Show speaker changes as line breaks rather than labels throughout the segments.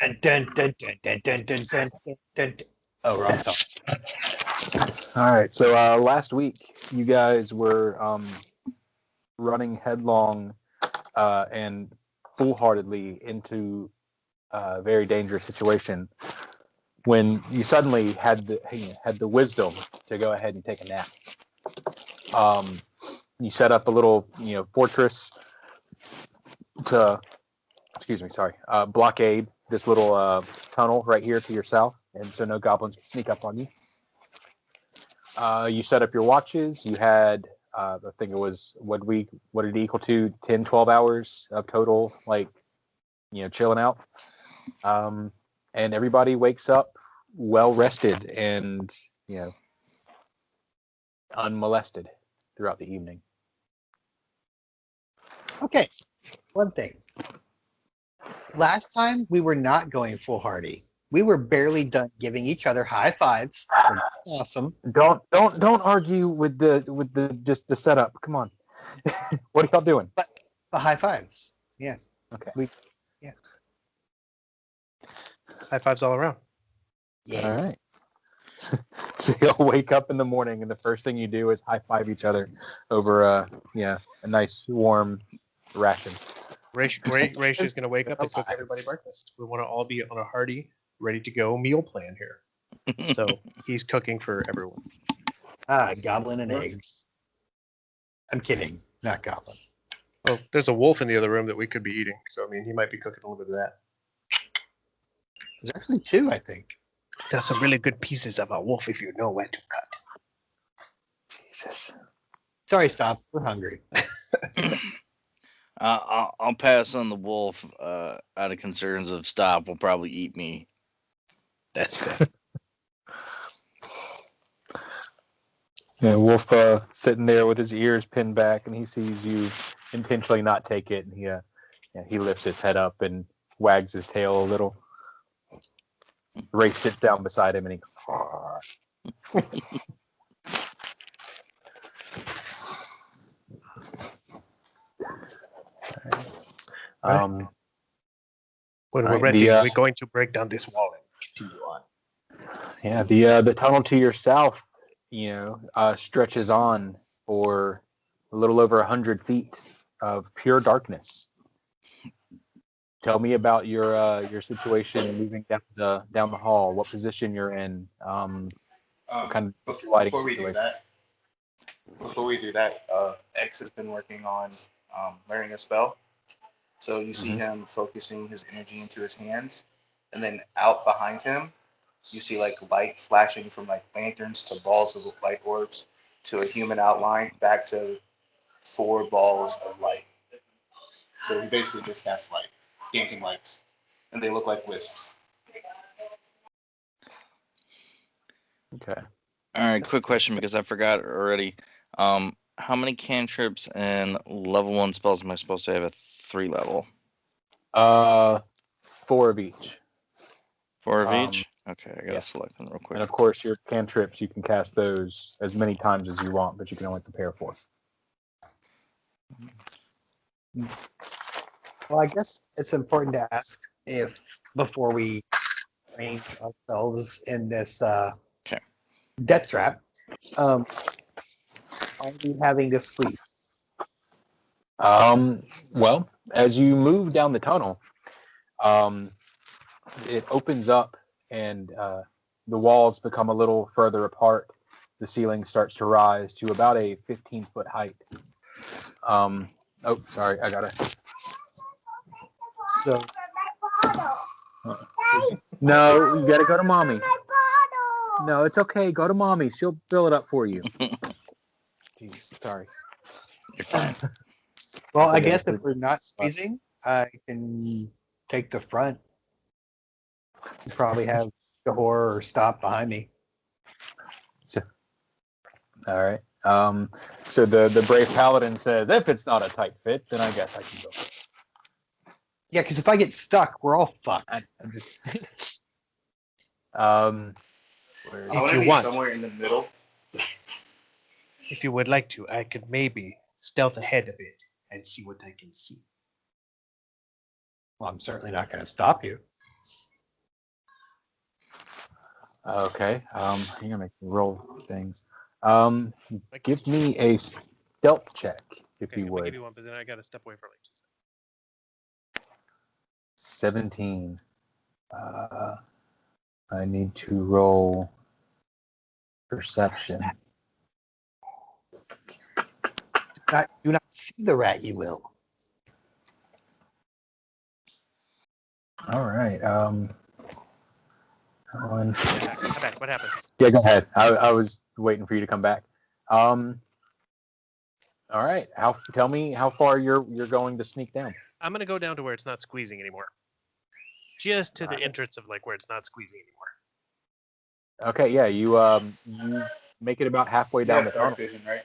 Dun, dun, dun, dun, dun, dun, dun, dun, dun, dun. Oh, wrong song.
All right. So last week, you guys were running headlong and foolhardily into a very dangerous situation when you suddenly had the wisdom to go ahead and take a nap. You set up a little fortress to blockade this little tunnel right here to your south, and so no goblins can sneak up on you. You set up your watches. You had I think it was what did it equal to 10, 12 hours of total chilling out. And everybody wakes up well rested and unmolested throughout the evening.
Okay, one thing. Last time we were not going foolhardy. We were barely done giving each other high fives. Awesome.
Don't argue with the just the setup. Come on. What are y'all doing?
But high fives. Yes.
Okay.
High fives all around.
Yeah.
All right. So you'll wake up in the morning, and the first thing you do is high five each other over a nice warm ration.
Raish is going to wake up and cook everybody breakfast. We want to all be on a hearty, ready to go meal plan here. So he's cooking for everyone.
Goblin and eggs. I'm kidding. Not goblin.
Well, there's a wolf in the other room that we could be eating. So, I mean, he might be cooking a little bit of that.
There's actually two, I think.
There's some really good pieces of a wolf if you know where to cut.
Jesus.
Sorry, stop. We're hungry.
I'll pass on the wolf out of concerns of Stop will probably eat me.
That's fair.
Yeah, Wolf sitting there with his ears pinned back, and he sees you intentionally not take it, and he lifts his head up and wags his tail a little. Rafe sits down beside him, and he goes,
When we're ready, we're going to break down this wall and continue on.
Yeah, the tunnel to your south, stretches on for a little over 100 feet of pure darkness. Tell me about your situation moving down the hall. What position you're in? What kind of lighting situation?
Before we do that, X has been working on learning a spell. So you see him focusing his energy into his hands, and then out behind him, you see light flashing from lanterns to balls of light orbs to a human outline back to 4 balls of light. So he basically just has dancing lights, and they look like wisps.
Okay.
All right, quick question because I forgot already. How many cantrips and level 1 spells am I supposed to have at 3 level?
4 of each.
4 of each? Okay, I gotta select them real quick.
And of course, your cantrips, you can cast those as many times as you want, but you can only prepare 4.
Well, I guess it's important to ask if, before we range ourselves in this death trap, are we having to sleep?
Well, as you move down the tunnel, it opens up and the walls become a little further apart. The ceiling starts to rise to about a 15-foot height. Oh, sorry, I gotta.
So,
no, you gotta go to mommy. No, it's okay. Go to mommy. She'll fill it up for you. Jeez, sorry.
You're fine.
Well, I guess if we're not squeezing, I can take the front. You probably have Jahor or Stop behind me.
All right. So the brave paladin says, if it's not a tight fit, then I guess I can go.
Yeah, because if I get stuck, we're all fucked.
I want to be somewhere in the middle.
If you would like to, I could maybe stealth ahead a bit and see what I can see.
Well, I'm certainly not going to stop you.
Okay. I'm gonna make roll things. Give me a stealth check, if
Okay,
you
I'm gonna give
would.
you one, but then I gotta step away for like 2 seconds.
17. I need to roll perception.
Do not see the rat, you will.
All right.
I'm back. What happened?
Yeah, go ahead. I was waiting for you to come back. All right. Tell me how far you're going to sneak down.
I'm gonna go down to where it's not squeezing anymore. Just to the
Alright.
entrance of like where it's not squeezing anymore.
Okay, yeah, you make it about halfway
You
down the
have dark
tunnel.
vision, right?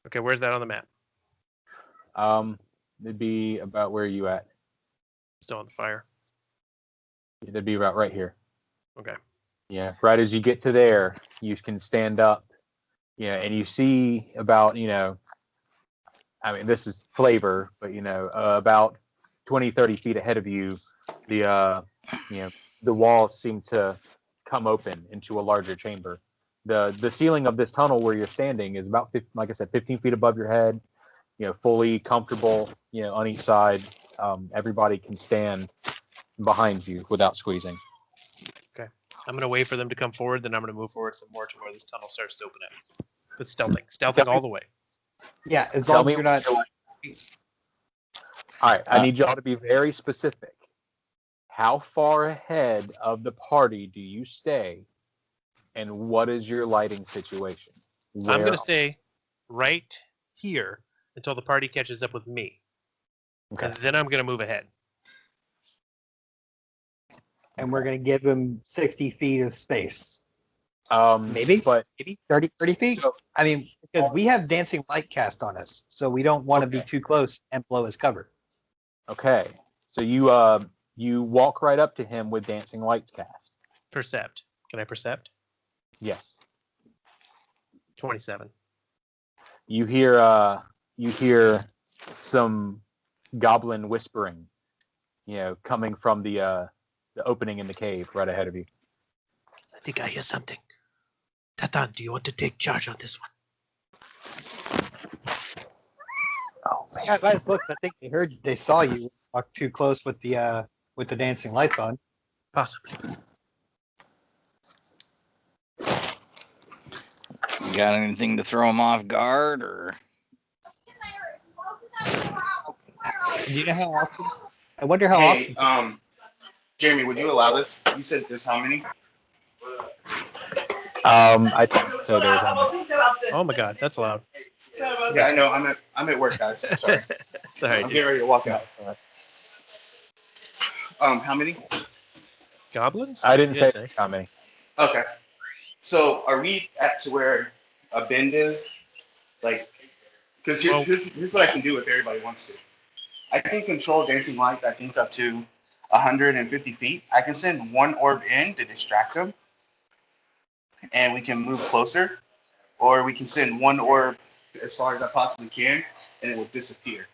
Okay, where's that on the map?
It'd be about where you at.
Still on the fire.
It'd be about right here.
Okay.
Yeah, right as you get to there, you can stand up. Yeah, and you see about, I mean, this is flavor, but about 20, 30 feet ahead of you, the walls seem to come open into a larger chamber. The ceiling of this tunnel where you're standing is about, like I said, 15 feet above your head. Fully comfortable. On each side, everybody can stand behind you without squeezing.
Okay. I'm gonna wait for them to come forward, then I'm gonna move forward some more to where this tunnel starts to open up. But stealthing all the way.
Yeah, as
Tell
long
me
as you're not.
All right, I need y'all to be very specific. How far ahead of the party do you stay, and what is your lighting situation?
I'm gonna stay right here until the party catches up with me.
Okay.
And then I'm gonna move ahead.
And we're going to give him 60 feet of space.
Maybe
30 feet.
So,
I mean, because we have dancing light cast on us, so we don't want to be too close and blow his cover.
okay, so you walk right up to him with dancing lights cast.
Percept. Can I percept?
Yes.
27.
You hear some goblin whispering, coming from the opening in the cave right ahead of you.
I think I hear something. Tatan, do you want to take charge on this one?
Oh, man. Guys, look, I think they saw you walk too close with the dancing lights on.
Possibly.
You got anything to throw them off guard, or?
Do you know how often? I wonder how often.
Jeremy, would you allow this? You said there's how many?
I think so. There's
Oh my god, that's loud.
Yeah, I know. I'm at work, guys. I'm sorry.
Sorry,
I'm
dude.
getting ready to walk out. How many?
Goblins?
I didn't say how many.
Okay. So are we at to where a bend is? Like, because here's what I can do if everybody wants to. I can control dancing light, I think, up to 150 feet. I can send one orb in to distract them, and we can move closer. Or we can send one orb as far as I possibly can, and it will disappear.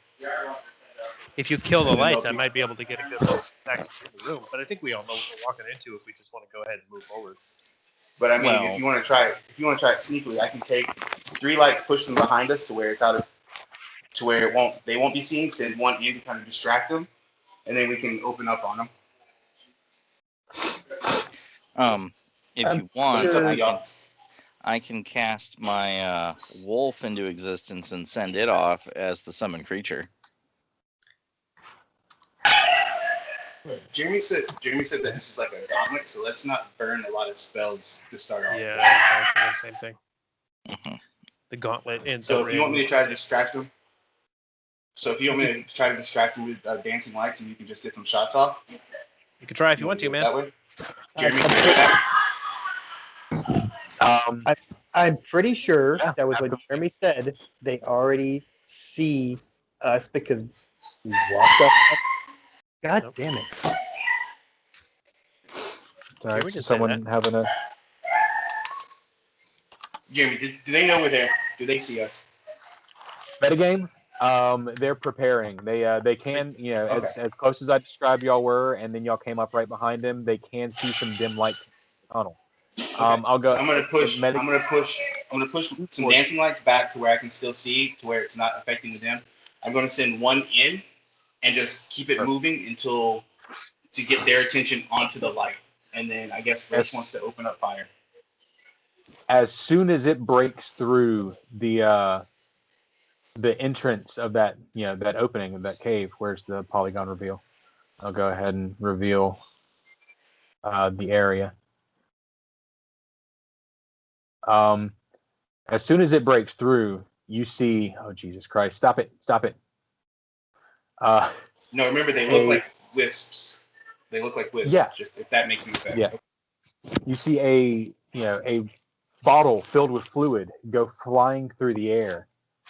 If you kill the lights, I might be able to get a good look access to the room. But I think we all know what we're walking into if we just want to go ahead and move forward.
But I mean, if you want to try it sneakily, I can take 3 lights, push them behind us to where it's to where they won't be seen. Send one in to kind of distract them, and then we can open up on them.
If you want,
sure.
I can cast my wolf into existence and send it off as the summoned creature.
Jeremy said that this is like a gauntlet, so let's not burn a lot of spells to start off.
Yeah, I was thinking the same thing.
Mm-hmm.
The gauntlet. And
so if you want me to try to distract them, with dancing lights, and you can just get some shots off.
You can try if you want to, man.
That way. Jeremy, can you do that?
I'm pretty sure that was what Jeremy said. They already see us because we walked up. God damn it.
All right, someone having a...
Jeremy, do they know we're there? Do they see us?
Metagame? They're preparing. They can, as close as I described y'all were, and then y'all came up right behind them, they can see some dim light in the tunnel. I'll go.
So I'm gonna push.
medic-
I'm gonna push some dancing lights back to where I can still see, to where it's not affecting them. I'm gonna send one in and just keep it moving until to get their attention onto the light, and then I guess Rich wants to open up fire.
As soon as it breaks through the entrance of that, that opening of that cave, where's the polygon reveal? I'll go ahead and reveal the area. As soon as it breaks through, you see, oh Jesus Christ, stop it.
No, remember they look like wisps. They look like wisps.
Yeah.
Just if that makes any sense.
Yeah. You see a bottle filled with fluid go flying through the air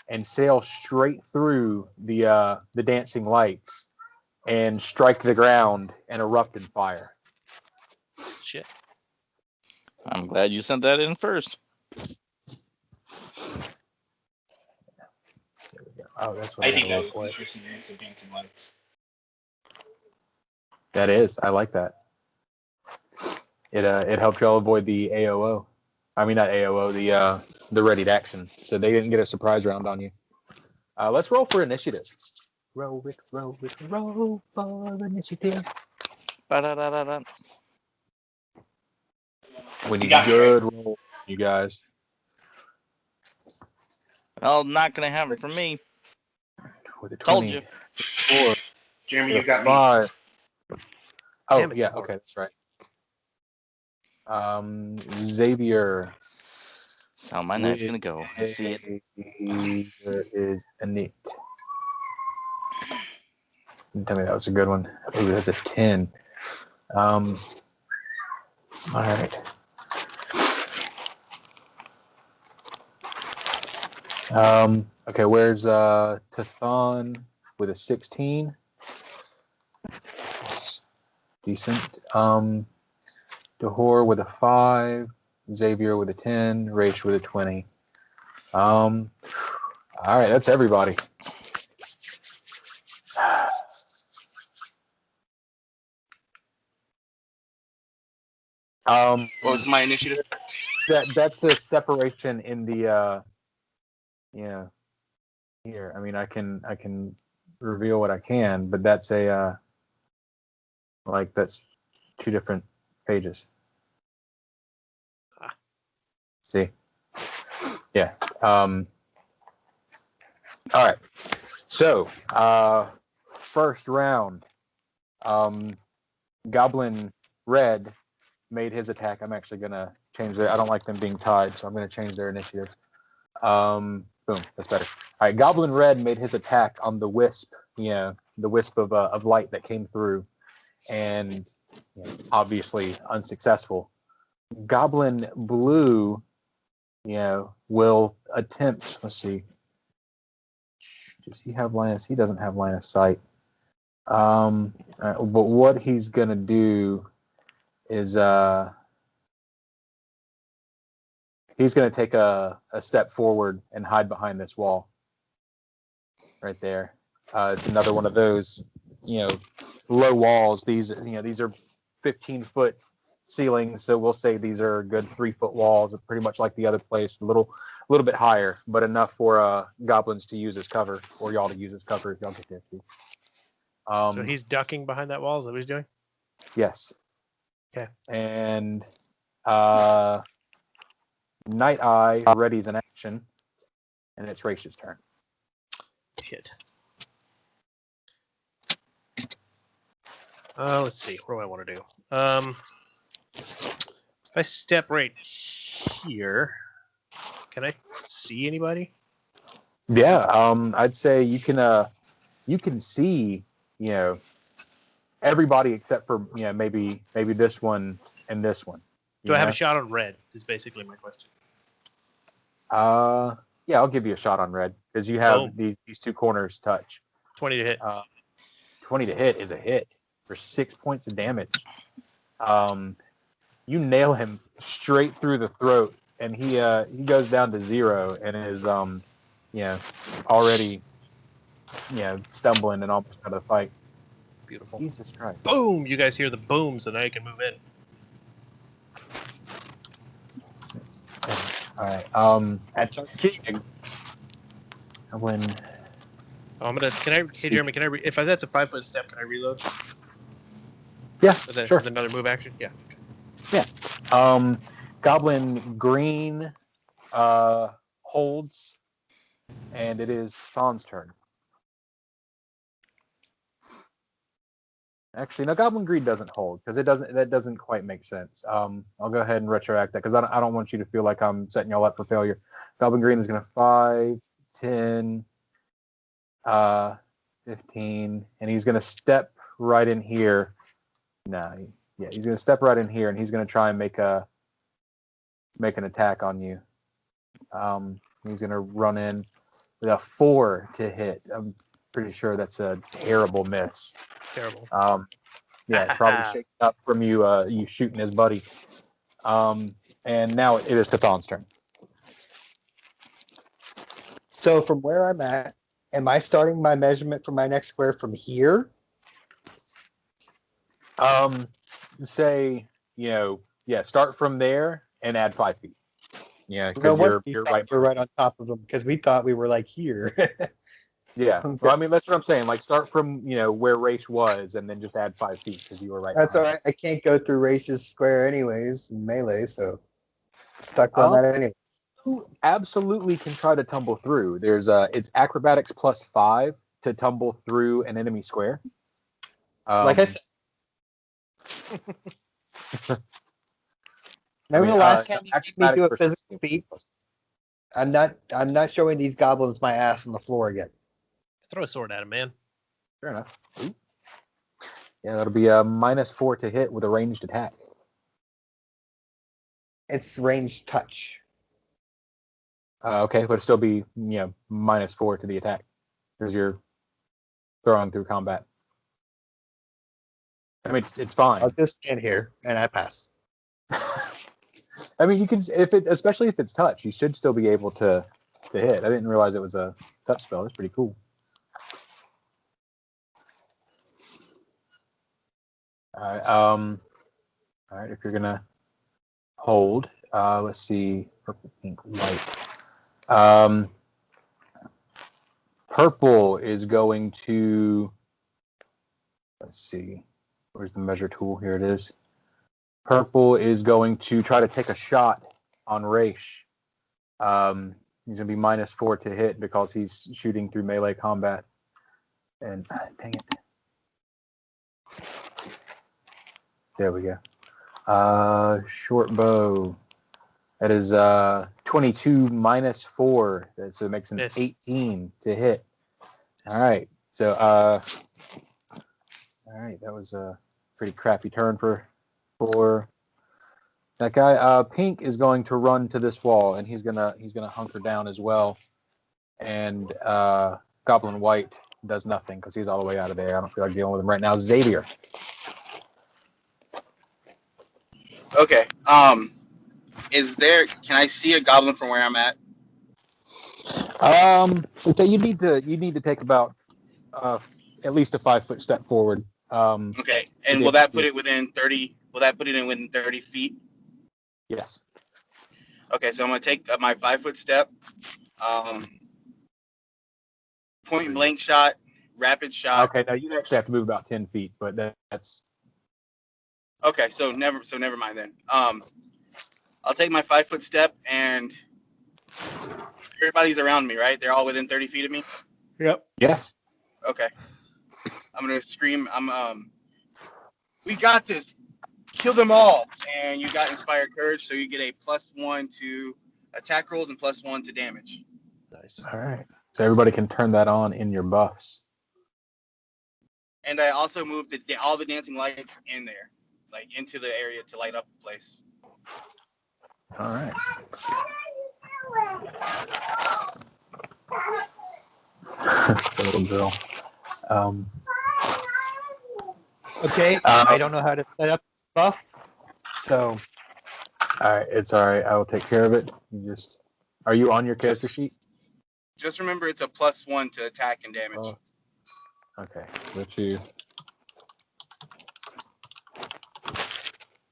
and sail straight through the dancing lights and strike the ground and erupt in fire.
Shit.
I'm glad you sent that in first.
There we go. Oh, that's what
I
I
think that
gotta
was
look for.
interesting use of dancing lights.
That is, I like that. It helped y'all avoid the AOO. I mean, not AOO, the ready to action. So they didn't get a surprise round on you. Let's roll for initiative. Roll for initiative.
Ba-da-da-da-da.
We need
got
good roll, you guys.
Well, not gonna happen for me.
With a
Told
20,
you.
4,
Jeremy,
with
you
a
got me.
5. Oh,
Damn it,
yeah,
Timor.
okay, that's right. Xavier.
That's how my night's gonna go. I see it.
There is a neat. Tell me that was a good one. Ooh, that's a 10. All right. Okay, where's Tathon with a 16? That's decent. Dahor with a 5, Xavier with a 10, Rach with a 20. All right, that's everybody.
What was my initiative?
That's a separation in the here. I mean, I can reveal what I can, but that's a that's 2 different pages. See? Yeah. All right. So, first round, Goblin Red made his attack. I'm actually gonna change their. I don't like them being tied, so I'm gonna change their initiative. Boom. That's better. All right. Goblin Red made his attack on the wisp. The wisp of light that came through, and obviously unsuccessful. Goblin Blue, will attempt. Let's see. Does he have line of? He doesn't have line of sight. But what he's gonna do is he's gonna take a step forward and hide behind this wall. Right there. It's another one of those, low walls. These are 15-foot ceilings, so we'll say these are good 3-foot walls, pretty much like the other place, a little bit higher, but enough for goblins to use as cover, or y'all to use as cover if y'all get there too.
So he's ducking behind that wall. Is that what he's doing?
Yes.
Okay.
And Night Eye readies an action, and it's Rach's turn.
Hit. Let's see. What do I want to do? If I step right here, can I see anybody?
Yeah. I'd say you can see, everybody except for maybe this one and this one.
Do I have a shot on red? Is basically my question.
Yeah, I'll give you a shot on red because you have these 2 corners touch.
20 to hit.
20 to hit is a hit for 6 points of damage. You nail him straight through the throat, and he goes down to 0 and is already stumbling and almost out of the fight.
Beautiful.
Jesus Christ!
Boom! You guys hear the booms, and now you can move in.
All right.
That's our key.
When
I'm gonna. Hey Jeremy, can I? If that's a 5-foot step, can I reload?
yeah, sure.
With another move action. Yeah.
Yeah. Goblin green holds, and it is Fawn's turn. Actually, no, Goblin Green doesn't hold because that doesn't quite make sense. I'll go ahead and retroact that because I don't want you to feel like I'm setting y'all up for failure. Goblin Green is going to 5, 10, 15, and he's going to step right in here. He's going to step right in here, and he's going to try and make an attack on you. He's going to run in with a 4 to hit. I'm pretty sure that's a terrible miss.
Terrible.
Yeah, probably shaking up from you shooting his buddy. And now it is Cathan's turn.
So from where I'm at, am I starting my measurement for my next square from here?
Say, start from there and add 5 feet. Yeah, because you're right.
We're right on top of them because we thought we were like here.
Yeah.
Okay.
Well, I mean, that's what I'm saying. Like, start from where Raish was, and then just add 5 feet because you were right.
That's all right. I can't go through Raish's square anyways in melee, so stuck on that anyway.
You absolutely can try to tumble through. There's it's acrobatics +5 to tumble through an enemy square.
Like I said. Remember the last time you made me do a physical feat? I'm not showing these goblins my ass on the floor again.
Throw a sword at him, man.
Fair enough. Ooh. Yeah, that'll be a -4 to hit with a ranged attack.
It's ranged touch.
Okay, but it'll still be -4 to the attack because you're throwing through combat. I mean, it's fine.
I'll just stand here and I pass.
I mean, you can especially if it's touch, you should still be able to hit. I didn't realize it was a touch spell. That's pretty cool. All right. If you're gonna hold, let's see, purple, pink, white. Purple is going to. Let's see. Where's the measure tool? Here it is. Purple is going to try to take a shot on Raish. He's going to be -4 to hit because he's shooting through melee combat. And dang it. There we go. Short bow. That is 22 -4. So it makes an 18 to hit. All right. So all right, that was a pretty crappy turn for that guy. Pink is going to run to this wall, and he's gonna hunker down as well. And Goblin White does nothing because he's all the way out of there. I don't feel like dealing with him right now. Xavier.
Okay. Can I see a goblin from where I'm at?
So you need to take about at least a 5-foot step forward.
Okay. And will that put it within 30? Will that put it in within 30 feet?
Yes.
Okay, so I'm gonna take my 5-foot step. Point blank shot, rapid shot.
Okay, now you actually have to move about 10 feet, but that's
okay. So never mind then. I'll take my 5-foot step, and everybody's around me, right? They're all within 30 feet of me.
Yep.
Yes.
Okay. I'm gonna scream. We got this. Kill them all, and you got inspired courage, so you get a +1 to attack rolls and +1 to damage.
Nice.
All right. So everybody can turn that on in your buffs.
And I also moved all the dancing lights in there, like into the area to light up the place.
All right. The little girl.
Okay. I don't know how to set up this buff, so.
All right, it's all right. I will take care of it. Are you on your character sheet?
Just remember, it's a +1 to attack and damage.
Oh. Okay, let you.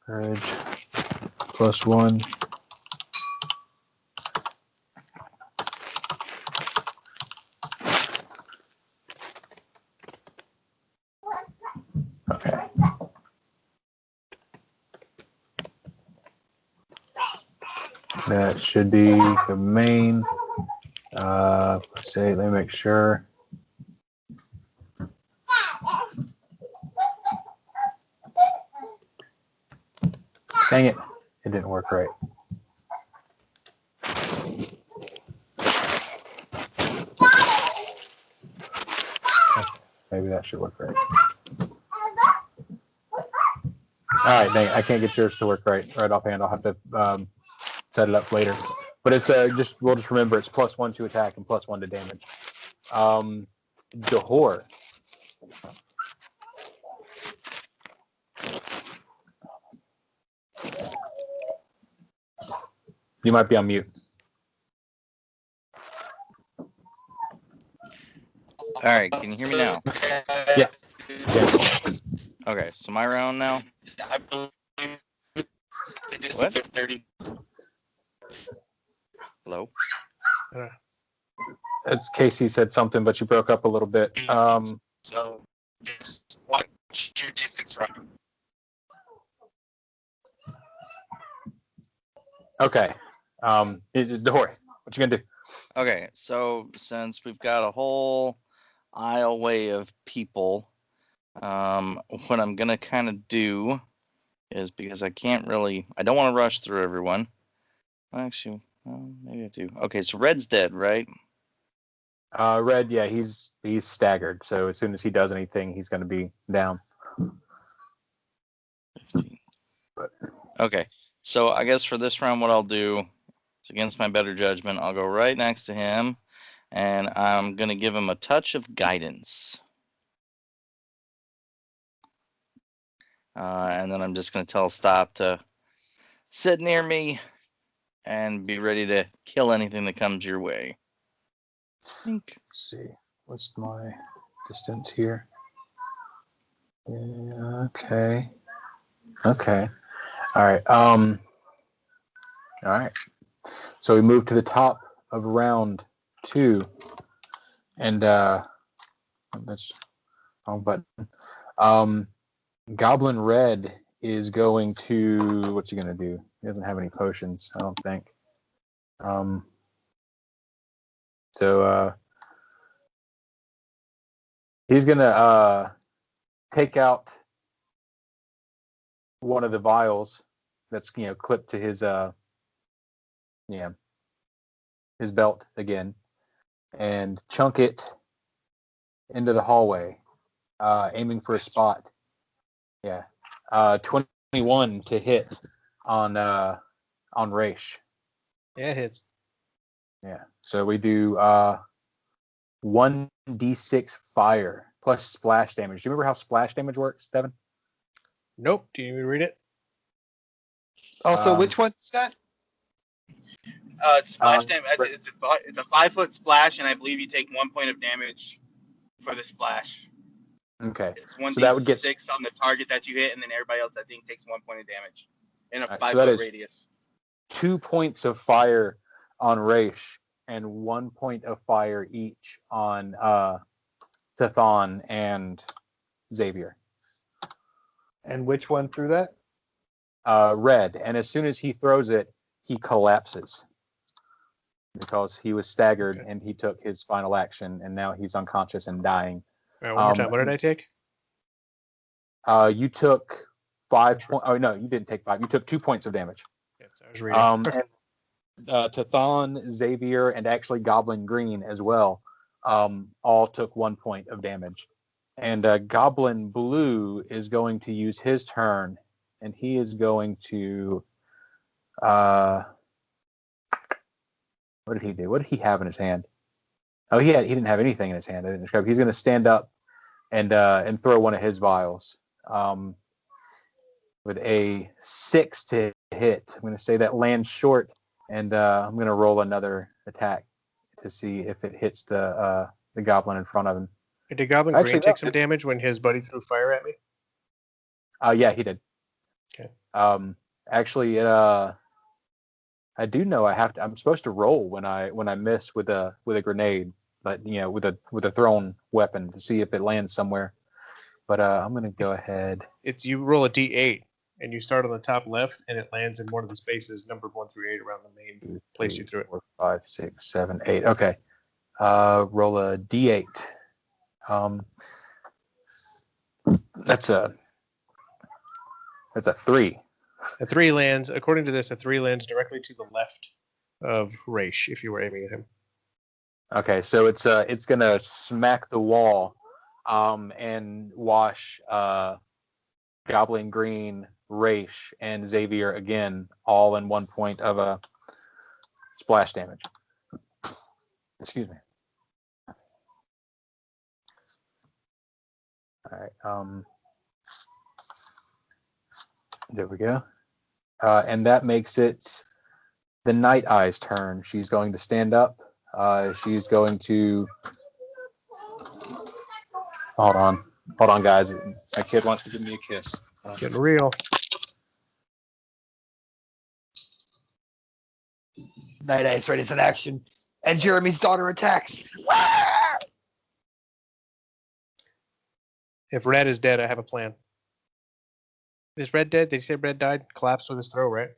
Courage +1. That should be the main. Let's see. Let me make sure. Dang it! It didn't work right. Maybe that should work right. All right, dang it. I can't get yours to work right offhand. I'll have to set it up later. But it's we'll just remember it's +1 to attack and +1 to damage. Dahor. You might be on mute.
All right, can you hear me now?
Yeah. Yes.
Okay, so my round now. What? Hello?
It's Casey said something, but you broke up a little bit.
So just watch your D6 run.
Okay. Dahor, what you gonna do?
Okay, so since we've got a whole aisleway of people, what I'm gonna kind of do is, because I don't want to rush through everyone. Actually, maybe I do. Okay, so Red's dead, right?
Red, yeah, he's staggered. So as soon as he does anything, he's gonna be down.
15. Okay, so I guess for this round, what I'll do, it's against my better judgment, I'll go right next to him, and I'm gonna give him a touch of guidance. And then I'm just going to tell Stop to sit near me and be ready to kill anything that comes your way.
Let's see. What's my distance here? Yeah, okay. Okay. All right. All right. So we move to the top of round 2. And that's wrong button. Goblin Red is going to, what's he going to do? He doesn't have any potions, I don't think. So he's going to take out one of the vials that's, clipped to his his belt again, and chunk it into the hallway, aiming for a spot. Yeah. 21 to hit on Raish.
Yeah, it hits.
Yeah. So we do 1d6 fire plus splash damage. Do you remember how splash damage works, Devin?
Nope. Do you need me to read it?
Also, which one's that?
Splash damage. It's a 5-foot splash, and I believe you take 1 point of damage for the splash.
Okay.
It's 1d6
so that would get
on the target that you hit, and then everybody else, I think, takes 1 point of damage in a 5-foot
so that is
radius.
2 points of fire on Raish and 1 point of fire each on Tathon and Xavier.
And which one threw that?
Red. And as soon as he throws it, he collapses because he was staggered and he took his final action, and now he's unconscious and dying.
All right, one more time. What did I take?
You took 5 points. Oh, no, you didn't take 5. You took 2 points of damage.
Yes, I was reading.
And Tathon, Xavier, and actually Goblin Green as well, all took 1 point of damage. And Goblin Blue is going to use his turn, and he is going to. What did he do? What did he have in his hand? Oh, he didn't have anything in his hand. I didn't describe. He's going to stand up and throw one of his vials with a 6 to hit. I'm going to say that lands short, and I'm going to roll another attack to see if it hits the goblin in front of him.
Did Goblin Green take some damage when his buddy threw fire at me?
Yeah, he did.
Okay.
Actually, I do know I'm supposed to roll when I miss with a grenade, but with a thrown weapon to see if it lands somewhere. But I'm gonna go ahead.
It's you roll a d8 and you start on the top left, and it lands in one of the spaces numbered 1 through 8 around the main place you threw it.
4, 5, 6, 7, 8. Okay. Roll a d8. That's a 3.
A 3 lands, according to this, a 3 lands directly to the left of Raish if you were aiming at him.
Okay, so it's gonna smack the wall, and wash Goblin Green, Raish, and Xavier again, all in 1 point of a splash damage. Excuse me. All right. There we go. And that makes it the Night Eye's turn. She's going to stand up. She's going to. Hold on, guys. My kid wants to give me a kiss.
Getting real.
Night Eye's ready for action. And Jeremy's daughter attacks.
If Red is dead, I have a plan. Is Red dead? Did you say Red died? Collapsed with his throw, right?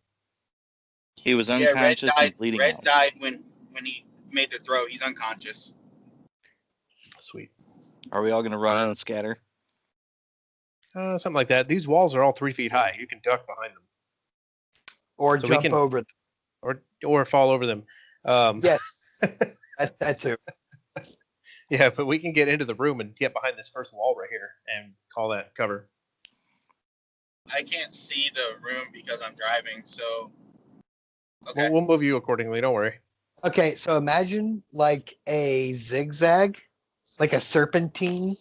He was
Yeah,
unconscious and bleeding
Red
out.
died when he made the throw. He's unconscious.
Sweet.
Are we all going to run and scatter?
Something like that. These walls are all 3 feet high. You can duck behind them.
Or
So we
jump
can-
over them.
Or fall over them.
Yes. that too.
Yeah, but we can get into the room and get behind this first wall right here and call that cover.
I can't see the room because I'm driving, so. Okay.
We'll move you accordingly. Don't worry.
Okay, so imagine like a zigzag, like a serpentine.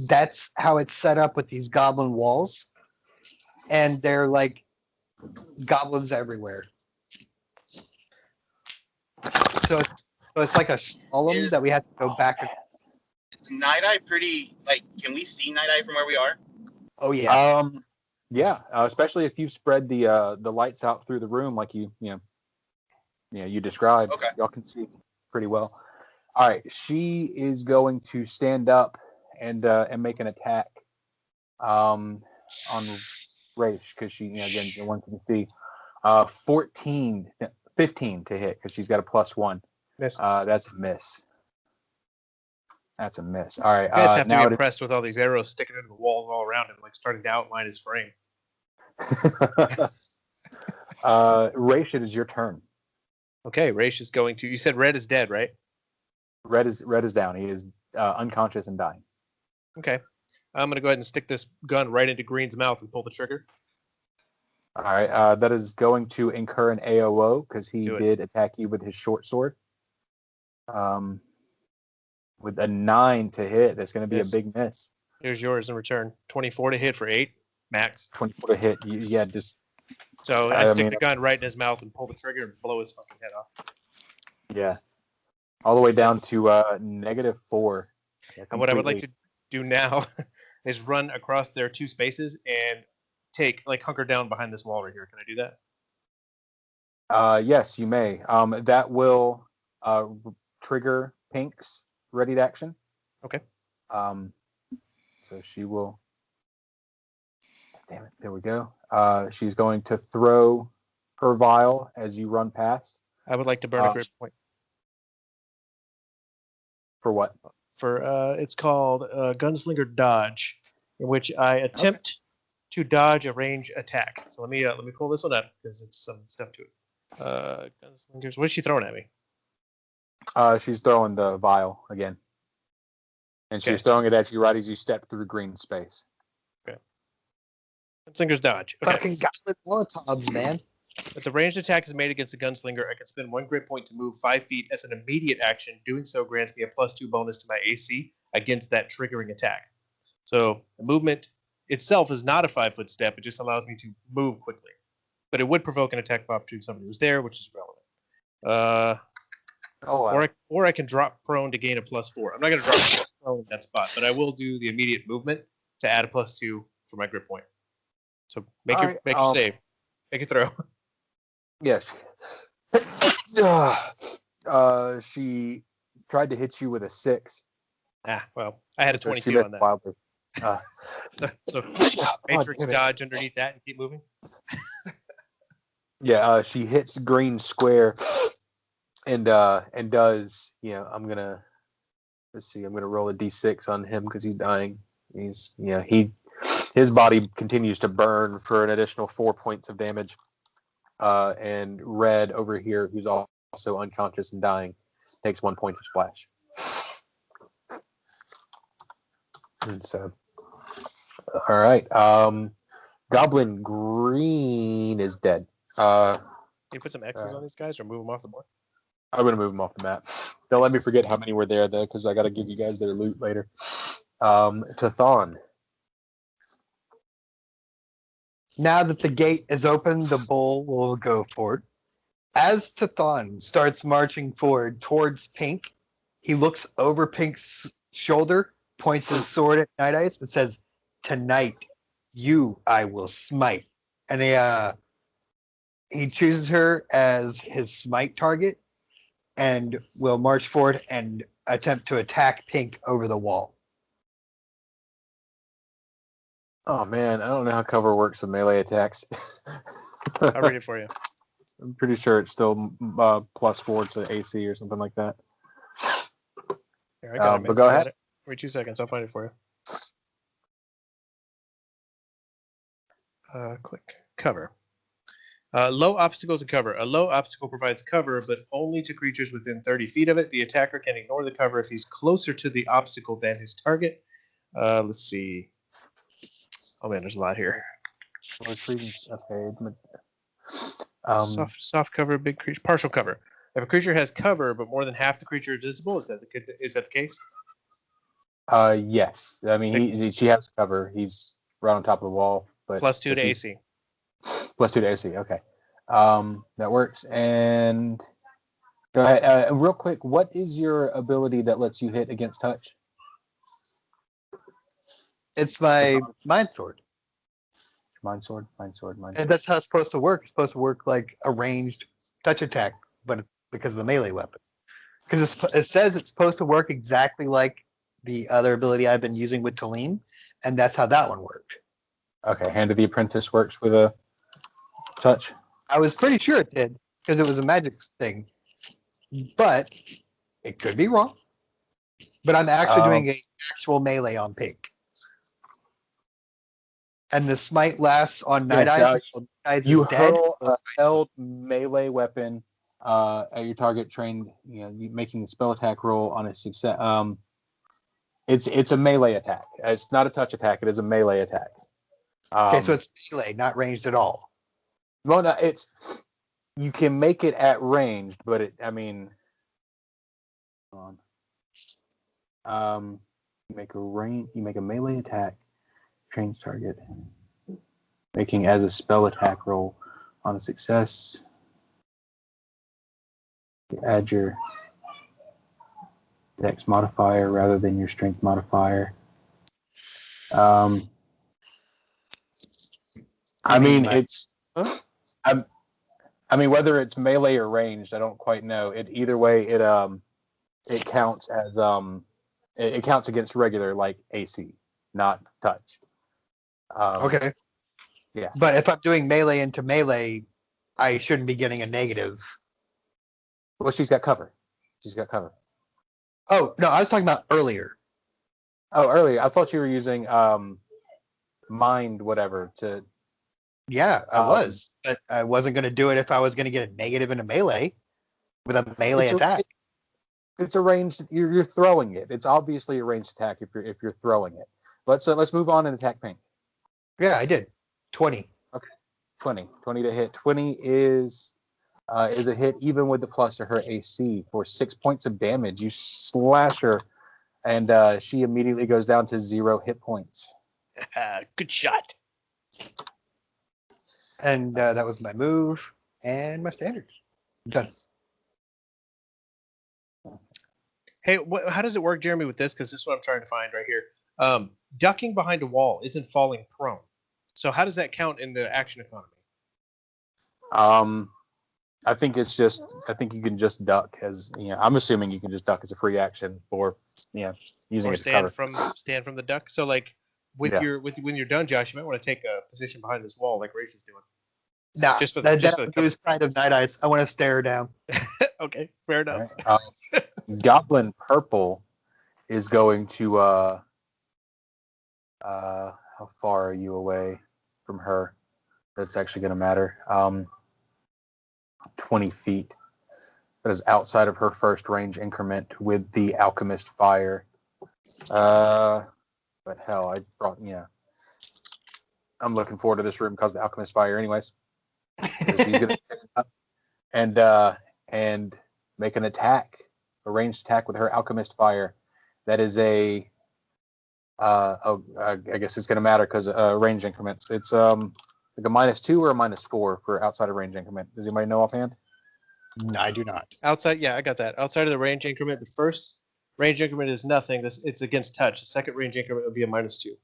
That's how it's set up with these goblin walls. And they're like goblins everywhere. So it's like a column that we have to go back.
Is Night Eye pretty, like, can we see Night Eye from where we are?
Oh yeah.
Yeah, especially if you spread the lights out through the room like you described.
Okay.
Y'all can see pretty well. All right, she is going to stand up and make an attack on Raish because she again the one can see 15 to hit because she's got a +1.
Miss.
That's a miss. That's a miss. All right.
You guys have to
now
be impressed with all these arrows sticking into the walls all around him, like starting to outline his frame.
Raish, it is your turn.
Okay, Raish is going to. You said Red is dead, right?
Red is down. He is unconscious and dying.
Okay. I'm going to go ahead and stick this gun right into Green's mouth and pull the trigger.
All right. That is going to incur an AOO because he
Do it.
did attack you with his short sword. With a 9 to hit, that's going to be
Miss.
a big miss.
Here's yours in return. 24 to hit for 8, max.
24 to hit. Yeah, just
So
I
I stick
mean-
the gun right in his mouth and pull the trigger and blow his fucking head off.
yeah, all the way down to -4. Yeah,
And what I would like
completely.
to do now is run across their 2 spaces and hunker down behind this wall right here. Can I do that?
Yes, you may. That will trigger Pink's ready to action.
Okay.
So she will. Damn it! There we go. She's going to throw her vial as you run past.
I would like to burn a grip point.
For what?
For it's called Gunslinger Dodge, in which I attempt to dodge a range attack. So let me pull this one up because it's some stuff to it. Gunslingers. What is she throwing at me?
She's throwing the vial again, and
Okay.
she's throwing it at you right as you step through green space.
Gunslinger's Dodge. Okay.
Fucking goblin Molotovs, man.
If the ranged attack is made against a gunslinger, I can spend 1 grit point to move 5 feet as an immediate action. Doing so grants me a +2 bonus to my AC against that triggering attack. So the movement itself is not a 5-foot step. It just allows me to move quickly. But it would provoke an attack of opportunity to somebody who's there, which is relevant. Or I can drop prone to gain a +4. I'm not going to drop prone in that spot, but I will do the immediate movement to add a +2 for my grit point. So make your save. Make a throw.
Yes. She tried to hit you with a 6.
Well, I had a
So she
22
missed
on that.
wildly.
So Matrix dodge underneath that and keep moving.
Yeah, she hits green square and does, I'm gonna roll a d6 on him because he's dying. His body continues to burn for an additional 4 points of damage. And Red over here, who's also unconscious and dying, takes 1 point of splash. And so, all right. Goblin Green is dead.
Can you put some X's on these guys or move them off the board?
I'm going to move them off the map. Don't let me forget how many were there, though, because I got to give you guys their loot later. To Thon.
Now that the gate is open, the bull will go forward. As Tathon starts marching forward towards Pink, he looks over Pink's shoulder, points his sword at Night Eyes, and says, "Tonight, you I will smite." And he chooses her as his smite target and will march forward and attempt to attack Pink over the wall.
Oh, man, I don't know how cover works with melee attacks.
I'll read it for you.
I'm pretty sure it's still +4 to AC or something like that.
Here, I got it,
but go ahead.
Wait 2 seconds. I'll find it for you. Click. Cover. Low obstacles to cover. A low obstacle provides cover, but only to creatures within 30 feet of it. The attacker can ignore the cover if he's closer to the obstacle than his target. Let's see. Oh man, there's a lot here.
Okay.
Soft cover, big creature, partial cover. If a creature has cover, but more than half the creature is visible, is that the case?
Yes. I mean, she has cover. He's right on top of the wall. But
+2 to AC.
+2 to AC. Okay. That works. And go ahead. Real quick, what is your ability that lets you hit against touch?
It's my mind sword.
Mind sword.
And that's how it's supposed to work. It's supposed to work like a ranged touch attack, but because of the melee weapon. Because it says it's supposed to work exactly like the other ability I've been using with Talene, and that's how that one worked.
Okay, Hand of the Apprentice works with a touch.
I was pretty sure it did, because it was a magic thing. But it could be wrong. But I'm actually doing an actual melee on Pink. And the smite lasts on Night Eyes until Night Eyes
you
is dead.
hurl a held melee weapon at your target trained, making a spell attack roll on a success. It's a melee attack. It's not a touch attack. It is a melee attack.
Okay, so it's melee, not ranged at all.
Well, no, you can make it at range, but you make a melee attack, trains target, making as a spell attack roll on a success. You add your dex modifier rather than your strength modifier. Whether it's melee or ranged, I don't quite know. Either way, it counts as it counts against regular like AC, not touch.
Okay.
Yeah.
But if I'm doing melee into melee, I shouldn't be getting a negative.
Well, she's got cover.
Oh, no, I was talking about earlier.
Oh, earlier. I thought you were using mind whatever to.
Yeah, I was. But I wasn't going to do it if I was going to get a negative in a melee with a melee attack.
It's a ranged. You're throwing it. It's obviously a ranged attack if you're throwing it. Let's move on and attack Pink.
Yeah, I did. 20.
Okay. 20 to hit. 20 is a hit even with the plus to her AC for 6 points of damage. You slash her, and she immediately goes down to 0 hit points.
Good shot.
And that was my move and my standard. I'm done.
Hey, how does it work, Jeremy, with this? Because this is what I'm trying to find right here. Ducking behind a wall isn't falling prone. So how does that count in the action economy?
I think you can just duck as I'm assuming you can just duck as a free action or using
or
it as cover.
stand from the duck. So like when you're done, Josh, you might want to take a position behind this wall like Rachel's doing.
Nah,
Just for
that
the
was kind of Night Eyes. I want to stare her down.
Okay, fair enough.
Right. Goblin Purple is going to how far are you away from her? That's actually going to matter. 20 feet. That is outside of her first range increment with the Alchemist Fire. But hell, I'm looking forward to this room because of the Alchemist Fire anyways. He's going to pick it up and make an attack, a ranged attack with her Alchemist Fire. That is I guess it's going to matter because range increments. It's like a -2 or a -4 for outside of range increment. Does anybody know offhand?
No, I do not.
Outside, yeah, I got that. Outside of the range increment, the first range increment is nothing. It's against touch. The second range increment would be a -2.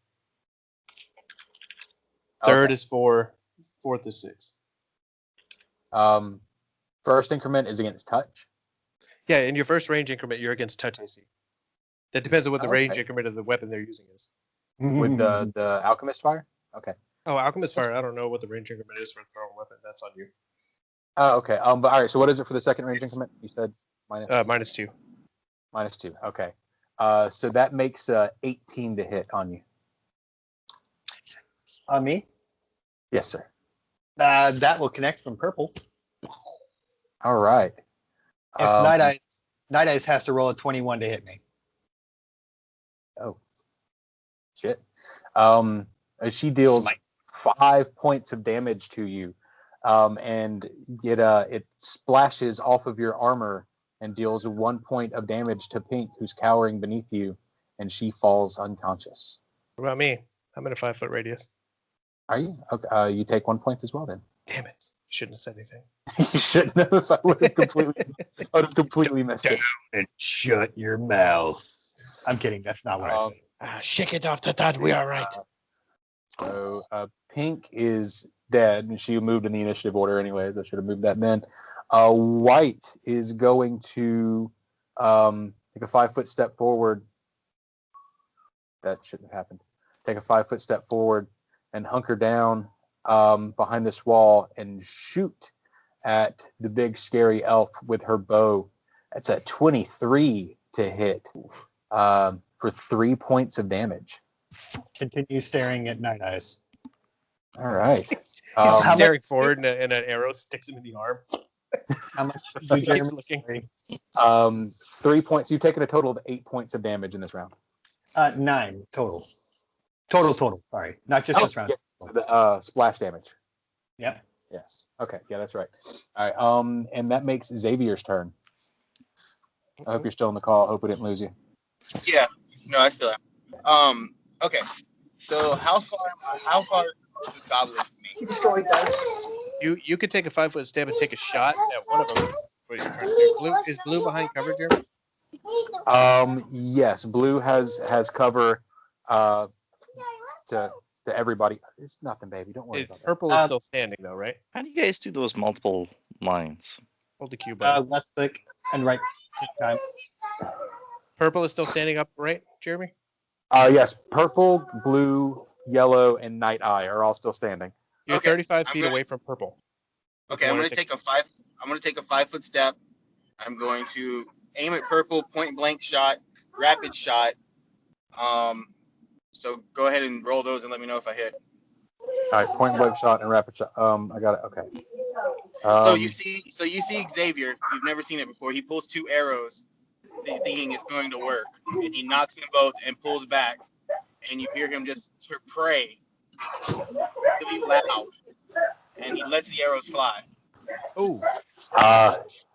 Third is 4. Fourth is 6.
First increment is against touch.
Yeah, in your first range increment, you're against touch AC. That depends on what the range increment of the weapon they're using is.
With the Alchemist Fire? Okay.
Oh, Alchemist Fire. I don't know what the range increment is for a thrown weapon. That's on you.
Oh, okay. But all right. So what is it for the second range increment? You said minus.
-2.
-2. Okay. So that makes 18 to hit on you.
On me?
Yes, sir.
That will connect from purple.
All right.
If Night Eyes has to roll a 21 to hit me.
Oh, shit. She deals 5 points of damage to you, and it splashes off of your armor and deals 1 point of damage to Pink, who's cowering beneath you, and she falls unconscious.
What about me? I'm in a 5-foot radius.
Are you? Okay. You take 1 point as well then.
Damn it! Shouldn't have said anything.
You shouldn't have. If I would have completely missed it.
And shut your mouth. I'm kidding. That's not what I said.
Shake it off the dud. We are right.
So Pink is dead, and she moved in the initiative order anyways. I should have moved that then. White is going to take a 5-foot step forward. That shouldn't have happened. Take a 5-foot step forward and hunker down behind this wall and shoot at the big scary elf with her bow. That's a 23 to hit for 3 points of damage.
Continue staring at Night Eyes.
All right.
He's staring forward and an arrow sticks him in the arm.
How much
He keeps looking.
3 points. You've taken a total of 8 points of damage in this round.
9 total. Total. Sorry, not just this round.
Yeah. The splash damage.
Yep.
Yes. Okay. Yeah, that's right. All right. And that makes Xavier's turn. I hope you're still on the call. I hope we didn't lose you.
Yeah. No, I still am. Okay. So how far is this goblin from me?
You could take a 5-foot step and take a shot at one of them. What are you trying to do? Is blue behind cover, Jeremy?
Yes. Blue has cover to everybody. It's nothing, baby. Don't worry about that.
Purple is still standing though, right?
How do you guys do those multiple lines?
Hold the Q button.
Left click and right same time.
Purple is still standing up, right, Jeremy?
Yes. Purple, blue, yellow, and Night Eye are all still standing.
You're
Okay,
35 feet away from purple.
Okay, I'm gonna take a 5-foot step. I'm going to aim at purple, point blank shot, rapid shot. So go ahead and roll those and let me know if I hit.
All right, point blank shot and rapid shot. I got it. Okay.
So you see Xavier. You've never seen it before. He pulls 2 arrows, thinking it's going to work, and he knocks them both and pulls back, and you hear him just pray really loud, and he lets the arrows fly.
Oh.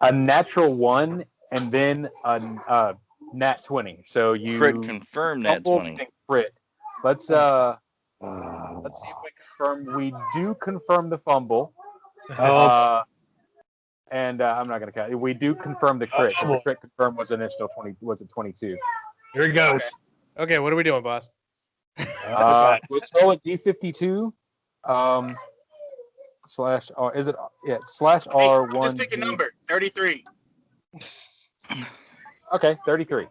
A natural 1 and then a nat 20. So you
Crit confirm nat 20.
Crit. Let's see if we confirm. We do confirm the fumble. And I'm not going to count. We do confirm the crit. The crit confirm was an initial 20. Was it 22?
Here he goes.
Okay, what are we doing, boss?
Let's roll a d52. Slash R. Is it? Yeah. Slash R1.
Just pick a number. 33.
Okay, 33.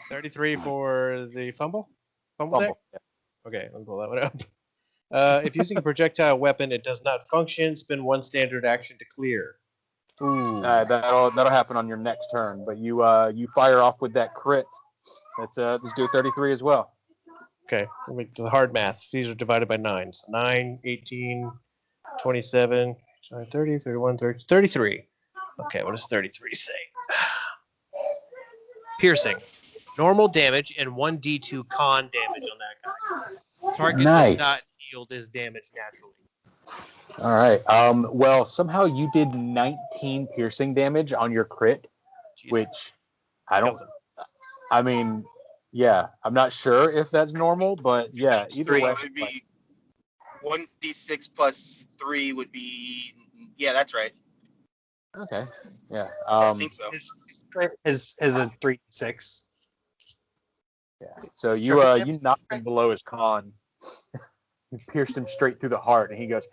33 for the fumble? Fumble deck?
Yeah.
Okay, let me pull that one up. If using a projectile weapon, it does not function. Spend 1 standard action to clear. Ooh.
That'll happen on your next turn. But you fire off with that crit. Let's do a 33 as well.
Okay, let me do the hard math. These are divided by 9. So 9, 18, 27, 30, 31, 30, 33. Okay, what does 33 say? Piercing. Normal damage and 1d2 con damage on that guy. Target does not yield his damage naturally.
All right. Well, somehow you did 19 piercing damage on your crit,
Jeez.
which I mean, yeah, I'm not sure if that's normal, but yeah, either way.
It would be 1d6 plus 3 would be, yeah, that's right.
Okay. Yeah.
I think so.
Is a 3-6.
Yeah. So you knocked him below his con. You pierced him straight through the heart, and he goes,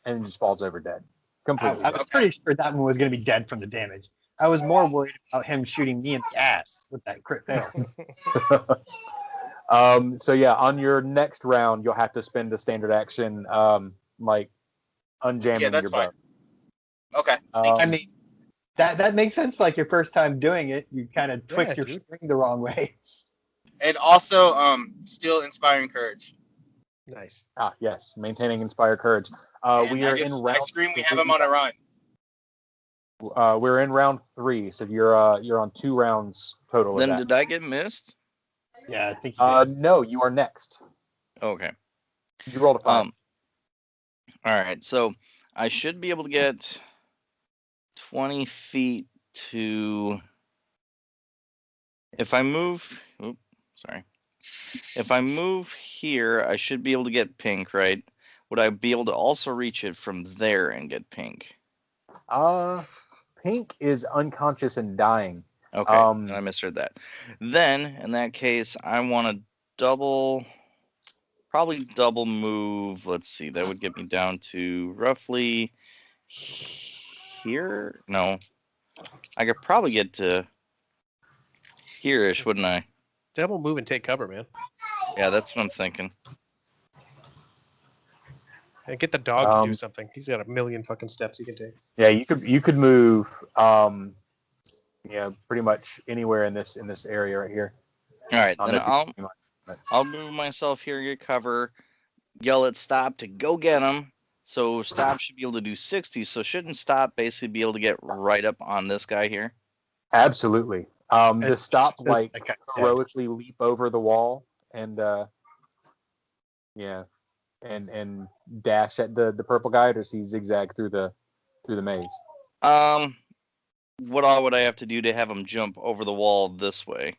and just falls over dead. Completely.
I was pretty sure that one was going to be dead from the damage. I was more worried about him shooting me in the ass with that crit fail.
So yeah, on your next round, you'll have to spend a standard action, like unjamming your bow.
Okay.
I mean, that makes sense. Like your first time doing it, you kind of twist your string the wrong way.
And also, still inspiring courage.
Nice.
Ah, yes, maintaining inspired courage. We are in round.
I scream, we have him on a run.
We're in round 3, so you're on 2 rounds total.
Then did I get missed?
Yeah, I think you did.
No, you are next.
Okay.
You rolled a 5.
All right, so I should be able to get 20 feet to. If I move, If I move here, I should be able to get pink, right? Would I be able to also reach it from there and get pink?
Pink is unconscious and dying.
Okay, I misheard that. Then, in that case, I want to probably double move. Let's see, that would get me down to roughly here. No, I could probably get to here-ish, wouldn't I?
Double move and take cover, man.
Yeah, that's what I'm thinking.
And get the dog to do something. He's got a million fucking steps he can take.
Yeah, you could move. Pretty much anywhere in this area right here.
All right, then I'll move myself here, get cover, yell at Stop to go get him. So Stop should be able to do 60. So shouldn't Stop basically be able to get right up on this guy here?
Absolutely. To Stop heroically leap over the wall and and dash at the purple guy, or does he zigzag through the maze?
What all would I have to do to have him jump over the wall this way?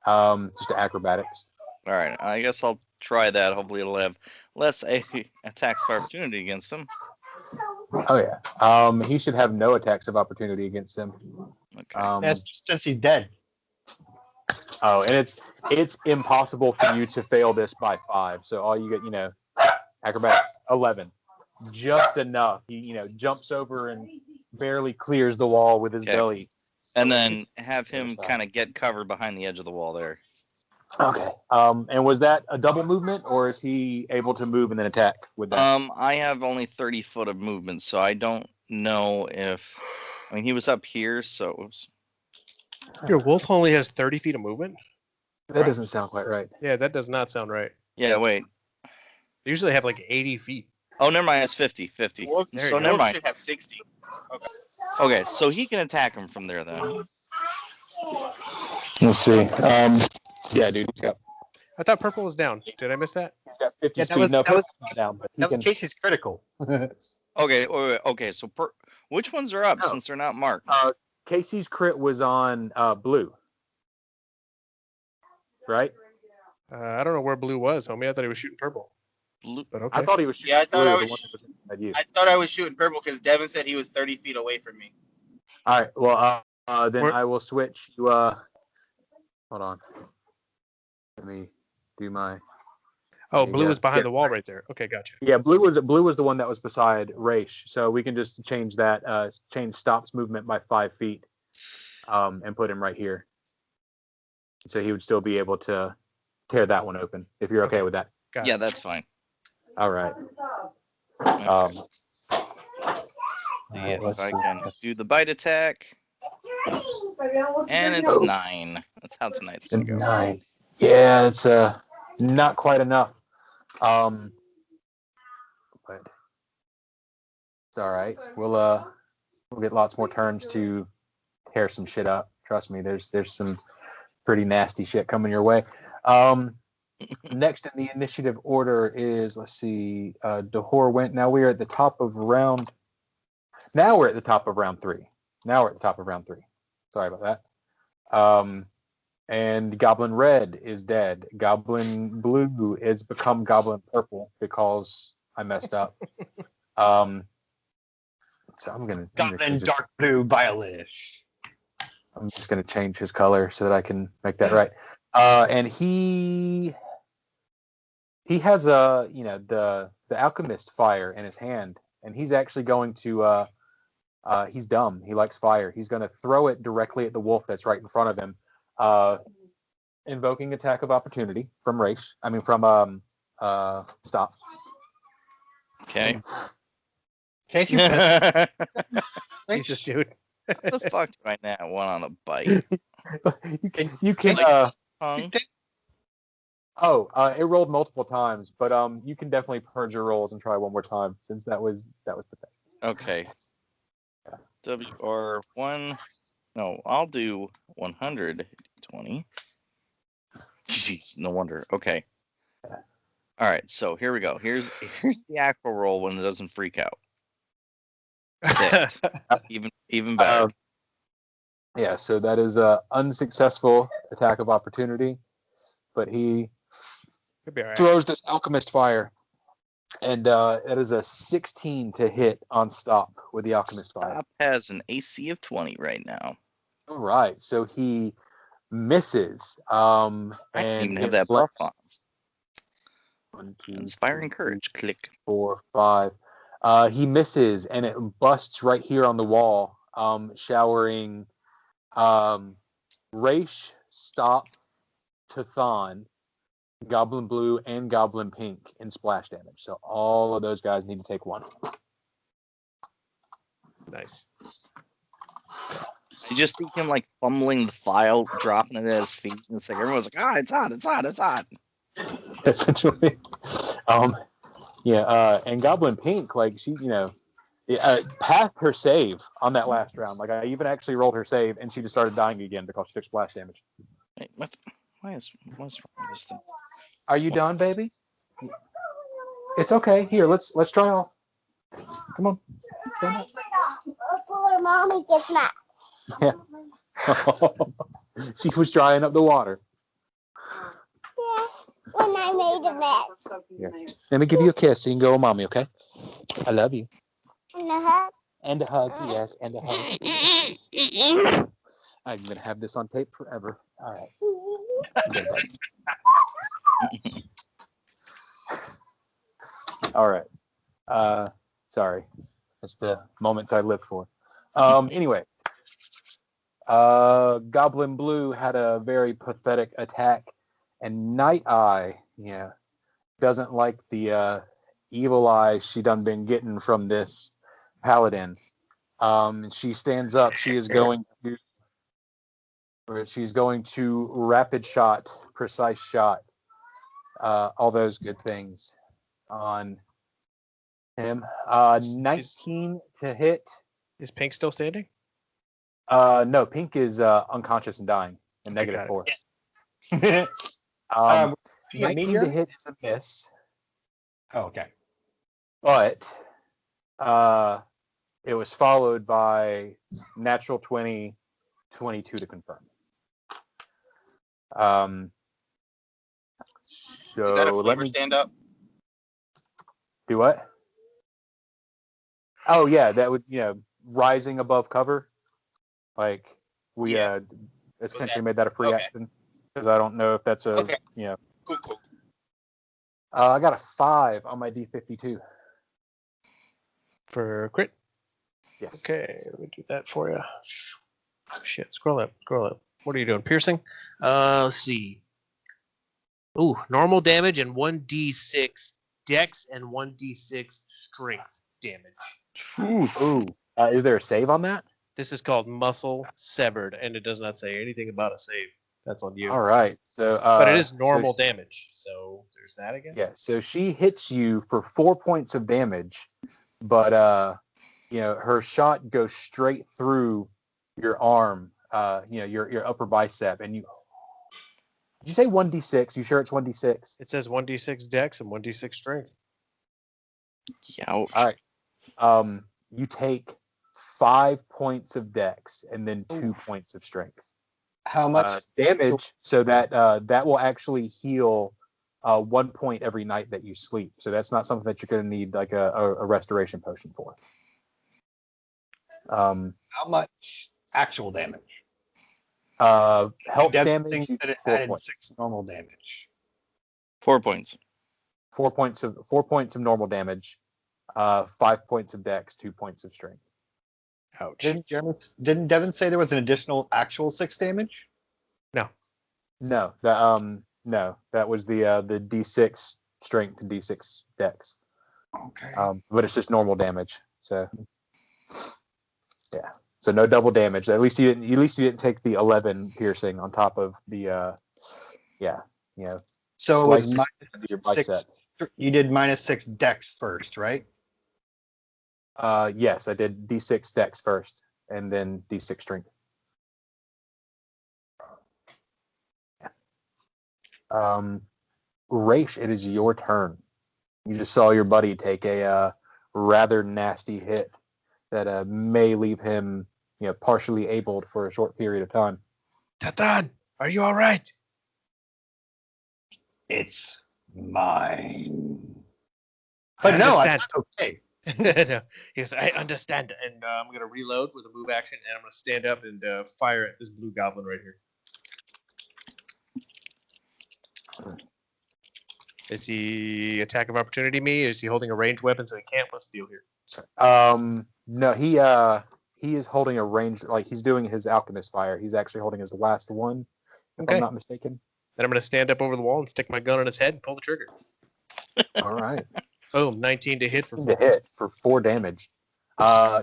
Just acrobatics.
All right, I guess I'll try that. Hopefully it'll have less attacks of opportunity against him.
Oh yeah. He should have no attacks of opportunity against him.
Okay.
That's just since he's dead.
Oh, and it's impossible for you to fail this by 5. So all you get, acrobatics 11, just enough. He jumps over and barely clears the wall with his belly.
And then have him kind of get covered behind the edge of the wall there.
Okay. And was that a double movement, or is he able to move and then attack with that?
I have only 30 foot of movement, so I don't know if. I mean, he was up here, so. Oops.
Your wolf only has 30 feet of movement?
That doesn't sound quite right.
Yeah, that does not sound right.
Yeah, wait.
They usually have like 80 feet.
Oh, never mind. It's 50. So never mind.
Should have 60.
Okay, so he can attack him from there then.
Let's see. Yeah, dude, he's got.
I thought purple was down. Did I miss that?
He's got 50 speed.
That was Casey's critical.
Okay. So which ones are up since they're not marked?
Casey's crit was on blue, right?
I don't know where blue was, homie. I thought he was shooting purple.
Blue.
But okay.
I thought he was shooting blue. I
thought I was shooting purple because Devin said he was 30 feet away from me.
All right. Well, then I will switch you. Hold on. Let me do my.
Oh, blue was behind the wall right there. Okay, gotcha.
Yeah, blue was the one that was beside Raish. So we can just change that. Change Stop's movement by 5 feet, and put him right here. So he would still be able to tear that one open if you're okay with that.
Got
Yeah,
it.
that's fine.
All right.
Okay.
All
Yeah,
right, let's
If I
see.
can do the bite attack, and it's 9. That's how tonight's
It's a
gonna go.
9. Yeah, it's not quite enough. But it's all right. We'll get lots more turns to tear some shit up. Trust me, there's some pretty nasty shit coming your way. Next in the initiative order is, let's see, Dahor went. Now we're at the top of round. Now we're at the top of round 3. Sorry about that. And Goblin Red is dead. Goblin Blue is become Goblin Purple because I messed up. So I'm gonna
Goblin dark blue violish.
I'm just gonna change his color so that I can make that right. And he has the alchemist fire in his hand, and he's actually going to he's dumb. He likes fire. He's going to throw it directly at the wolf that's right in front of him, invoking attack of opportunity from Stop.
Okay.
Can't you?
Jesus, dude.
How the fuck do I nat 1 on a bite?
You can
Tongue?
it rolled multiple times, but you can definitely purge your rolls and try one more time since that was the thing.
Okay. WR1. No, I'll do 120. Jeez, no wonder. Okay. All right, so here we go. Here's the actual roll when it doesn't freak out. 6. even better.
Yeah, so that is a unsuccessful attack of opportunity, but he
Could be all right.
throws this alchemist fire, and it is a 16 to hit on Stop with the alchemist fire.
Stop has an AC of 20 right now.
All right, so he misses.
I don't
And
even have that buff on.
1, 2,
Inspiring
3,
courage. Click.
4, 5. He misses, and it busts right here on the wall, showering Raish, Stop, Tathan, Goblin Blue, and Goblin Pink in splash damage. So all of those guys need to take 1.
Nice.
I just see him like fumbling the file, dropping it at his feet. And it's like everyone's like, it's hot, it's hot, it's hot.
Essentially. And Goblin Pink, like she, passed her save on that last round. Like I even actually rolled her save, and she just started dying again because she took splash damage.
Hey, what's wrong with this thing?
Are you done, baby? It's okay. Here, let's try off. Come on. Stand up.
Before mommy gets mad.
Yeah. She was drying up the water.
Yeah, when I made a mess.
Here. Let me give you a kiss so you can go with mommy, okay? I love you.
And a hug.
And a hug, yes, and a hug. I'm gonna have this on tape forever. All right. Good, all right. Sorry. That's the moments I live for. Anyway. Goblin Blue had a very pathetic attack, and Night Eye, doesn't like the evil eye she done been getting from this paladin. She stands up. She's going to rapid shot, precise shot, all those good things on him. 19 to hit.
Is Pink still standing?
No, Pink is unconscious and dying and negative 4. 19 to hit is a miss.
Oh, okay.
But it was followed by natural 20, 22 to confirm. So
Is that a flavor stand up?
Do what? Oh yeah, that would rising above cover. Like we essentially made that a free action because I don't know if that's a
Cool.
I got a 5 on my D52
For crit?
Yes.
Okay, let me do that for you. Shit, scroll up. What are you doing? Piercing? Let's see. Ooh, normal damage and 1d6 dex and 1d6 strength damage.
Ooh. Is there a save on that?
This is called muscle severed, and it does not say anything about a save. That's on you.
All right. So,
but it is normal damage, so there's that, I guess.
Yeah. So she hits you for 4 points of damage, but her shot goes straight through your arm, your upper bicep, and you. Did you say 1d6? You sure it's 1d6?
It says 1d6 dex and 1d6 strength.
Ouch.
All right. You take 5 points of dex and then 2 points of strength.
How much
damage? So that will actually heal 1 point every night that you sleep. So that's not something that you're going to need like a restoration potion for.
How much actual damage?
Health damage.
That it added 6 normal damage.
4 points.
4 points of normal damage. 5 points of dex, 2 points of strength.
Ouch.
Didn't Devin say there was an additional actual 6 damage?
No. That was the D6 strength and D6 dex.
Okay.
But it's just normal damage. So yeah. So no double damage. At least you didn't take the 11 piercing on top of the
So it was
your
-6.
bicep.
You did -6 dex first, right?
Yes, I did D6 dex first and then D6 strength. Raish, it is your turn. You just saw your buddy take a rather nasty hit that may leave him, partially abled for a short period of time.
Tatan, are you all right?
It's mine.
But
But
no,
I'm okay.
No, he goes, I understand, and I'm going to reload with a move action, and I'm going to stand up and fire at this blue goblin right here. Is he attack of opportunity me? Is he holding a ranged weapon so he can't? Let's deal here.
No, he is holding a range, like he's doing his alchemist fire. He's actually holding his last one, if I'm not mistaken.
Then I'm going to stand up over the wall and stick my gun on his head and pull the trigger.
All right.
Boom, 19 to hit for
4 damage.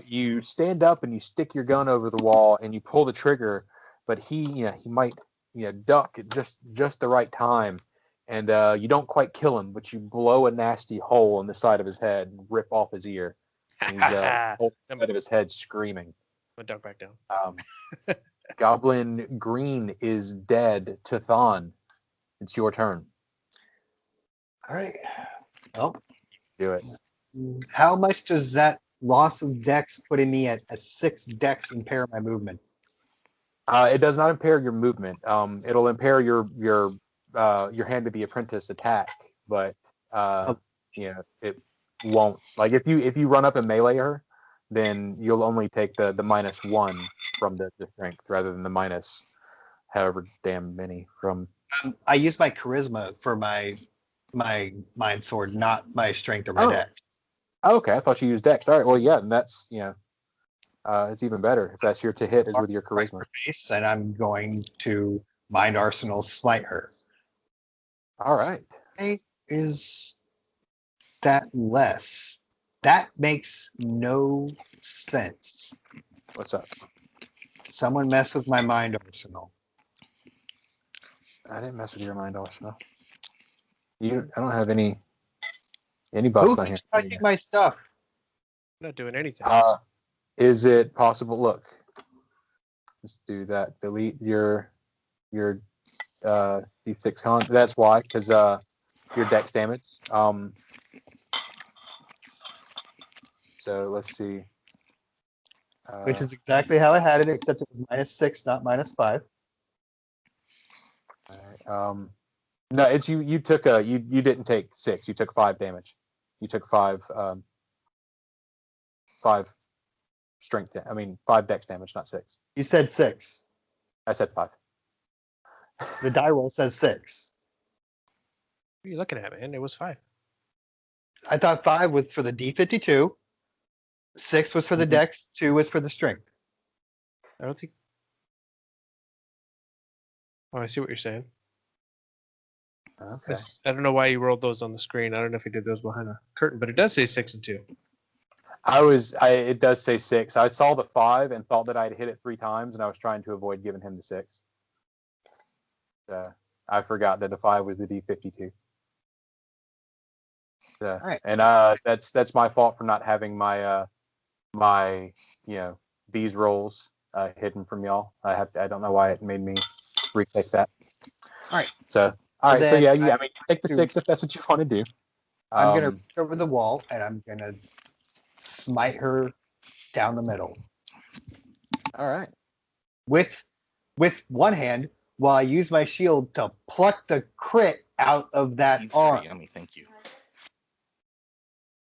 You stand up and you stick your gun over the wall and you pull the trigger, but he might duck at just the right time, and you don't quite kill him, but you blow a nasty hole in the side of his head and rip off his ear. And he's holding the side of his head screaming.
I'm gonna duck back down.
Goblin Green is dead. Tathan, it's your turn.
All right. Well,
Do it.
how much does that loss of dex putting me at a 6 dex impair my movement?
It does not impair your movement. It'll impair your Hand of the Apprentice attack, but it won't. Like if you run up and melee her, then you'll only take the -1 from the strength rather than the minus however damn many from.
I use my charisma for my mind sword, not my strength or my dex.
Okay, I thought you used dex. All right, well, yeah, and that's it's even better if that's your to hit is with your charisma.
And I'm going to Mind Arsenal smite her.
All right.
Is that less? That makes no sense.
What's up?
Someone messed with my Mind Arsenal.
I didn't mess with your Mind Arsenal. I don't have any buffs on here.
Who's touching my stuff?
I'm not doing anything.
Is it possible? Look, let's do that. Delete your D6 con. That's why, because your dex damage. So let's see.
Which is exactly how I had it, except it was -6, not -5.
No, it's you. You took you didn't take 6. You took 5 damage. You took 5 strength. 5 dex damage, not 6.
You said 6.
I said 5.
The die roll says 6.
What are you looking at, man? It was 5.
I thought 5 was for the D52. 6 was for the dex. 2 was for the strength.
I don't think. Oh, I see what you're saying.
Okay.
I don't know why you rolled those on the screen. I don't know if you did those behind a curtain, but it does say 6 and 2.
It does say 6. I saw the 5 and thought that I'd hit it 3 times, and I was trying to avoid giving him the 6. I forgot that the 5 was the D52.
All right.
And that's my fault for not having my these rolls hidden from y'all. I don't know why it made me retake that.
All right.
So I mean, take the
to-
6 if that's what you want to do.
I'm gonna reach over the wall and I'm gonna smite her down the middle.
All right.
With one hand, while I use my shield to pluck the crit out of that
Eats very
arm,
yummy, thank you.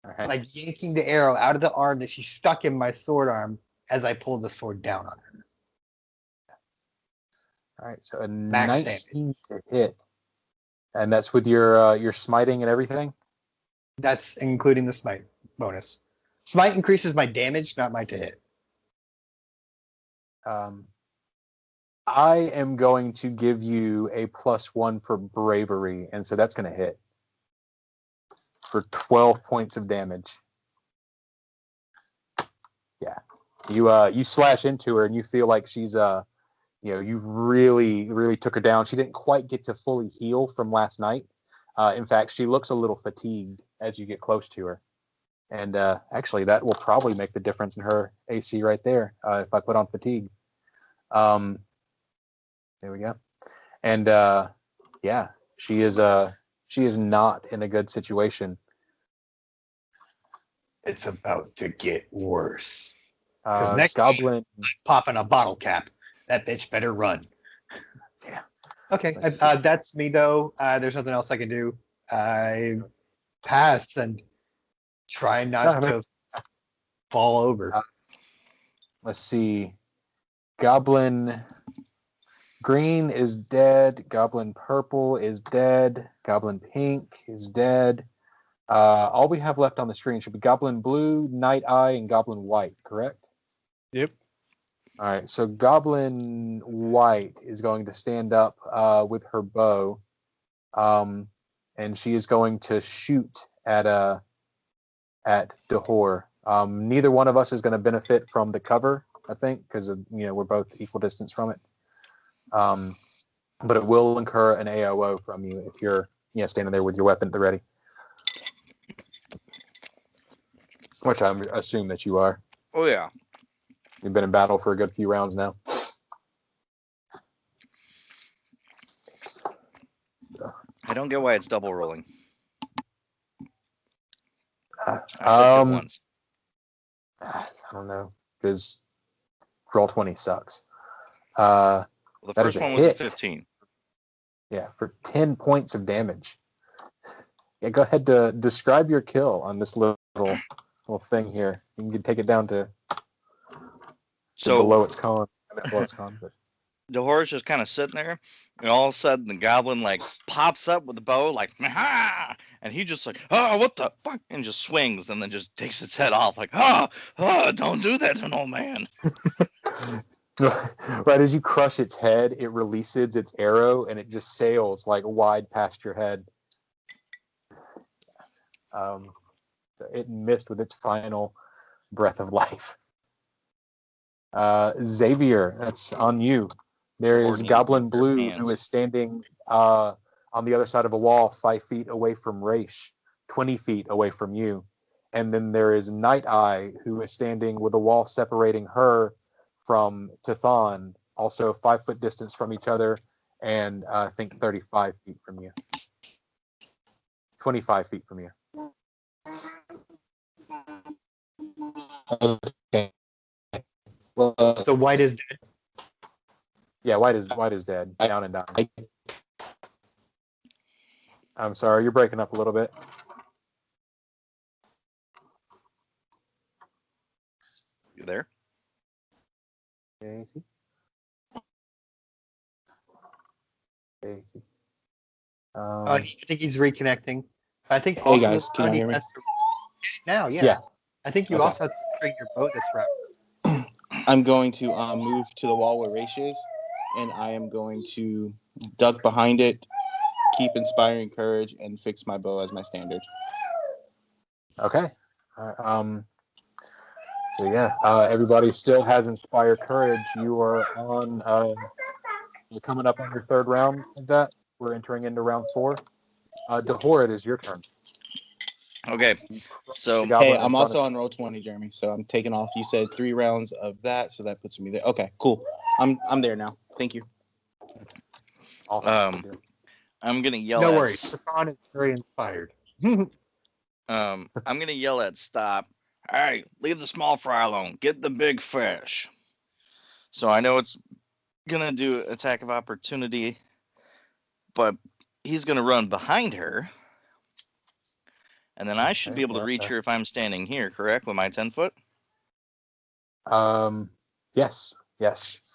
All right.
like yanking the arrow out of the arm that she stuck in my sword arm as I pulled the sword down on her.
All right. So a
Max
19 to hit, and that's with your smiting and everything.
That's including the smite bonus. Smite increases my damage, not my to hit.
I am going to give you a +1 for bravery, and so that's going to hit for 12 points of damage. Yeah, you slash into her, and you feel like she's you really took her down. She didn't quite get to fully heal from last night. In fact, she looks a little fatigued as you get close to her, and actually that will probably make the difference in her AC right there if I put on fatigue. There we go. And she is not in a good situation.
It's about to get worse. Because next
Goblin
time I'm popping a bottle cap. That bitch better run.
Yeah.
Okay, that's me though. There's nothing else I can do. I pass and try not to fall over.
Let's see. Goblin green is dead. Goblin purple is dead. Goblin pink is dead. All we have left on the screen should be Goblin blue, Night Eye, and Goblin white, correct?
Yep.
All right, so Goblin white is going to stand up with her bow, and she is going to shoot at Dahor. Neither one of us is going to benefit from the cover, I think, because we're both equal distance from it. But it will incur an AOO from you if you're standing there with your weapon at the ready, which I assume that you are.
Oh yeah.
You've been in battle for a good few rounds now.
I don't get why it's double rolling. I clicked it once.
I don't know, because Roll20 sucks.
Well, the first one was a 15.
Yeah, for 10 points of damage. Yeah, go ahead to describe your kill on this little thing here. You can take it down to below its con. But
Dahor's just kind of sitting there, and all of a sudden the goblin pops up with the bow, ha! And he just oh, what the fuck, and just swings, and then just takes its head off, don't do that to an old man.
Right as you crush its head, it releases its arrow, and it just sails wide past your head. It missed with its final breath of life. Xavier, that's on you. There is Goblin Blue, who is standing on the other side of a wall, 5 feet away from Raish, 20 feet away from you. And then there is Night Eye, who is standing with a wall separating her from Tithon, also 5 foot distance from each other, and I think 35 feet from you. 25 feet from you.
Okay. Well,
So white is dead.
Yeah, white is dead. Down and down. I'm sorry, you're breaking up a little bit.
You there?
Casey.
I think he's reconnecting. I think
Hey
also
guys, can you hear me?
Now,
Yeah.
I think you also have to bring your bow this round.
I'm going to move to the wall where Raish is, and I am going to duck behind it
keep inspiring courage and fix my bow as my standard.
Okay. So yeah, everybody still has inspire courage. You are on. You're coming up on your third round of that. We're entering into round 4. Dahor, it is your turn.
Okay. So
hey, I'm also on roll 20, Jeremy. So I'm taking off. You said 3 rounds of that, so that puts me there. Okay, cool. I'm there now. Thank you.
Awesome.
I'm gonna yell.
No worries. Stefan is very inspired.
I'm gonna yell at Stop. Hey, leave the small fry alone. Get the big fish. So I know it's gonna do attack of opportunity, but he's gonna run behind her, and then I should be able to reach her if I'm standing here, correct? With my 10 foot.
Yes.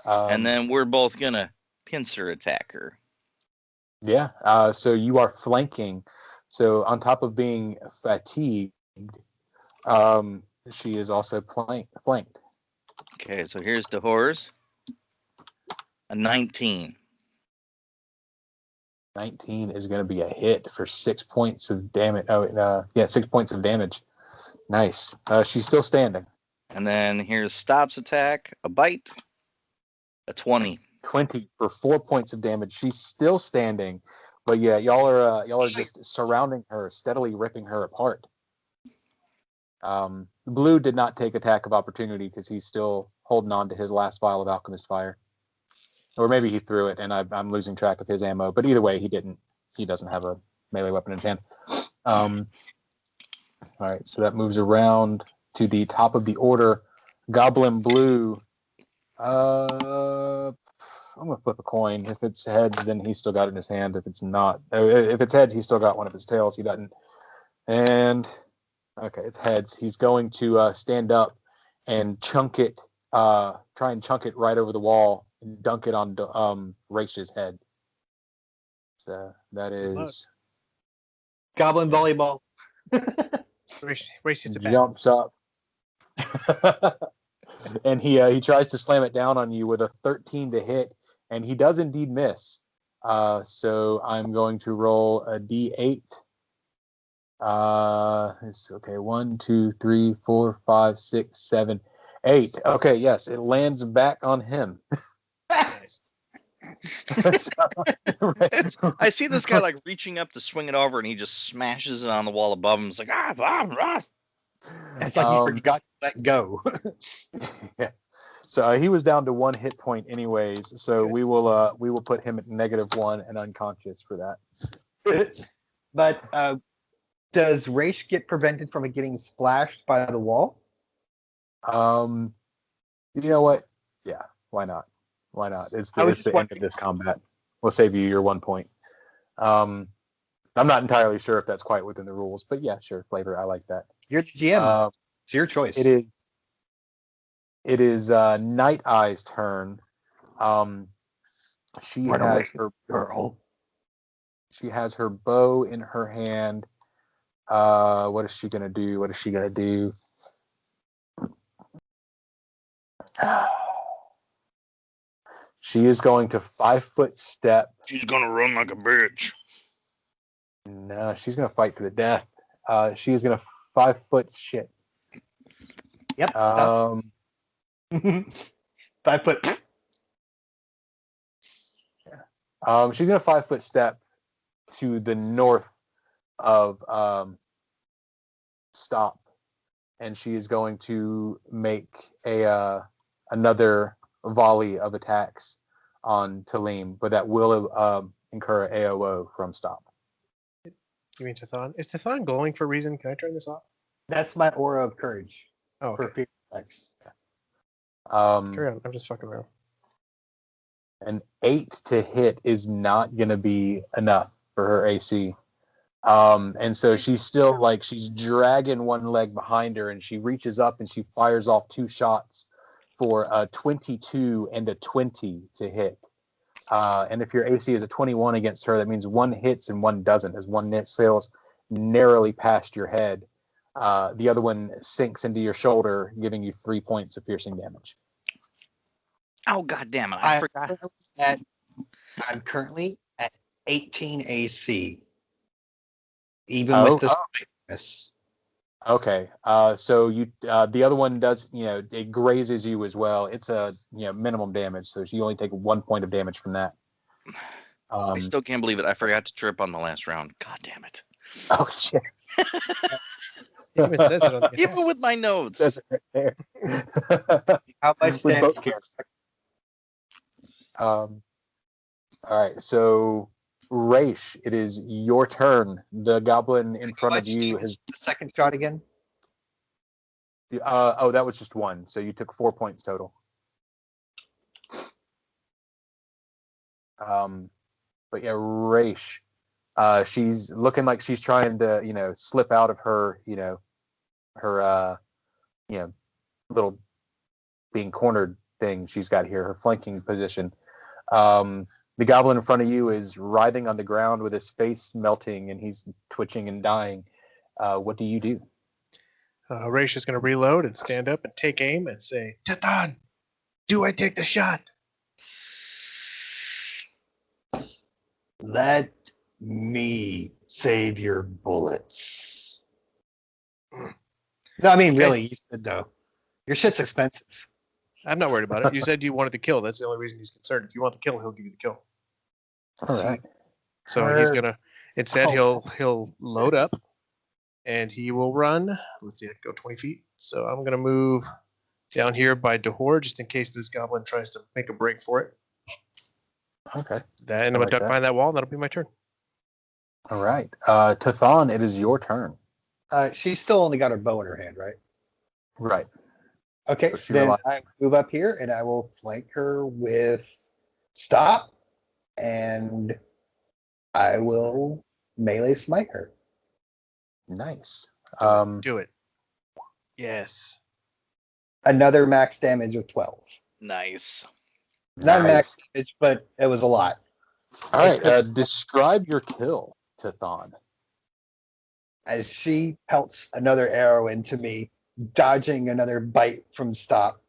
And then we're both gonna pincer attack her.
Yeah. So you are flanking. So on top of being fatigued, she is also flanked.
Okay, so here's Dahor's. A 19.
19 is going to be a hit for 6 points of damage. 6 points of damage. Nice. She's still standing.
And then here's Stop's attack. A bite. A 20.
20 for 4 points of damage. She's still standing, but yeah, y'all are just surrounding her, steadily ripping her apart. Blue did not take attack of opportunity because he's still holding on to his last vial of alchemist fire, or maybe he threw it and I'm losing track of his ammo. But either way, he didn't. He doesn't have a melee weapon in his hand. All right, so that moves around to the top of the order. Goblin Blue. I'm gonna flip a coin. If it's heads, then he's still got it in his hand. If it's not, if it's heads, he's still got one of his tails. He doesn't. And okay, it's heads. He's going to stand up and chunk it. Try and chunk it right over the wall and dunk it on Raish's head. So that is
Goblin volleyball.
Race hits it back.
jumps up. And he tries to slam it down on you with a 13 to hit, and he does indeed miss. So I'm going to roll a d8. It's okay. 1, 2, 3, 4, 5, 6, 7, 8. Okay, yes, it lands back on him.
I see this guy like reaching up to swing it over, and he just smashes it on the wall above him. It's like
It's like you forgot to let go.
Yeah. So he was down to 1 hit point, anyways. So we will put him at -1 and unconscious for that.
But does Raish get prevented from getting splashed by the wall?
You know what? Yeah. Why not? Why not? It's the end of this combat. We'll save you your 1 point. I'm not entirely sure if that's quite within the rules, but yeah, sure. Flavor, I like that.
You're the GM. It's your choice.
It is Night Eye's turn. She has her bow in her hand. What is she gonna do? She is going to 5-foot step.
She's gonna run like a bitch.
No, she's gonna fight to the death. She is gonna 5-foot shit.
Yep. 5 foot.
She's gonna 5-foot step to the north of Stop, and she is going to make another volley of attacks on Talim, but that will incur AOO from Stop.
You mean Tathan? Is Tathan glowing for a reason? Can I turn this off?
That's my aura of courage.
Oh,
for
okay.
fear effects.
Carry on. I'm just fucking around.
An 8 to hit is not going to be enough for her AC. And so she's still she's dragging one leg behind her, and she reaches up and she fires off 2 shots for a 22 and a 20 to hit. And if your AC is a 21 against her, that means 1 hits and 1 doesn't, as 1 sails narrowly past your head. The other one sinks into your shoulder, giving you 3 points of piercing damage.
Oh, God damn it. I forgot.
I'm currently at 18 AC. Even with the miss.
Okay. So you the other one does, it grazes you as well. It's a minimum damage, so you only take 1 point of damage from that.
I still can't believe it. I forgot to trip on the last round. God damn it.
Oh shit.
It even says it on the
Even with my notes.
Says it right there.
How much
With
damage?
both characters. All right, so Raish, it is your turn. The goblin in front of you has
the second shot again.
that was just one, so you took 4 points total. But yeah, Raish, she's looking like she's trying to slip out of her her little being cornered thing she's got here, her flanking position. The goblin in front of you is writhing on the ground with his face melting, and he's twitching and dying. What do you do?
Raish is going to reload and stand up and take aim and say, Tatan, do I take the shot?
Let me save your bullets. No, I mean, really, you said no. Your shit's expensive.
I'm not worried about it. You said you wanted the kill. That's the only reason he's concerned. If you want the kill, he'll give you the kill.
All right.
So he's gonna instead he'll load up and he will run. Let's see, I can go 20 feet. So I'm gonna move down here by Dahor just in case this goblin tries to make a break for it.
Okay.
And I'm gonna duck behind that wall, and that'll be my turn.
All right. Tathan, it is your turn.
She's still only got her bow in her hand, right?
Right.
Okay,
So
then I move up here and I will flank her with stop, and I will melee smite her.
Nice.
Do it. Yes.
Another max damage of 12.
Nice.
Not max damage, but it was a lot.
All right. Describe your kill, Tathan.
As she pelts another arrow into me, dodging another bite from stop,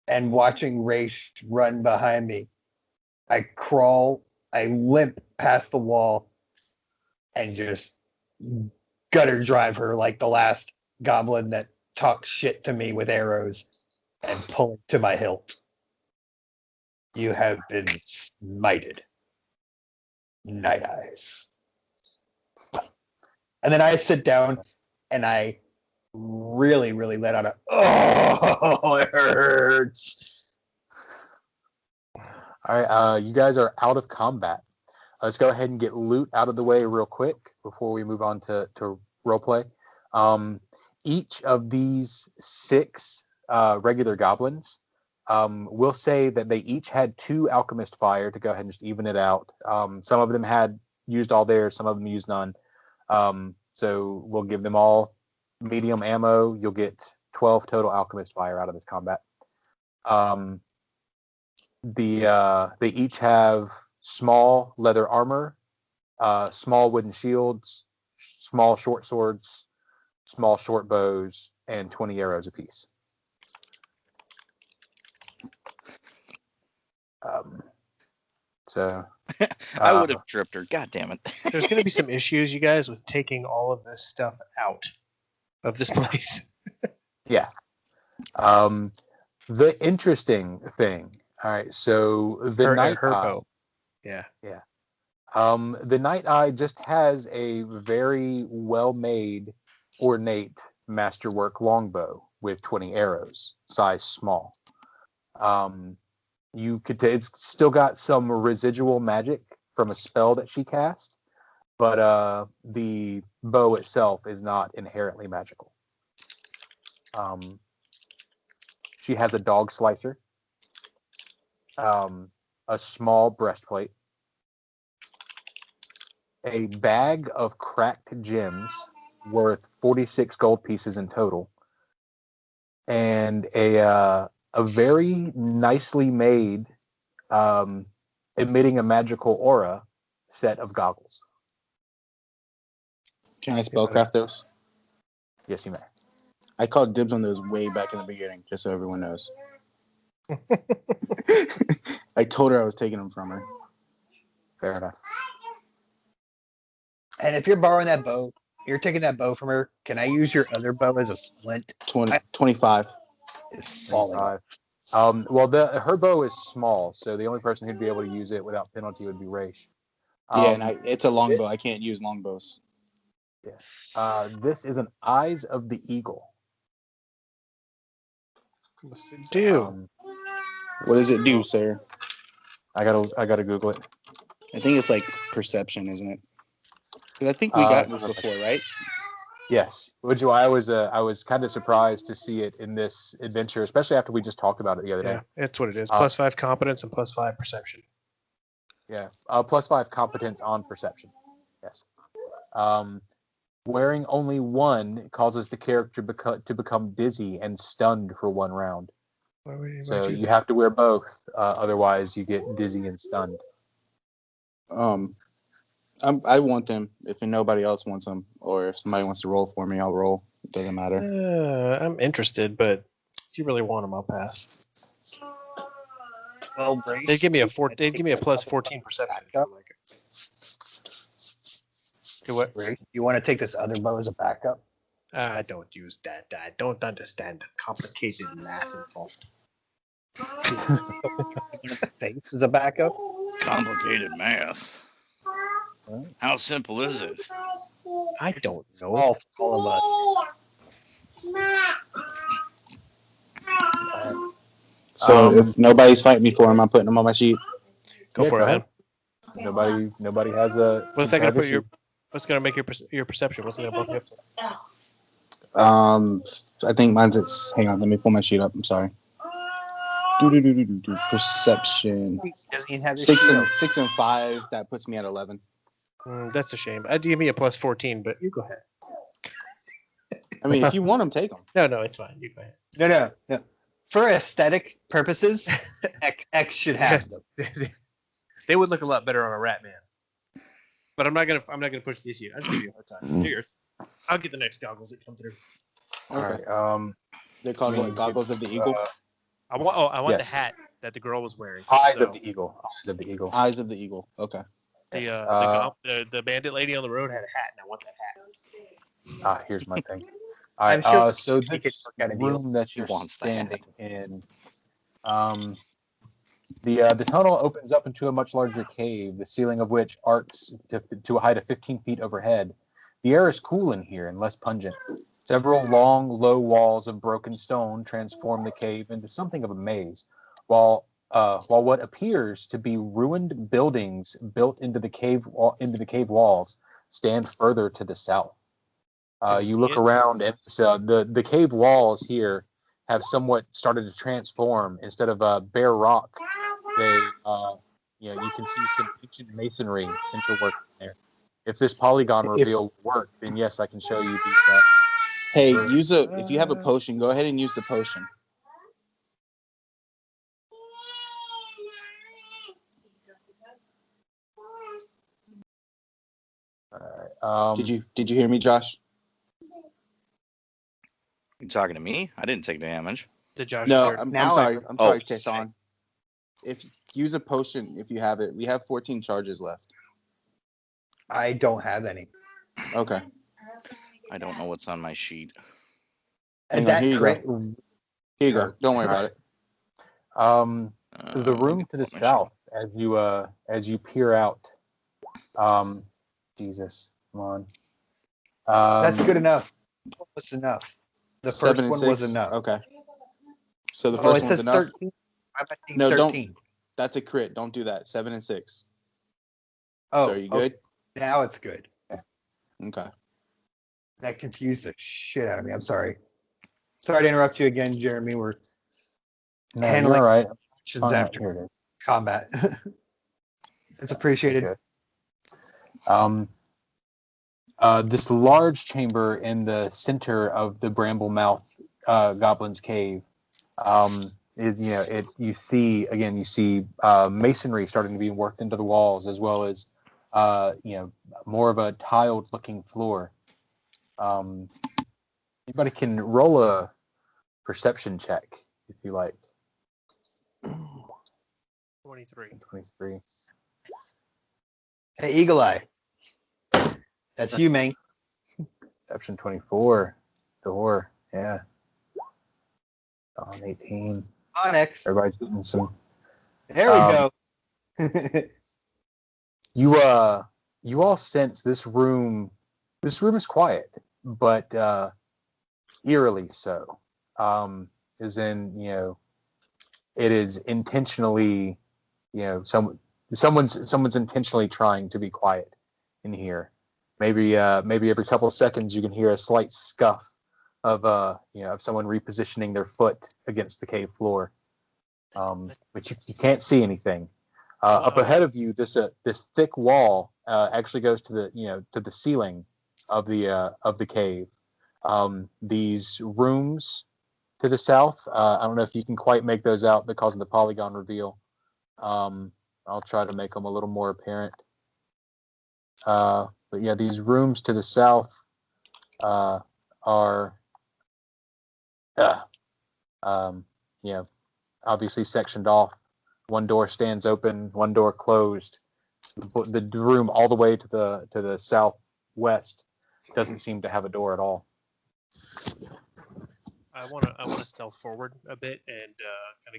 and watching Raish run behind me, I limp past the wall, and just gutter drive her like the last goblin that talked shit to me with arrows, and pull it to my hilt. You have been smited. Night Eyes. And then I sit down and I really, really let out it hurts.
All right, you guys are out of combat. Let's go ahead and get loot out of the way real quick before we move on to roleplay. Each of these 6 regular goblins, we'll say that they each had 2 alchemist fire to go ahead and just even it out. Some of them had used all theirs, some of them used none. So we'll give them all medium ammo. You'll get 12 total alchemist fire out of this combat. They each have small leather armor, small wooden shields, small short swords, small short bows, and 20 arrows apiece.
I would have tripped her. God damn it.
There's going to be some issues, you guys, with taking all of this stuff out of this place.
Yeah. The interesting thing. All right. So the Night Eye.
Bow. Yeah.
Yeah. The Night Eye just has a very well-made, ornate masterwork longbow with 20 arrows, size small. It's still got some residual magic from a spell that she cast, but the bow itself is not inherently magical. She has a dog slicer, a small breastplate, a bag of cracked gems worth 46 gold pieces in total, and a very nicely made, emitting a magical aura set of goggles.
Can I spellcraft those?
Yes, you may.
I called dibs on those way back in the beginning, just so everyone knows. I told her I was taking them from her.
Fair enough.
And if you're borrowing that bow, you're taking that bow from her. Can I use your other bow as a splint?
25.
It's falling off.
25. Well, her bow is small, so the only person who'd be able to use it without penalty would be Raish.
Yeah, and it's a longbow. I can't use longbows.
Yeah. This is an Eyes of the Eagle.
What's it do?
What does it do, sir?
I gotta Google it.
I think it's like perception, isn't it? Because I think we got this before, right?
Yes. I was kind of surprised to see it in this adventure, especially after we just talked about it the other day.
Yeah, that's what it is. +5 competence and +5 perception.
Yeah. +5 competence on perception. Yes. Wearing only one causes the character to become dizzy and stunned for 1 round. So you have to wear both, otherwise you get dizzy and stunned.
I want them. If nobody else wants them, or if somebody wants to roll for me, I'll roll. It doesn't matter.
I'm interested, but if you really want them, I'll pass.
Well,
They'd give me a +14 perception. Do what?
You want to take this other bow as a backup?
I don't use that. I don't understand complicated math involved.
Face as a backup?
Complicated math. How simple is it?
I don't know.
All of us.
So if nobody's fighting me for them, I'm putting them on my sheet.
Go for it, man.
Nobody has a.
What's that gonna put What's gonna make your perception? What's it gonna bump you up to?
I think mine's hang on, let me pull my sheet up. I'm sorry. Perception. 6 and 5. That puts me at 11.
That's a shame. I'd give me a +14, but you go ahead.
I mean, if you want them, take them.
No, it's fine. You go ahead.
No. For aesthetic purposes, X should have them.
They would look a lot better on a rat man. But I'm not gonna push the issue. I'll just give you a hard time. Do yours. I'll get the next goggles that come through.
All right.
They're called what, goggles of the eagle.
I want
yes.
the hat that the girl was wearing.
Eyes of the Eagle. Eyes of the Eagle.
Eyes of the eagle. Okay.
The bandit lady on the road had a hat, and I want that hat.
Here's my thing. All right.
Sure
so this room that you're standing in, the tunnel opens up into a much larger cave, the ceiling of which arcs to a height of 15 feet overhead. The air is cool in here and less pungent. Several long, low walls of broken stone transform the cave into something of a maze, while what appears to be ruined buildings built into the cave walls stand further to the south. You look around, and the cave walls here have somewhat started to transform. Instead of bare rock, they you can see some ancient masonry interworked in there. If this polygon reveal worked, then yes, I can show you these.
Hey, if you have a potion, go ahead and use the potion.
All right.
Did you hear me, Josh?
You talking to me? I didn't take damage.
Did Josh?
No, I'm sorry. I'm sorry,
Oh.
Jason. If use a potion, if you have it, we have 14 charges left.
I don't have any.
Okay.
I don't know what's on my sheet.
And
Hang on,
that
here you go. Don't worry about it.
The room to the south, as you peer out. Jesus, come on.
That's good enough. That's enough. The first
7 and
one
6?
was enough.
Okay. So the
Oh,
first
it
one's
says
enough.
13. I'm seeing
No,
13.
That's a crit. Don't do that. 7 and 6.
Oh,
So are you good?
Now it's good.
Okay.
That confused the shit out of me. I'm sorry. Sorry to interrupt you again, Jeremy. We're handling
all right.
actions after
Here it is.
combat. It's appreciated.
Okay. This large chamber in the center of the Bramblemouth Goblin's Cave. You see masonry starting to be worked into the walls, as well as more of a tiled-looking floor. Anybody can roll a perception check if you like.
23.
23.
Hey, Eagle Eye. That's you, man.
Perception 24. Door. Yeah. On 18.
On X.
Everybody's getting some.
There we go.
You all sense this room. This room is quiet, but eerily so. As in, it is intentionally, someone's intentionally trying to be quiet in here. Maybe every couple of seconds you can hear a slight scuff of of someone repositioning their foot against the cave floor. But you can't see anything. Up ahead of you, this thick wall actually goes to the ceiling of the cave. These rooms to the south, I don't know if you can quite make those out because of the polygon reveal. I'll try to make them a little more apparent. But yeah, these rooms to the south are obviously sectioned off. One door stands open, one door closed. The room all the way to the southwest doesn't seem to have a door at all.
I wanna stealth forward a bit and kind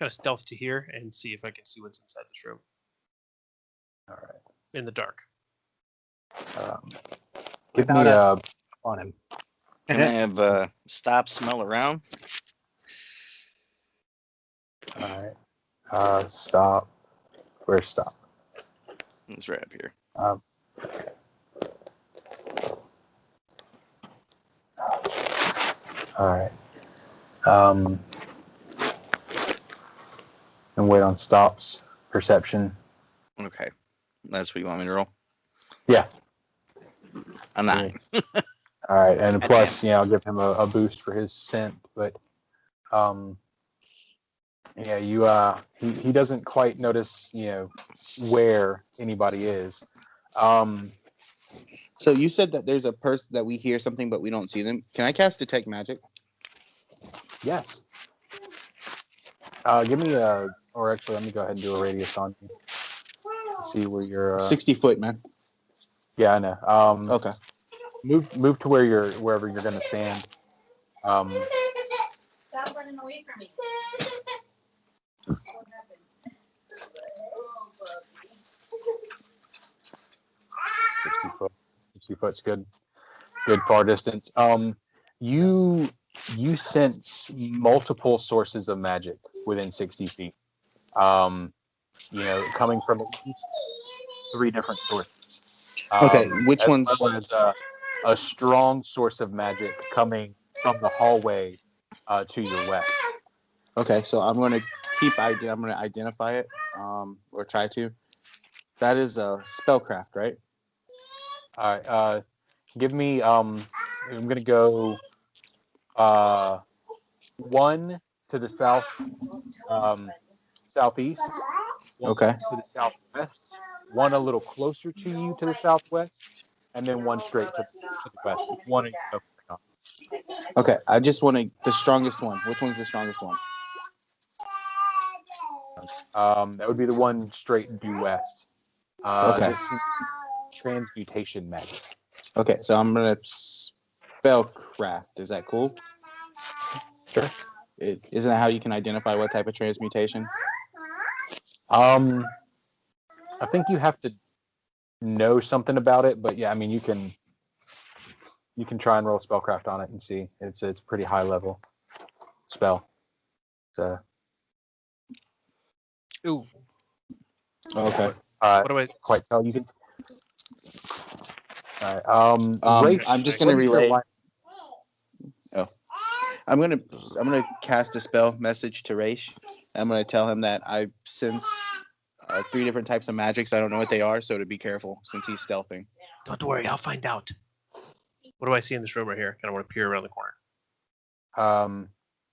of stealth to here and see if I can see what's inside this room.
All right.
In the dark.
Give me
on him.
Can I have stop, smell around?
All right. Stop. Where's stop?
It's right up here.
All right. And wait on stops. Perception.
Okay. That's what you want me to roll?
Yeah.
A 9.
All right, and
God
plus,
damn
I'll give him a boost for his scent, but he doesn't quite notice, where anybody is.
So you said that there's a person that we hear something, but we don't see them. Can I cast Detect Magic?
Yes. Give me or actually, let me go ahead and do a radius on you. See where you're.
60 foot, man.
Yeah, I know.
Okay.
Move to wherever you're going to stand.
Stop running away from me. What happened?
60 foot's good far distance. You sense multiple sources of magic within 60 feet. Coming from at least 3 different sources.
Okay, which ones?
As well as a strong source of magic coming from the hallway to your west.
Okay, so I'm going to identify it, or try to. That is a spellcraft, right?
All right. Give me. I'm going to go 1 to the south, southeast. 1
Okay.
to the southwest. 1 a little closer to you to the southwest, and then 1 straight to the west. It's 1.
Okay, I just want the strongest one. Which one's the strongest one?
That would be the 1 straight due west.
Okay.
This is transmutation magic.
Okay, so I'm gonna spellcraft. Is that cool?
Sure.
Isn't that how you can identify what type of transmutation?
I think you have to know something about it, but yeah, I mean you can try and roll spellcraft on it and see. It's pretty high level spell. So.
Ooh.
Okay.
What do I
quite tell? You can. All right.
I'm just gonna relay. Oh, I'm gonna cast a spell message to Raish. I'm gonna tell him that I sense 3 different types of magics. I don't know what they are, so to be careful since he's stealthing.
Don't worry, I'll find out. What do I see in this room right here? Kind of want to peer around the corner.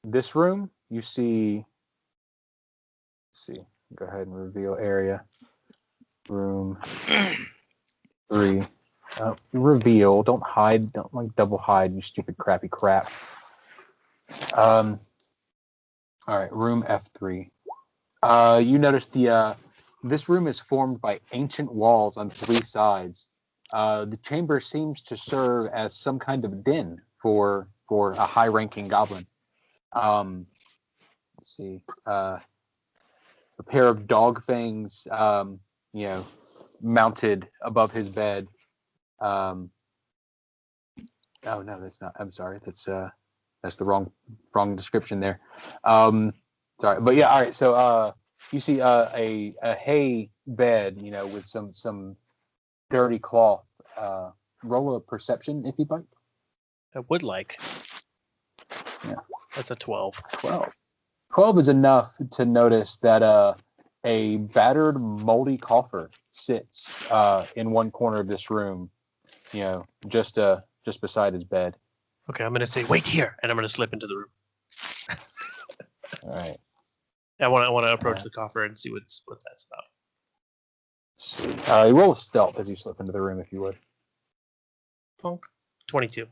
This room, you see. Let's see. Go ahead and reveal area. Room 3. Reveal. Don't hide. Don't double hide. You stupid crappy crap. All right. Room F3. You notice this room is formed by ancient walls on 3 sides, The chamber seems to serve as some kind of den for a high-ranking goblin. Let's see. A pair of dog fangs, mounted above his bed. Oh no, that's not. I'm sorry. That's the wrong description there. Sorry, but yeah. All right. So you see a hay bed, with some dirty cloth. Roll a perception if you'd like.
I would like.
Yeah.
That's a 12.
12 is enough to notice that a battered, moldy coffer sits in one corner of this room, just beside his bed.
Okay, I'm gonna say wait here, and I'm gonna slip into the room.
All right.
I want to approach the coffer and see what that's about.
You roll stealth as you slip into the room, if you would.
Punk. 22.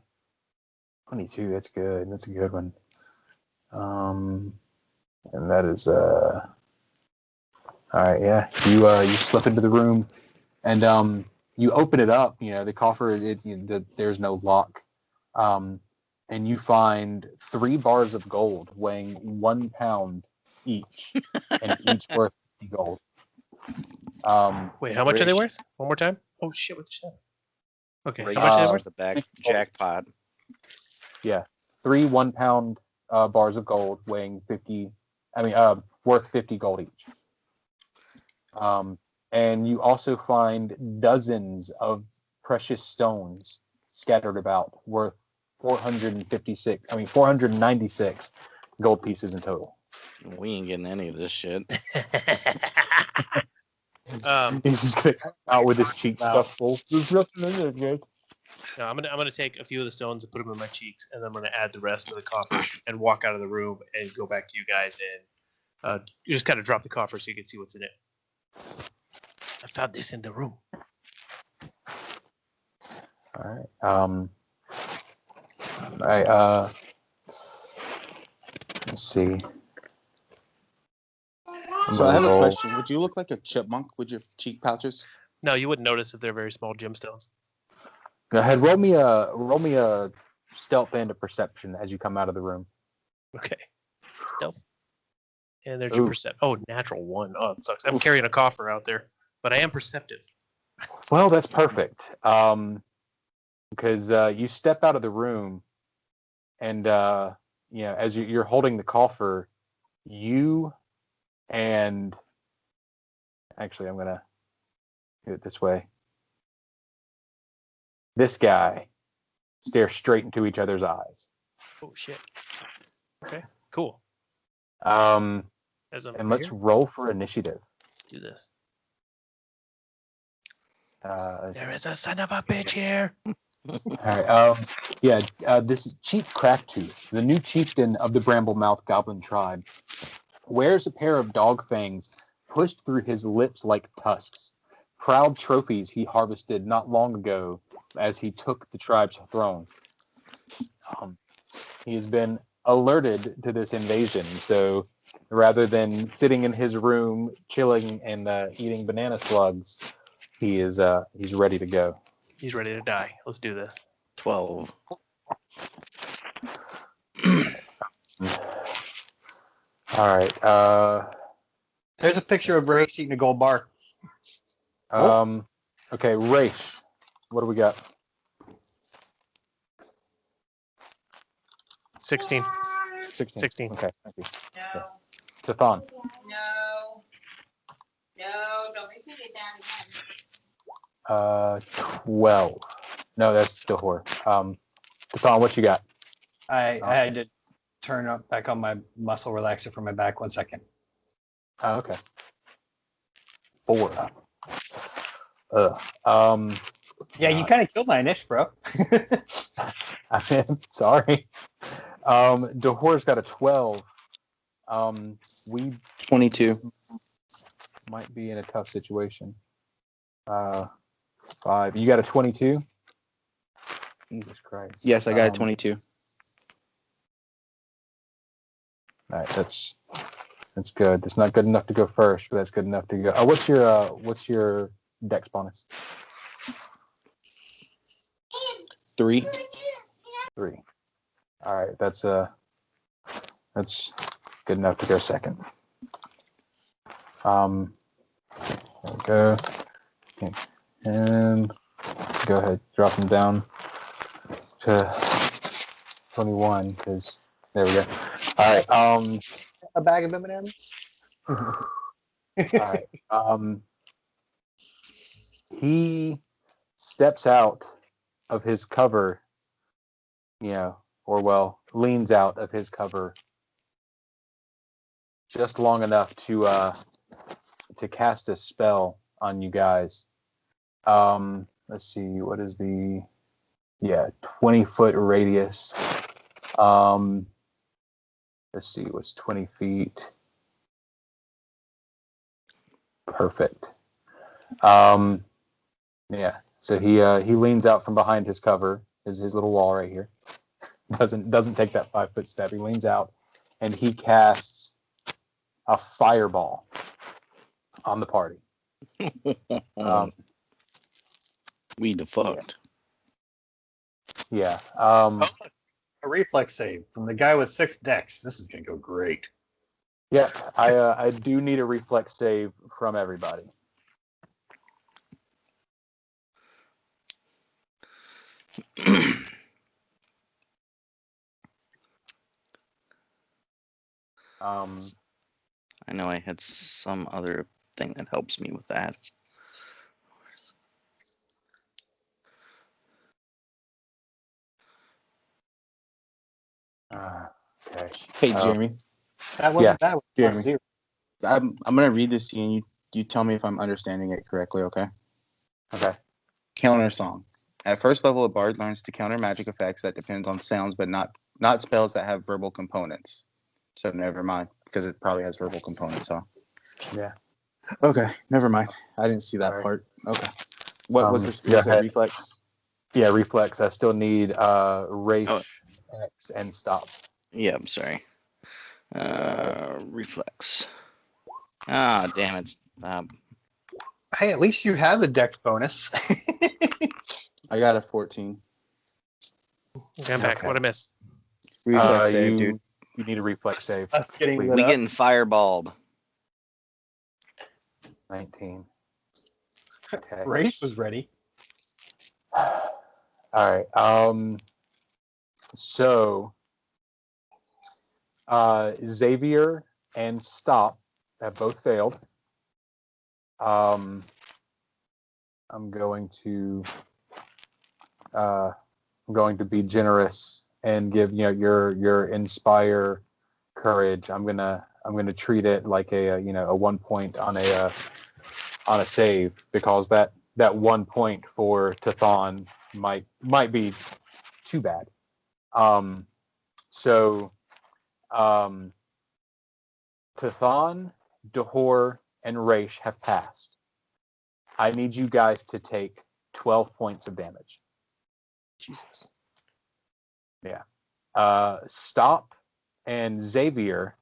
22. That's good. That's a good one. And that is all right. Yeah, you slip into the room, and you open it up. The coffer. There's no lock. And you find 3 bars of gold weighing 1 pound each, and each worth 50 gold.
Wait, how much are they worth? One more time? Oh shit! What's that? Okay,
Right,
how much are they worth?
the back jackpot.
Yeah, 3 1 pound bars of gold weighing 50. Worth 50 gold each. And you also find dozens of precious stones scattered about, worth 496 gold pieces in total.
We ain't getting any of this shit.
He's just gonna come out with his cheeks stuffed full. There's nothing in there, guys.
No, I'm gonna take a few of the stones and put them in my cheeks, and then I'm gonna add the rest to the coffer and walk out of the room and go back to you guys and you just kind of drop the coffer so you can see what's in it. I found this in the room.
All right. Let's see.
So I have a question. Would you look like a chipmunk with your cheek pouches?
No, you wouldn't notice if they're very small gemstones.
Go ahead. Roll me a stealth and a perception as you come out of the room.
Okay. Stealth. And there's your perception. Oh, natural 1. Oh, it sucks. I'm carrying a coffer out there, but I am perceptive.
Well, that's perfect. Because you step out of the room, and as you're holding the coffer, you and actually, I'm gonna do it this way. This guy stare straight into each other's eyes.
Oh shit. Okay. Cool.
And let's roll for initiative.
Let's do this.
There
is a son of a bitch here.
All right. This is Chief Cracktooth, the new chieftain of the Bramblemouth Goblin tribe, wears a pair of dog fangs pushed through his lips like tusks, proud trophies he harvested not long ago as he took the tribe's throne. He has been alerted to this invasion, so rather than sitting in his room chilling and eating banana slugs, he's ready to go.
He's ready to die. Let's do this.
12.
All right.
There's a picture of Race eating a gold bar.
Okay, Race. What do we got?
16.
16. Okay, thank you. No. Stefan.
No. No, don't make me get down again.
12. No, that's still horror. Stefan, what you got?
I had to turn up back on my muscle relaxer for my back. 1 second.
Oh, okay. 4.
Yeah, you kind of killed my niche, bro.
I'm sorry. Dahor's got a 12. We
22.
might be in a tough situation. 5. You got a 22? Jesus Christ.
Yes, I got a 22.
All right, that's good. That's not good enough to go first, but that's good enough to go. What's your dex bonus?
3.
3. All right, that's good enough to go second. There we go. Okay. And go ahead, drop them down to 21 because there we go. All right.
A bag of M&Ms.
All right. He steps out of his cover, leans out of his cover just long enough to cast a spell on you guys. Let's see, what is the 20-foot radius. Let's see, what's 20 feet? Perfect. So he leans out from behind his cover, his little wall right here. Doesn't take that 5-foot step. He leans out and he casts a fireball on the party.
We defunct.
Yeah.
A reflex save from the guy with 6 decks. This is gonna go great.
Yeah, I do need a reflex save from everybody.
I know I had some other thing that helps me with that.
Okay.
Hey, Jeremy.
That wasn't that was
Jeremy.
+0.
I'm gonna read this to you, and you tell me if I'm understanding it correctly, okay?
Okay.
Counter song. At first level, a bard learns to counter magic effects that depends on sounds, but not spells that have verbal components. So never mind, because it probably has verbal components, huh?
Yeah.
Okay, never mind. I didn't see that
All right.
part. Okay. What was the
go ahead.
reflex?
Yeah, reflex. I still need Raish, X, and stop.
Yeah, I'm sorry. Reflex. Ah, damn it.
Hey, at least you have the dex bonus.
I got a 14.
Okay, I'm back.
Okay.
What I miss?
Reflex save, dude.
You need a reflex save.
Us getting
Please.
lit
We
up.
getting fireballed.
19. Okay.
Rafe was ready.
All right. So Xavier and Stop have both failed. I'm going to be generous and give your inspire courage. I'm gonna treat it like a 1 point on a save, because that 1 point for Tathan might be too bad. So Tathan, Dahor, and Raish have passed. I need you guys to take 12 points of damage.
Jesus.
Yeah. Stop and Xavier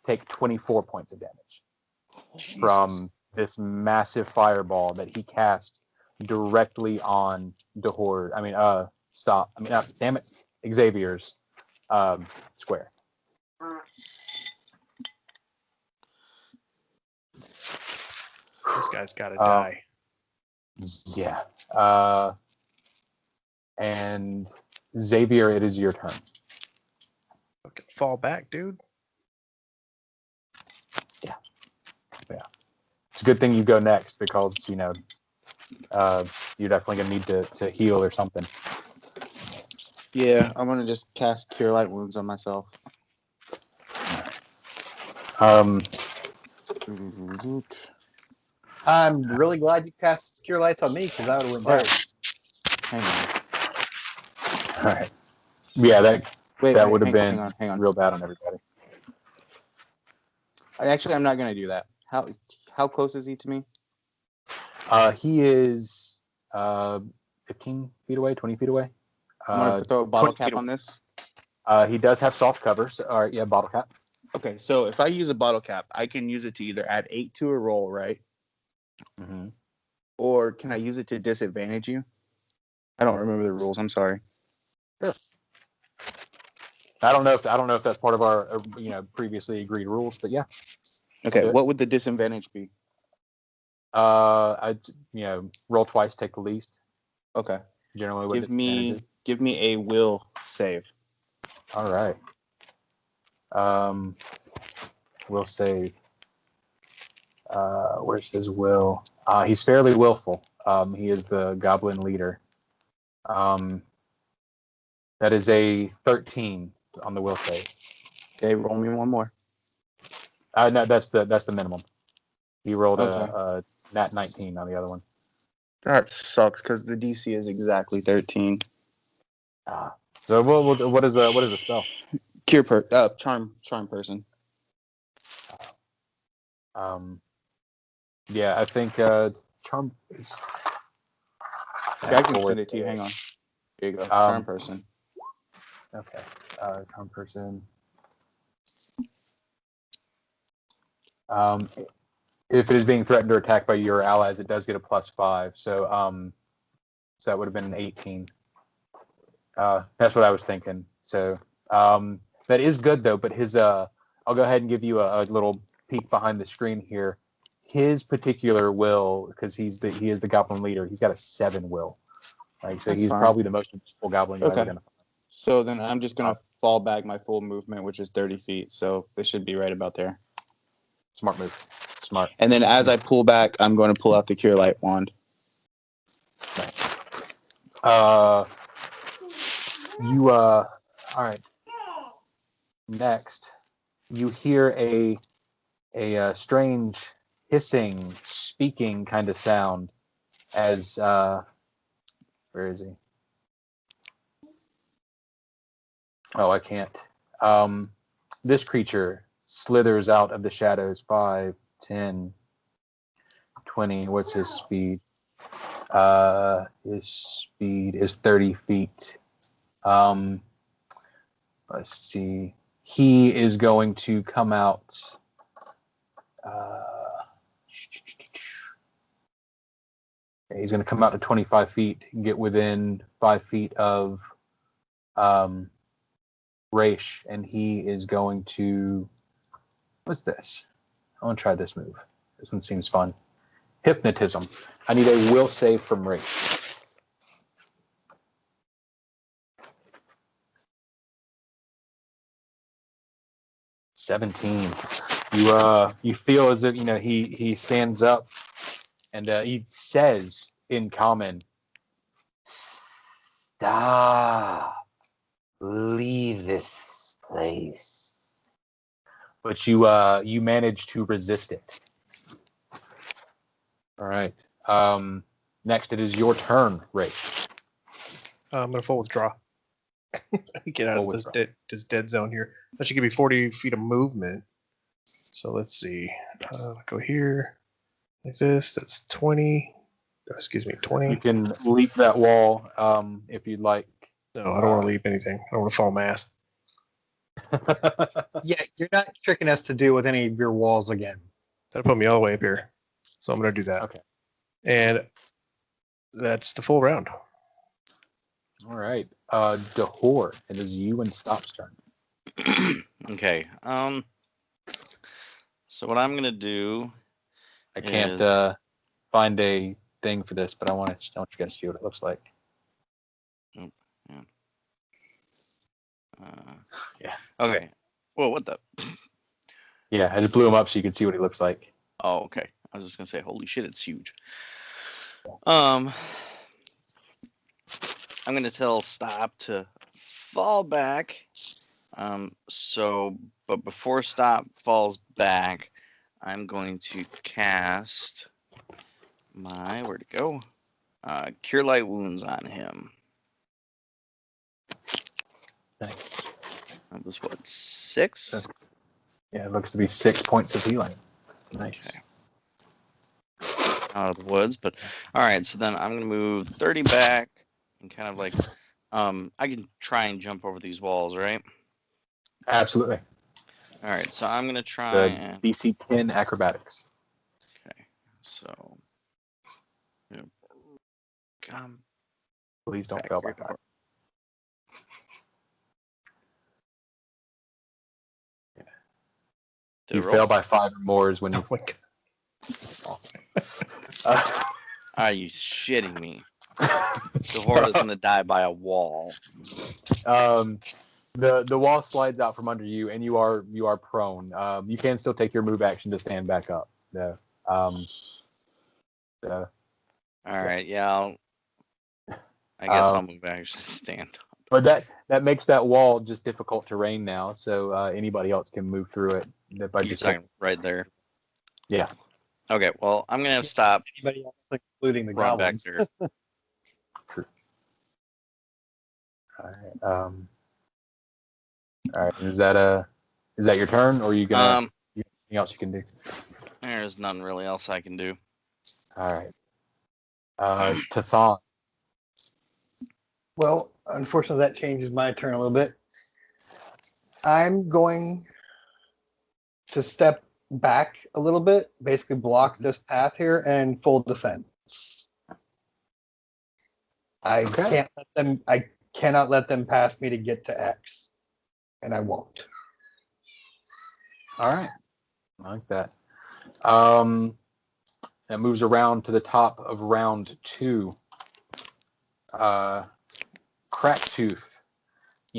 take 24 points of damage from this massive fireball that he cast directly on Dahor. Stop. Damn it. Xavier's square.
This guy's got to die.
Yeah. And Xavier, it is your turn.
Fucking fall back, dude.
Yeah. It's a good thing you go next, because you're definitely gonna need to heal or something.
Yeah, I'm gonna just cast Cure Light Wounds on myself.
I'm really glad you cast Cure Lights on me, because I would have went down.
Hang on.
All right. Yeah, that would have been
hang on.
real bad on everybody.
Actually, I'm not gonna do that. How close is he to me?
He is 15 feet away, 20 feet away.
I'm gonna throw a bottle cap on this.
He does have soft cover. So, all right, yeah, bottle cap.
Okay, so if I use a bottle cap, I can use it to either add 8 to a roll, right?
Mm-hmm.
Or can I use it to disadvantage you? I don't remember the rules. I'm sorry.
Sure. I don't know if that's part of our previously agreed rules, but yeah.
Okay,
do it.
what would the disadvantage be?
I'd roll twice, take the least.
Okay.
Generally, what
Give me a will save.
All right. Will save. Where's his will? He's fairly willful. He is the goblin leader. That is a 13 on the will save.
Okay, roll me one more.
No, that's the minimum. He rolled
Okay.
a nat 19 on the other one.
That sucks because the DC is exactly 13.
So what is a spell?
Charm person.
Yeah, I think charm.
Yeah, I can send it to you. Hang on. Here you go. Charm person.
Okay. Charm person. If it is being threatened or attacked by your allies, it does get a +5. So that would have been an 18. That's what I was thinking. So that is good though. But his I'll go ahead and give you a little peek behind the screen here. His particular will, because he is the goblin leader, he's got a 7 will. Like, so
That's
he's
fine.
probably the most useful goblin you're ever gonna find.
So then I'm just gonna fall back my full movement, which is 30 feet. So this should be right about there.
Smart move. Smart.
And then as I pull back, I'm going to pull out the Cure Light wand.
Nice. All right. Next, you hear a strange hissing, speaking kind of sound as where is he? Oh, I can't. This creature slithers out of the shadows. 5, 10, 20. What's his speed? His speed is 30 feet. Let's see. He is going to come out. He's going to come out to 25 feet and get within 5 feet of Raish, and he is going to. What's this? I want to try this move. This one seems fun. Hypnotism. I need a will save from Raish. $17. You feel as if he stands up and he says in common, "Stop. Leave this place." But you manage to resist it. All right. Next, it is your turn, Ray.
I'm gonna full withdraw. Get out of this dead zone here. That should give me 40 feet of movement. So let's see. Go here like this. That's 20. Excuse me, 20.
You can leap that wall if you'd like.
No, I don't want to leap anything. I don't want to fall mass.
Yeah, you're not tricking us to do with any of your walls again.
That'll put me all the way up here. So I'm going to do that.
Okay.
And that's the full round.
All right. Dahor, it is you and Stop's turn.
Okay. So what I'm gonna do.
I can't find a thing for this, but I want you guys to see what it looks like.
Oh, yeah.
Yeah.
Okay. Well, what the?
Yeah, I just blew him up so you could see what he looks like.
Oh, okay. I was just gonna say, holy shit, it's huge. I'm gonna tell Stop to fall back. But before Stop falls back, I'm going to cast my where'd it go? Cure Light Wounds on him.
Nice.
That was what, 6?
Yeah, it looks to be 6 points of healing. Nice.
Okay. Out of the woods, but all right. So then I'm gonna move 30 back and kind of like, I can try and jump over these walls, right?
Absolutely.
All right. So I'm gonna try
The
and
DC 10 acrobatics.
okay. So,
Please don't
Back
fail by
your
5.
door. Did
You
it roll?
fail by 5 or more is when you.
Oh my God.
Are you shitting me? Jehora's gonna die by a wall.
The wall slides out from under you, and you are prone. You can still take your move action to stand back up.
All right, yeah. I guess I'll move back. Just stand.
But that makes that wall just difficult terrain now, so anybody else can move through it. By
You're
just
talking right there.
Yeah.
Okay, well, I'm gonna stop.
Anybody else, including the
Run back
goblins?
there.
True. All right. Is that your turn, or are you gonna? Anything else you can do?
There's nothing really else I can do.
All right. Tathan.
Well, unfortunately, that changes my turn a little bit. I'm going to step back a little bit, basically block this path here, and full defense. I cannot let them pass me to get to X, and I won't.
All right. I like that. That moves around to the top of round 2. Cracktooth,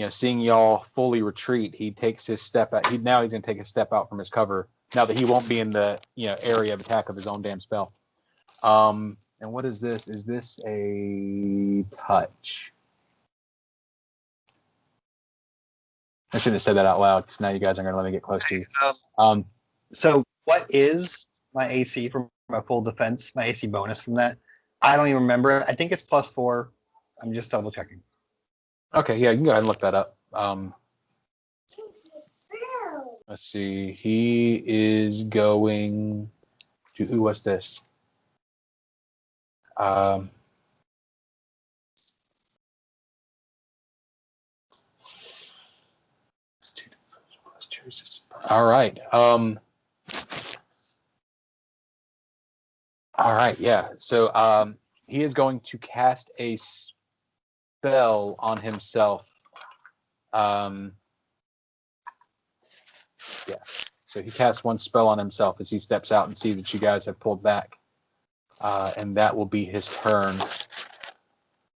seeing y'all fully retreat, he takes his step out. Now he's going to take a step out from his cover. Now that he won't be in the area of attack of his own damn spell. And what is this? Is this a touch? I shouldn't have said that out loud because now you guys are going to let me get close to you.
So what is my AC from my full defense? My AC bonus from that? I don't even remember. I think it's +4. I'm just double checking.
Okay, yeah, you can go ahead and look that up. Let's see. He is going to. Ooh, what's this? All right. All right. Yeah. So he is going to cast a spell on himself. Yeah. So he casts one spell on himself as he steps out and sees that you guys have pulled back. And that will be his turn.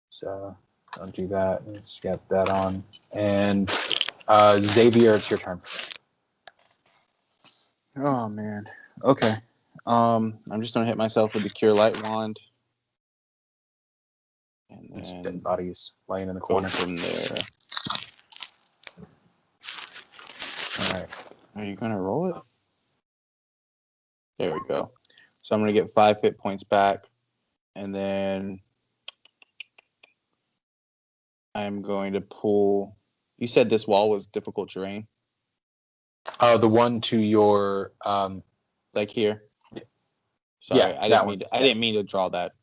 So don't do that. Let's get that on. And Xavier, it's your turn.
Oh man. Okay. I'm just gonna hit myself with the Cure Light wand. And
There's
then
dead bodies laying in the
go
corner.
from there.
All right.
Are you gonna roll it? There we go. So I'm gonna get 5 hit points back, and then I'm going to pull. You said this wall was difficult terrain,
The one to your
like here.
Yeah.
Sorry,
Yeah,
I
that
didn't mean to draw that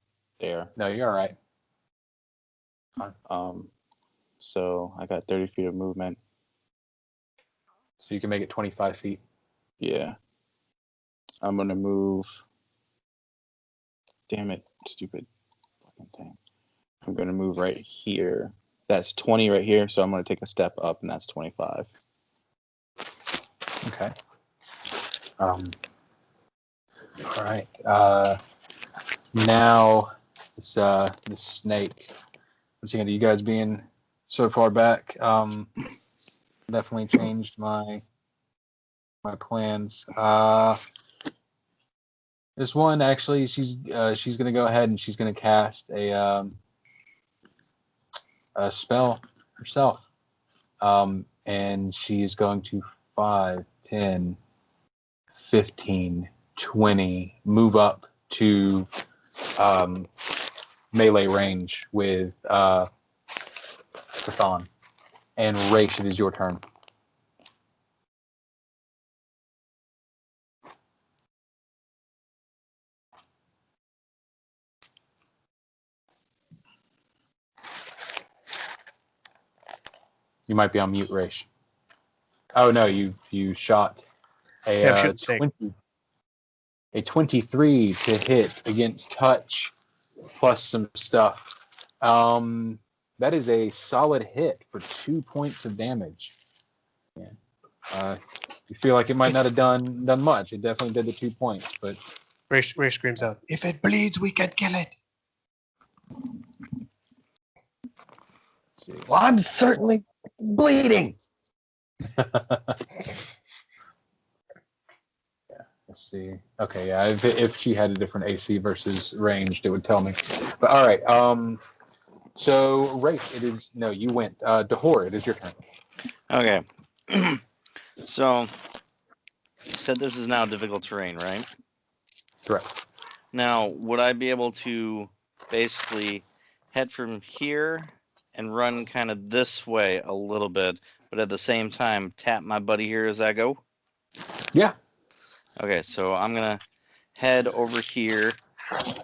there.
No, you're all right.
So I got 30 feet of movement.
So you can make it 25 feet.
Yeah. I'm gonna move. Damn it, stupid fucking thing. I'm gonna move right here. That's 20 right here, so I'm gonna take a step up, and that's 25.
Okay. All right. Now this snake. I'm seeing you guys being so far back. Definitely changed my plans. This one actually, she's gonna go ahead and she's gonna cast a spell herself. And she's going to 5, 10, 15, 20 move up to melee range with Pathan. And Raish, it is your turn. You might be on mute, Raish. Oh no, you shot a 23 to hit against touch plus some stuff. That is a solid hit for 2 points of damage. Yeah. You feel like it might not have done much. It definitely did the 2 points, but
Ray screams out, "If it bleeds, we can kill it."
let's see.
Well, I'm certainly bleeding.
Let's see. Okay, yeah. If she had a different AC versus ranged, it would tell me. But all right. So Rafe, it is no. You went. Dahor, it is your turn.
Okay. So, you said this is now difficult terrain, right?
Correct.
Now, would I be able to basically head from here and run kind of this way a little bit, but at the same time tap my buddy here as I go?
Yeah.
Okay, so I'm gonna head over here,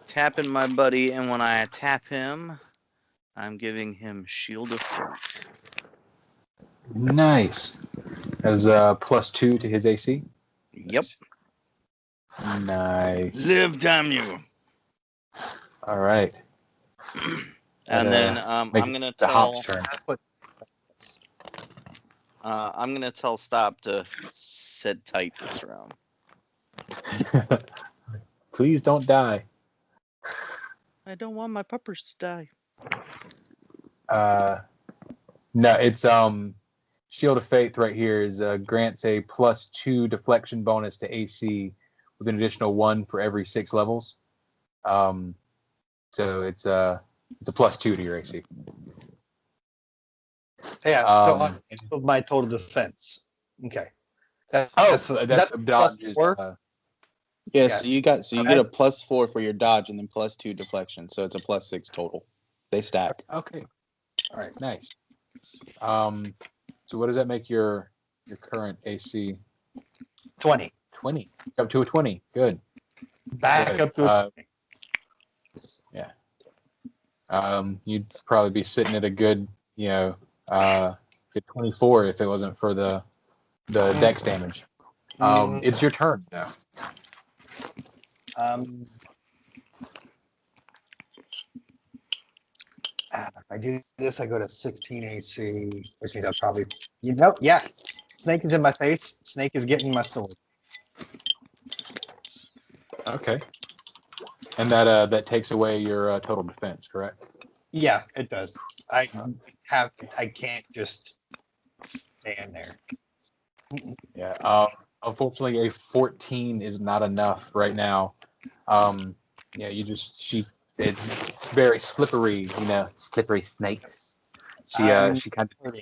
tapping my buddy, and when I tap him, I'm giving him Shield of Faith.
Nice. That is +2 to his AC.
Yep.
Nice.
Live, damn you.
All right.
And then I'm gonna
the
tell.
Hop's turn.
I'm gonna tell Stop to sit tight this round.
Please don't die.
I don't want my puppers to die.
No, it's Shield of Faith right here is grants a +2 deflection bonus to AC with an additional 1 for every 6 levels. So it's a +2 to your AC.
Yeah, so my total defense. Okay.
That's dodge is,
+4.
Yeah, so you get a +4 for your dodge and then +2 deflection, so it's a +6 total. They stack.
Okay.
All right.
Nice. So what does that make your current AC?
20.
20. Up to a 20. Good.
Back
Good.
up to
yeah. You'd probably be sitting at a good, good 24 if it wasn't for the dex damage. It's your turn now.
If I do this, I go to 16 AC, which means I'll probably, Snake is in my face. Snake is getting my sword.
Okay. And that takes away your total defense, correct?
Yeah, it does. I can't just stand there.
Yeah. Unfortunately, a 14 is not enough right now. It's very slippery, slippery snakes. She kind of.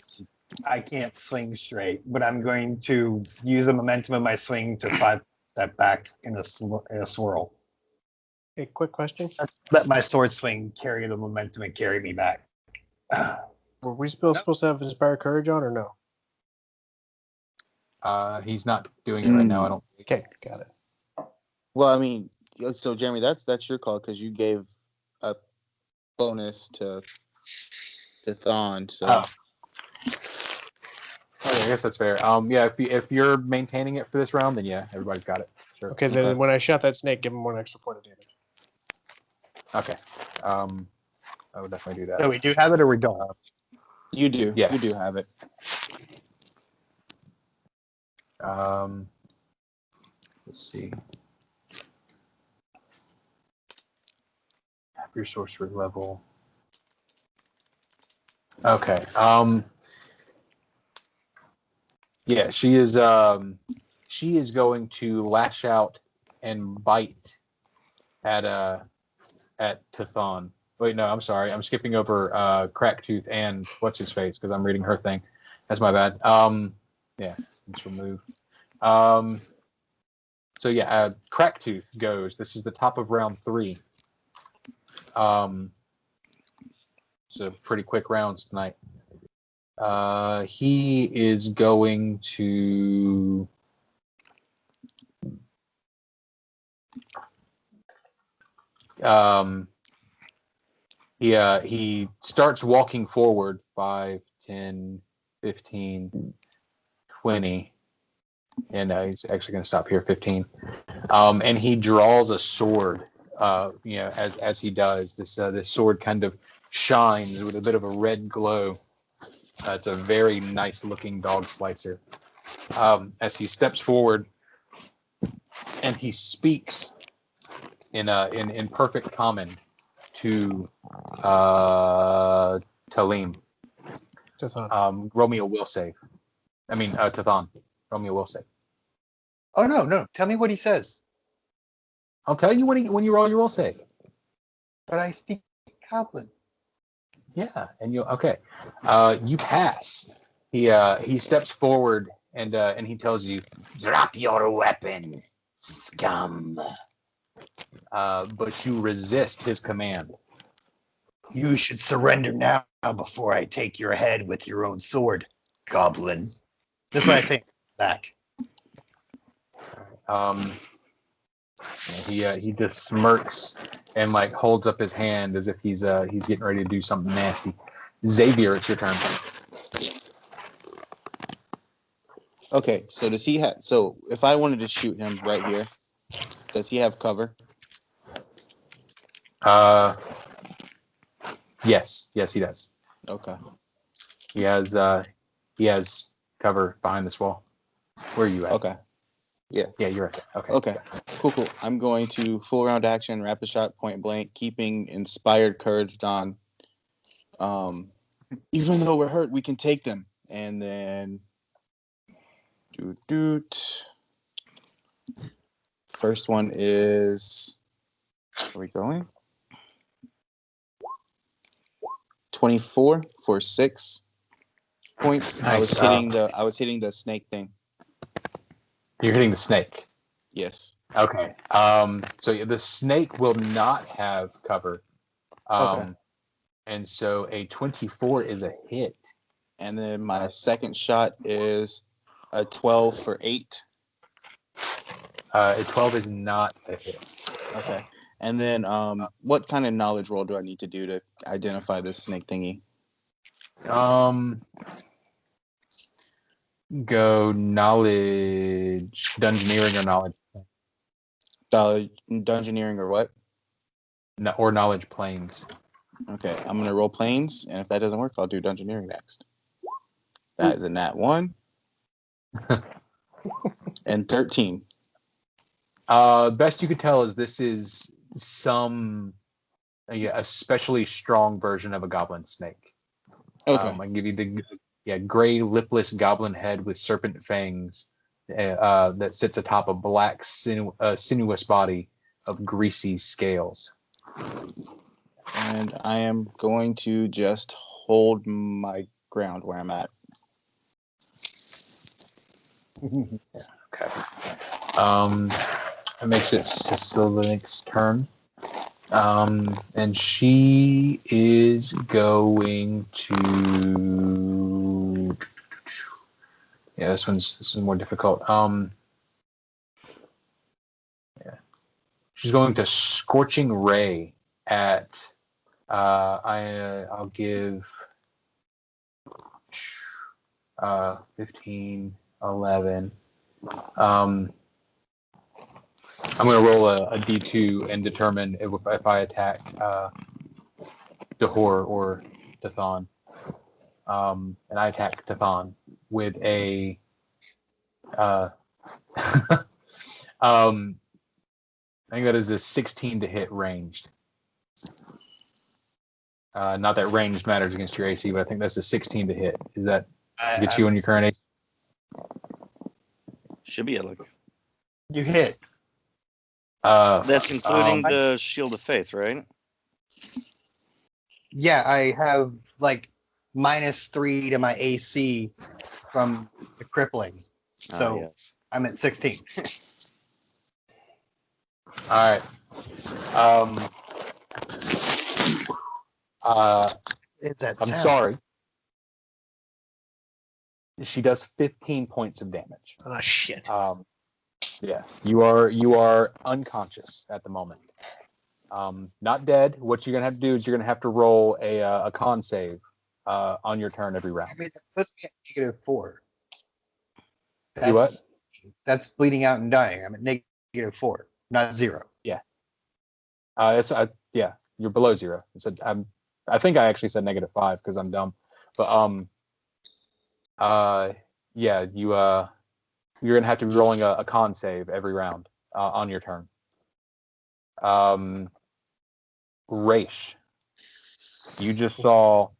I can't swing straight, but I'm going to use the momentum of my swing to 5 step back in a swirl.
Hey, quick question.
Let my sword swing carry the momentum and carry me back.
Were we supposed to have Inspire Courage on or no?
He's not doing it right now. I don't think.
Okay, got it.
Well, I mean, so Jeremy, that's your call because you gave a bonus to Thon. So.
Okay, I guess that's fair. If you're maintaining it for this round, then yeah, everybody's got it. Sure.
Okay, then when I shot that snake, give him 1 extra point of damage.
Okay. I would definitely do that.
So we do have it or we don't?
You do.
Yes.
You do have it.
Let's see. Your sorcery level. Okay. Yeah, she is going to lash out and bite at Tathon. Wait, no, I'm sorry. I'm skipping over Cracktooth and what's his face because I'm reading her thing. That's my bad. Yeah, let's remove. So yeah, Cracktooth goes. This is the top of round 3. So pretty quick rounds tonight. He is going to he starts walking forward 5, 10, 15, 20. And he's actually going to stop here 15. And he draws a sword. As he does, this sword kind of shines with a bit of a red glow. It's a very nice looking dog slicer. As he steps forward and he speaks in perfect common to Talim.
Tathan.
Romeo will save. Tathan. Romeo will save.
Oh no! Tell me what he says.
I'll tell you when you roll your will save.
But I speak Goblin.
Yeah, and you okay? You pass. He steps forward and he tells you, "Drop your weapon, scum." But you resist his command.
You should surrender now before I take your head with your own sword, Goblin. That's what I say back.
He just smirks and like holds up his hand as if he's getting ready to do something nasty. Xavier, it's your turn.
Okay, so does he have? So if I wanted to shoot him right here, does he have cover?
Yes, he does.
Okay.
He has cover behind this wall. Where are you at?
Okay. Yeah,
you're right there.
Okay. Cool. I'm going to full round action, rapid shot, point blank, keeping inspired courage on. Even though we're hurt, we can take them. And then first one is, are we going? 24 for 6 points.
Nice.
I was hitting the snake thing.
You're hitting the snake.
Yes.
Okay. So the snake will not have cover.
Okay.
And so a 24 is a hit.
And then my second shot is a 12 for 8.
A 12 is not a hit.
Okay. And then what kind of knowledge roll do I need to do to identify this snake thingy?
Go knowledge, dungeoneering or knowledge.
Dungeoneering or what?
No, or knowledge planes.
Okay, I'm going to roll planes, and if that doesn't work, I'll do dungeoneering next. That is a nat 1. And 13.
Best you could tell is this is some especially strong version of a goblin snake.
Okay.
I can give you the gray lipless goblin head with serpent fangs that sits atop a black sinuous body of greasy scales.
And I am going to just hold my ground where I'm at.
Okay. It makes it Cecily's turn. And she is going to. Yeah, this is more difficult. She's going to Scorching Ray at. I'll give 15, 11. I'm going to roll a d2 and determine if I attack Dahor or Tathan. And I attack Tathan with a I think that is a 16 to hit ranged. Not that ranged matters against your AC, but I think that's a 16 to hit. Is that get you on your current AC?
Should be a look.
You hit.
That's including the Shield of Faith, right?
Yeah, I have like -3 to my AC from the crippling. So
Yes.
I'm at 16.
All right. I'm sorry. She does 15 points of damage.
Oh shit.
Yeah, you are unconscious at the moment. Not dead. What you're gonna have to do is you're gonna have to roll a con save on your turn every round.
I mean, that puts me at -4.
You what?
That's bleeding out and dying. I'm at -4, not 0.
Yeah. You're below 0. So I think I actually said -5 because I'm dumb. But yeah, you're gonna have to be rolling a con save every round on your turn. Raish, you just saw,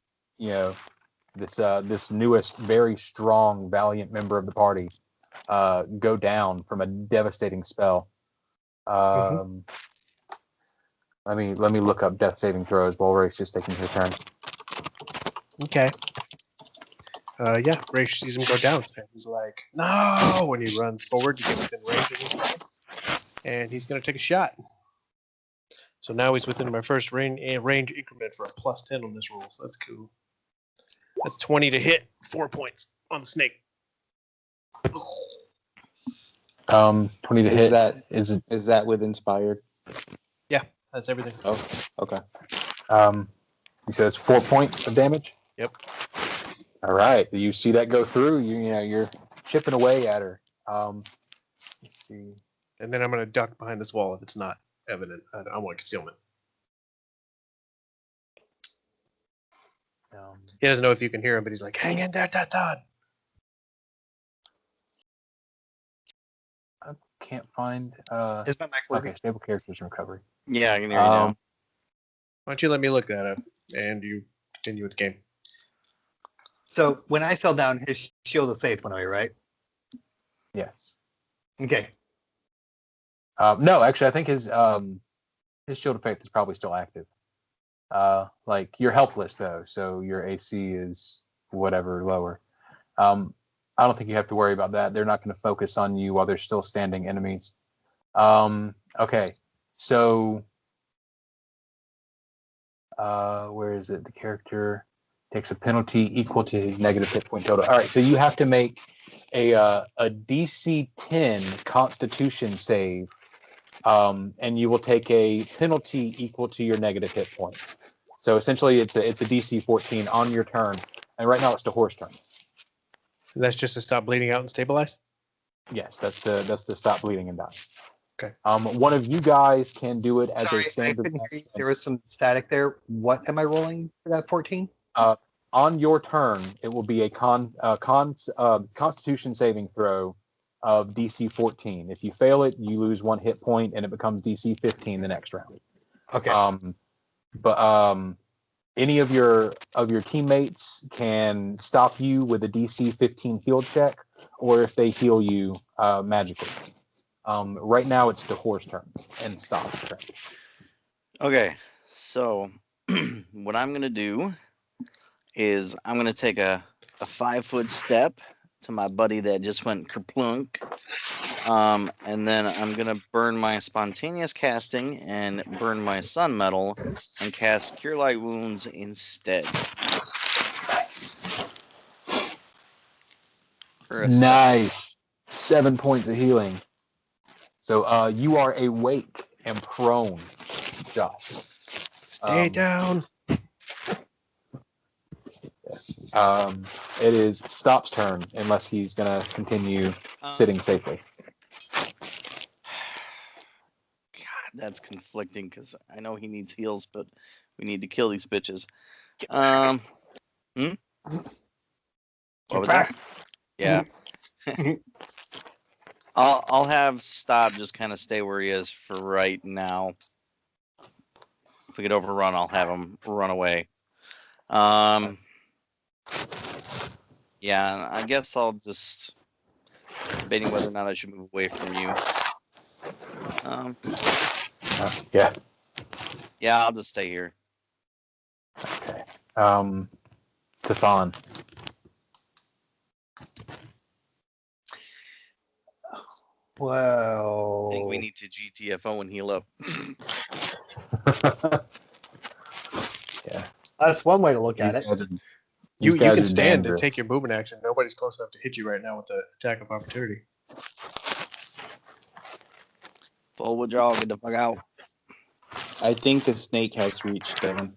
this newest, very strong, valiant member of the party go down from a devastating spell. Let me look up death saving throws while Raish is taking her turn.
Okay. Yeah, Ray sees him go down, and he's like, "No!" when he runs forward to get within range of this guy, and he's going to take a shot. So now he's within my first range increment for a +10 on this roll. So that's cool. That's 20 to hit, 4 points on the snake.
20 to hit.
Is that with inspired?
Yeah, that's everything.
Oh, okay.
You said it's 4 points of damage?
Yep.
All right. You see that go through. You're chipping away at her. Let's see.
And then I'm going to duck behind this wall if it's not evident. I want concealment. He doesn't know if you can hear him, but he's like, "Hang in there, Todd."
I can't find.
Is my mic working?
Okay, stable characters in recovery.
Yeah, I can hear you now.
Why don't you let me look that up and you continue with the game?
So when I fell down, his shield of faith went away, right?
Yes.
Okay.
No, actually, I think his shield of faith is probably still active. Like you're helpless though, so your AC is whatever lower. I don't think you have to worry about that. They're not going to focus on you while they're still standing enemies. Okay, so where is it? The character takes a penalty equal to his negative hit point total. All right, so you have to make a DC 10 Constitution save, and you will take a penalty equal to your negative hit points. So essentially, it's a DC 14 on your turn, and right now it's the horse turn.
And that's just to stop bleeding out and stabilize?
Yes, that's to stop bleeding and die.
Okay.
One of you guys can do it as
Sorry,
a standard.
I couldn't hear you. There was some static there. What am I rolling for that 14?
On your turn, it will be a Constitution saving throw of DC 14. If you fail it, you lose 1 hit point, and it becomes DC 15 the next round.
Okay.
But any of your teammates can stop you with a DC 15 heal check, or if they heal you magically. Right now, it's the horse turn and Stop's turn.
Okay, so what I'm gonna do is I'm gonna take a 5-foot step to my buddy that just went kerplunk, and then I'm gonna burn my spontaneous casting and burn my sun metal and cast Cure Light Wounds instead.
Nice.
For a
Nice. 7 points of healing. So you are awake and prone, Josh.
Stay down.
Yes. It is Stop's turn, unless he's gonna continue sitting safely.
God, that's conflicting because I know he needs heals, but we need to kill these bitches. What was that? Yeah. I'll have Stop just kind of stay where he is for right now. If we get overrun, I'll have him run away. Yeah, I guess I'll just debating whether or not I should move away from you.
Yeah.
Yeah, I'll just stay here.
Okay. Tefan.
Well,
I think we need to GTFO and heal up.
Yeah.
That's one way to look at it.
You can stand and take your movement action. Nobody's close enough to hit you right now with the attack of opportunity.
Full withdrawal, get the fuck out.
I think the snake has reached, Devin.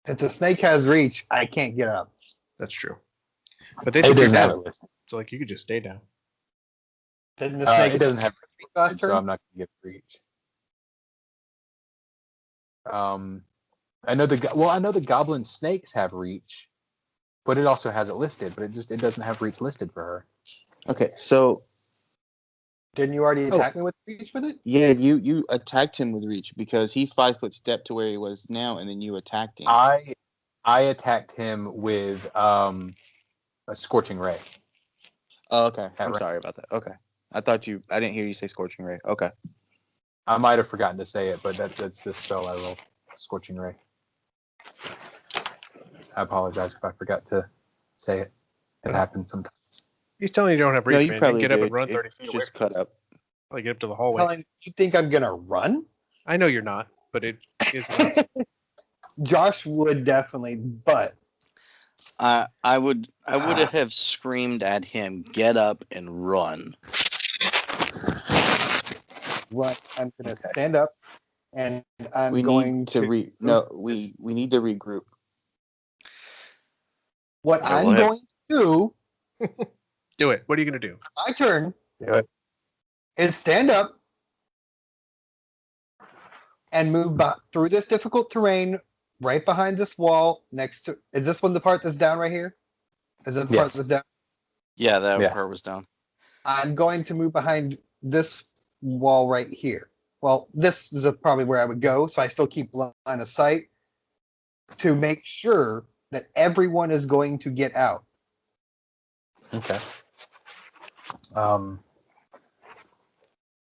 If the snake has reach, I can't get up.
That's true. But they took you
doesn't have
down.
it listed.
So like you could just stay down.
Didn't the snake
It doesn't have
last
so
turn?
I'm not going to get reach. I know the goblin snakes have reach, but it also has it listed, but it doesn't have reach listed for her.
Okay, so
Didn't you already attack me with reach with it?
yeah, you attacked him with reach because he 5-foot stepped to where he was now, and then you attacked him.
I attacked him with a scorching ray.
Oh, okay. I'm
range.
sorry about that. Okay, I didn't hear you say scorching ray. Okay.
I might have forgotten to say it, but that's the spell I rolled, scorching ray. I apologize if I forgot to say it. It happens sometimes.
He's telling you don't have reach,
No, you
man.
probably
You can get up
did.
and run
It
30 feet away
just
from
cut
us.
up.
Probably get up to the hallway.
Telling you think I'm gonna run?
I know you're not, but it is an option.
Josh would definitely, but
I would have screamed at him, "Get up and run!"
what I'm gonna stand up and I'm
We
going
need to we need to regroup.
What
Yeah,
I'm
we'll have-
going to do,
Do it. What are you going to do?
my turn,
Do it.
is stand up and move through this difficult terrain right behind this wall next to. Is this one the part that's down right here? Is that the part
Yes.
that's down?
Yeah, that
Yes.
part was down.
I'm going to move behind this wall right here. Well, this is probably where I would go, so I still keep line of sight to make sure that everyone is going to get out.
Okay. All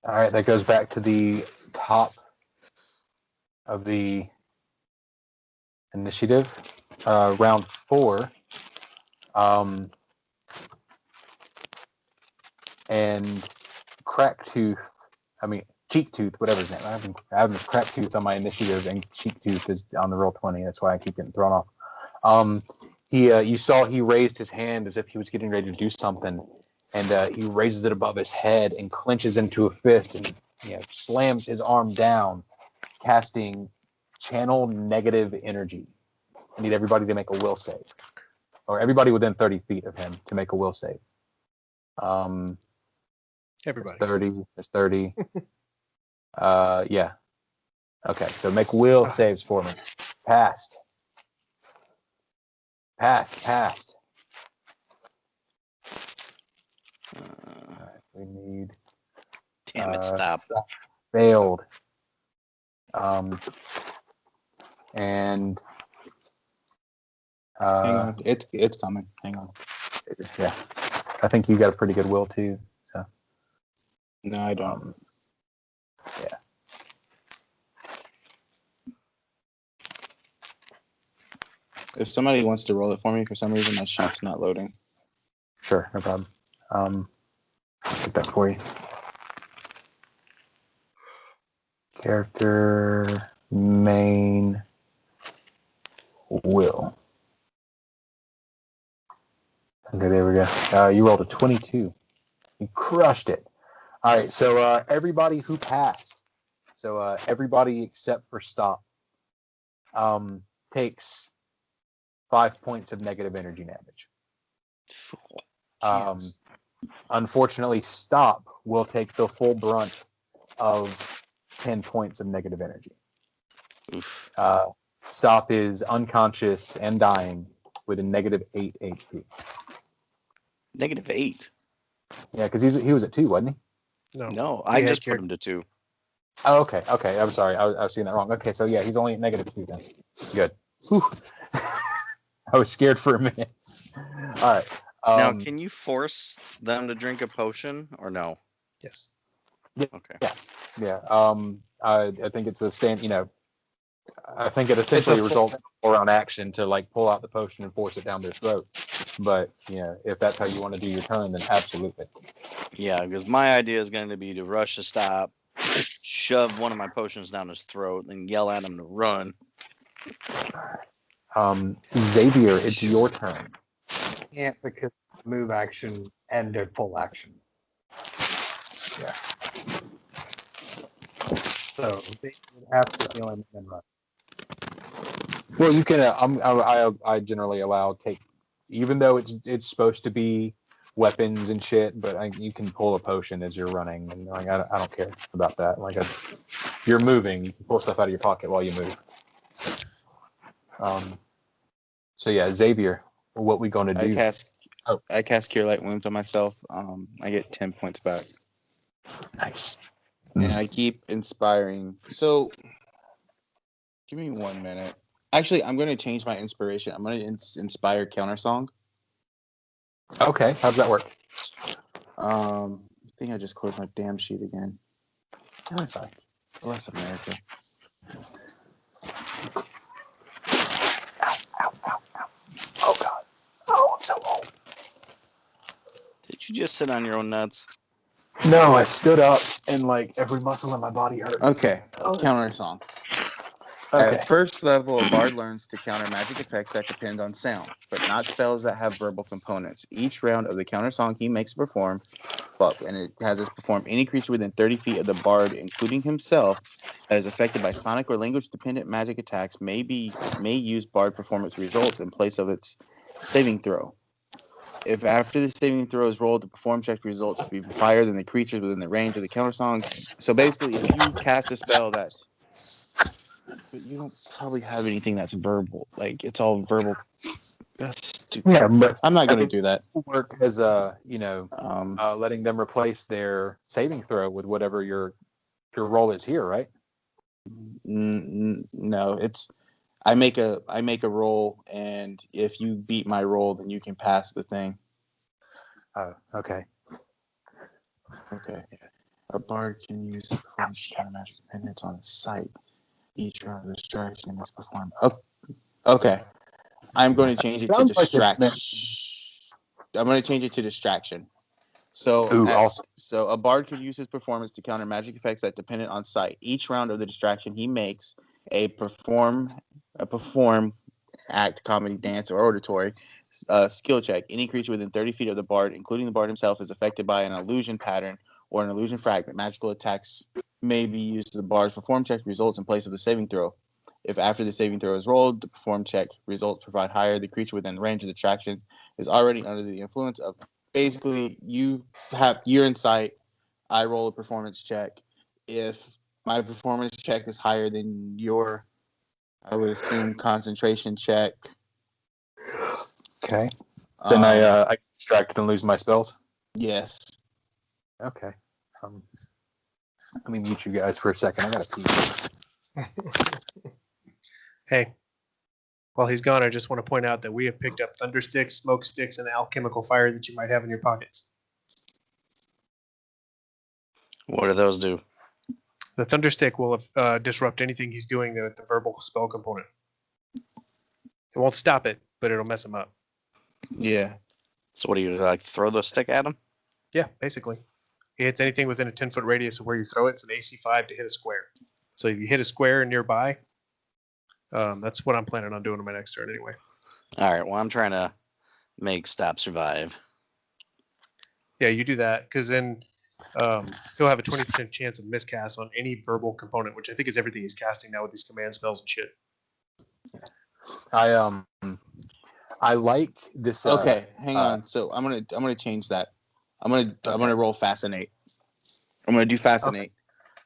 right, that goes back to the top of the initiative. Round 4. And Cheek Tooth, whatever his name. I have Crack Tooth on my initiative, and Cheek Tooth is on the roll 20. That's why I keep getting thrown off. You saw he raised his hand as if he was getting ready to do something, and he raises it above his head and clenches into a fist and slams his arm down, casting Channel Negative Energy. I need everybody to make a will save, or everybody within 30 feet of him to make a will save.
Everybody.
There's 30. Yeah. Okay, so make will saves for me. Passed. Alright, we need
Damn it! Stop.
failed. And
Hang on, it's coming. Hang on.
yeah, I think you got a pretty good will too. So
No, I don't.
yeah.
If somebody wants to roll it for me, for some reason my sheet's not loading.
Sure, no problem. Get that for you. Character main will. Okay, there we go. You rolled a 22. You crushed it. All right, so everybody who passed, so everybody except for Stop, takes 5 points of negative energy damage. Unfortunately, Stop will take the full brunt of 10 points of negative energy.
Oof.
Stop is unconscious and dying with a negative 8 HP.
-8.
Yeah, because he was at 2, wasn't he?
No, I just put him to 2.
Oh, okay. I'm sorry. I was seeing that wrong. Okay, so yeah, he's only at -2 then. Good. Whew. I was scared for a minute. All right.
Now, can you force them to drink a potion or no?
Yes.
Yeah.
Okay.
Yeah. I think it's a stand. I think it essentially results in a 4-round action to pull out the potion and force it down their throat. But if that's how you want to do your turn, then absolutely.
Yeah, because my idea is going to be to rush to Stop, shove one of my potions down his throat, and yell at him to run.
Xavier, it's your turn.
Can't because move action and their full action.
Yeah.
So they would have to heal him and run.
Well, you can. I generally allow even though it's supposed to be weapons and shit, but you can pull a potion as you're running, and I don't care about that. you're moving, you can pull stuff out of your pocket while you move. So yeah, Xavier, what we gonna do?
I cast Cure Light Wounds on myself. I get 10 points back.
Nice.
And I keep inspiring. So, give me 1 minute. Actually, I'm going to change my inspiration. I'm going to inspire Countersong.
Okay, how does that work?
I think I just closed my damn sheet again.
Oh, sorry.
Bless America.
Oh God. Oh, I'm so old.
Did you just sit on your own nuts?
No, I stood up and like every muscle in my body hurt.
Okay, Countersong.
Okay.
At first level, a bard learns to counter magic effects that depend on sound, but not spells that have verbal components. Each round of the Countersong he makes perform, and it has us perform any creature within 30 feet of the bard, including himself, that is affected by sonic or language-dependent magic attacks may use bard performance results in place of its saving throw. If after the saving throw is rolled, the perform check results to be higher than the creatures within the range of the Countersong. So basically, if you cast a spell that... But you don't probably have anything that's verbal. Like, it's all verbal. That's stupid.
Yeah, but
I'm not going to do that.
Work as letting them replace their saving throw with whatever your roll is here, right?
No, it's I make a roll, and if you beat my roll, then you can pass the thing.
Oh, okay.
Okay. A bard can use performance counter magic dependence on a site. Each round of distraction must perform. Okay. I'm going to change it to distraction. I'm going to change it to distraction. So,
awesome.
So a bard could use his performance to counter magic effects that dependent on sight. Each round of the distraction, he makes a perform, act, comedy, dance, or oratory skill check. Any creature within 30 feet of the bard, including the bard himself, is affected by an illusion pattern or an illusion fragment. Magical attacks may be used to the bard's perform check results in place of the saving throw. If after the saving throw is rolled, the perform check results provide higher, the creature within range of the attraction is already under the influence of. Basically, you're in sight. I roll a performance check. If my performance check is higher than your, I would assume, concentration check.
Okay. Then I get distracted and lose my spells?
Yes.
Okay. Let me mute you guys for a second. I gotta pee.
Hey, while he's gone, I just want to point out that we have picked up thunder sticks, smoke sticks, and alchemical fire that you might have in your pockets.
What do those do?
The thunder stick will disrupt anything he's doing with the verbal spell component. It won't stop it, but it'll mess him up.
Yeah.
So what do you like? Throw the stick at him?
Yeah, basically. It hits anything within a 10-foot radius of where you throw it. It's an AC 5 to hit a square. So if you hit a square nearby, that's what I'm planning on doing on my next turn anyway.
All right. Well, I'm trying to make Stop Survive.
Yeah, you do that because then he'll have a 20% chance of miscast on any verbal component, which I think is everything he's casting now with these command spells and shit.
I like this.
Okay, hang on. So I'm gonna change that. I'm gonna roll Fascinate. I'm gonna do Fascinate. Okay.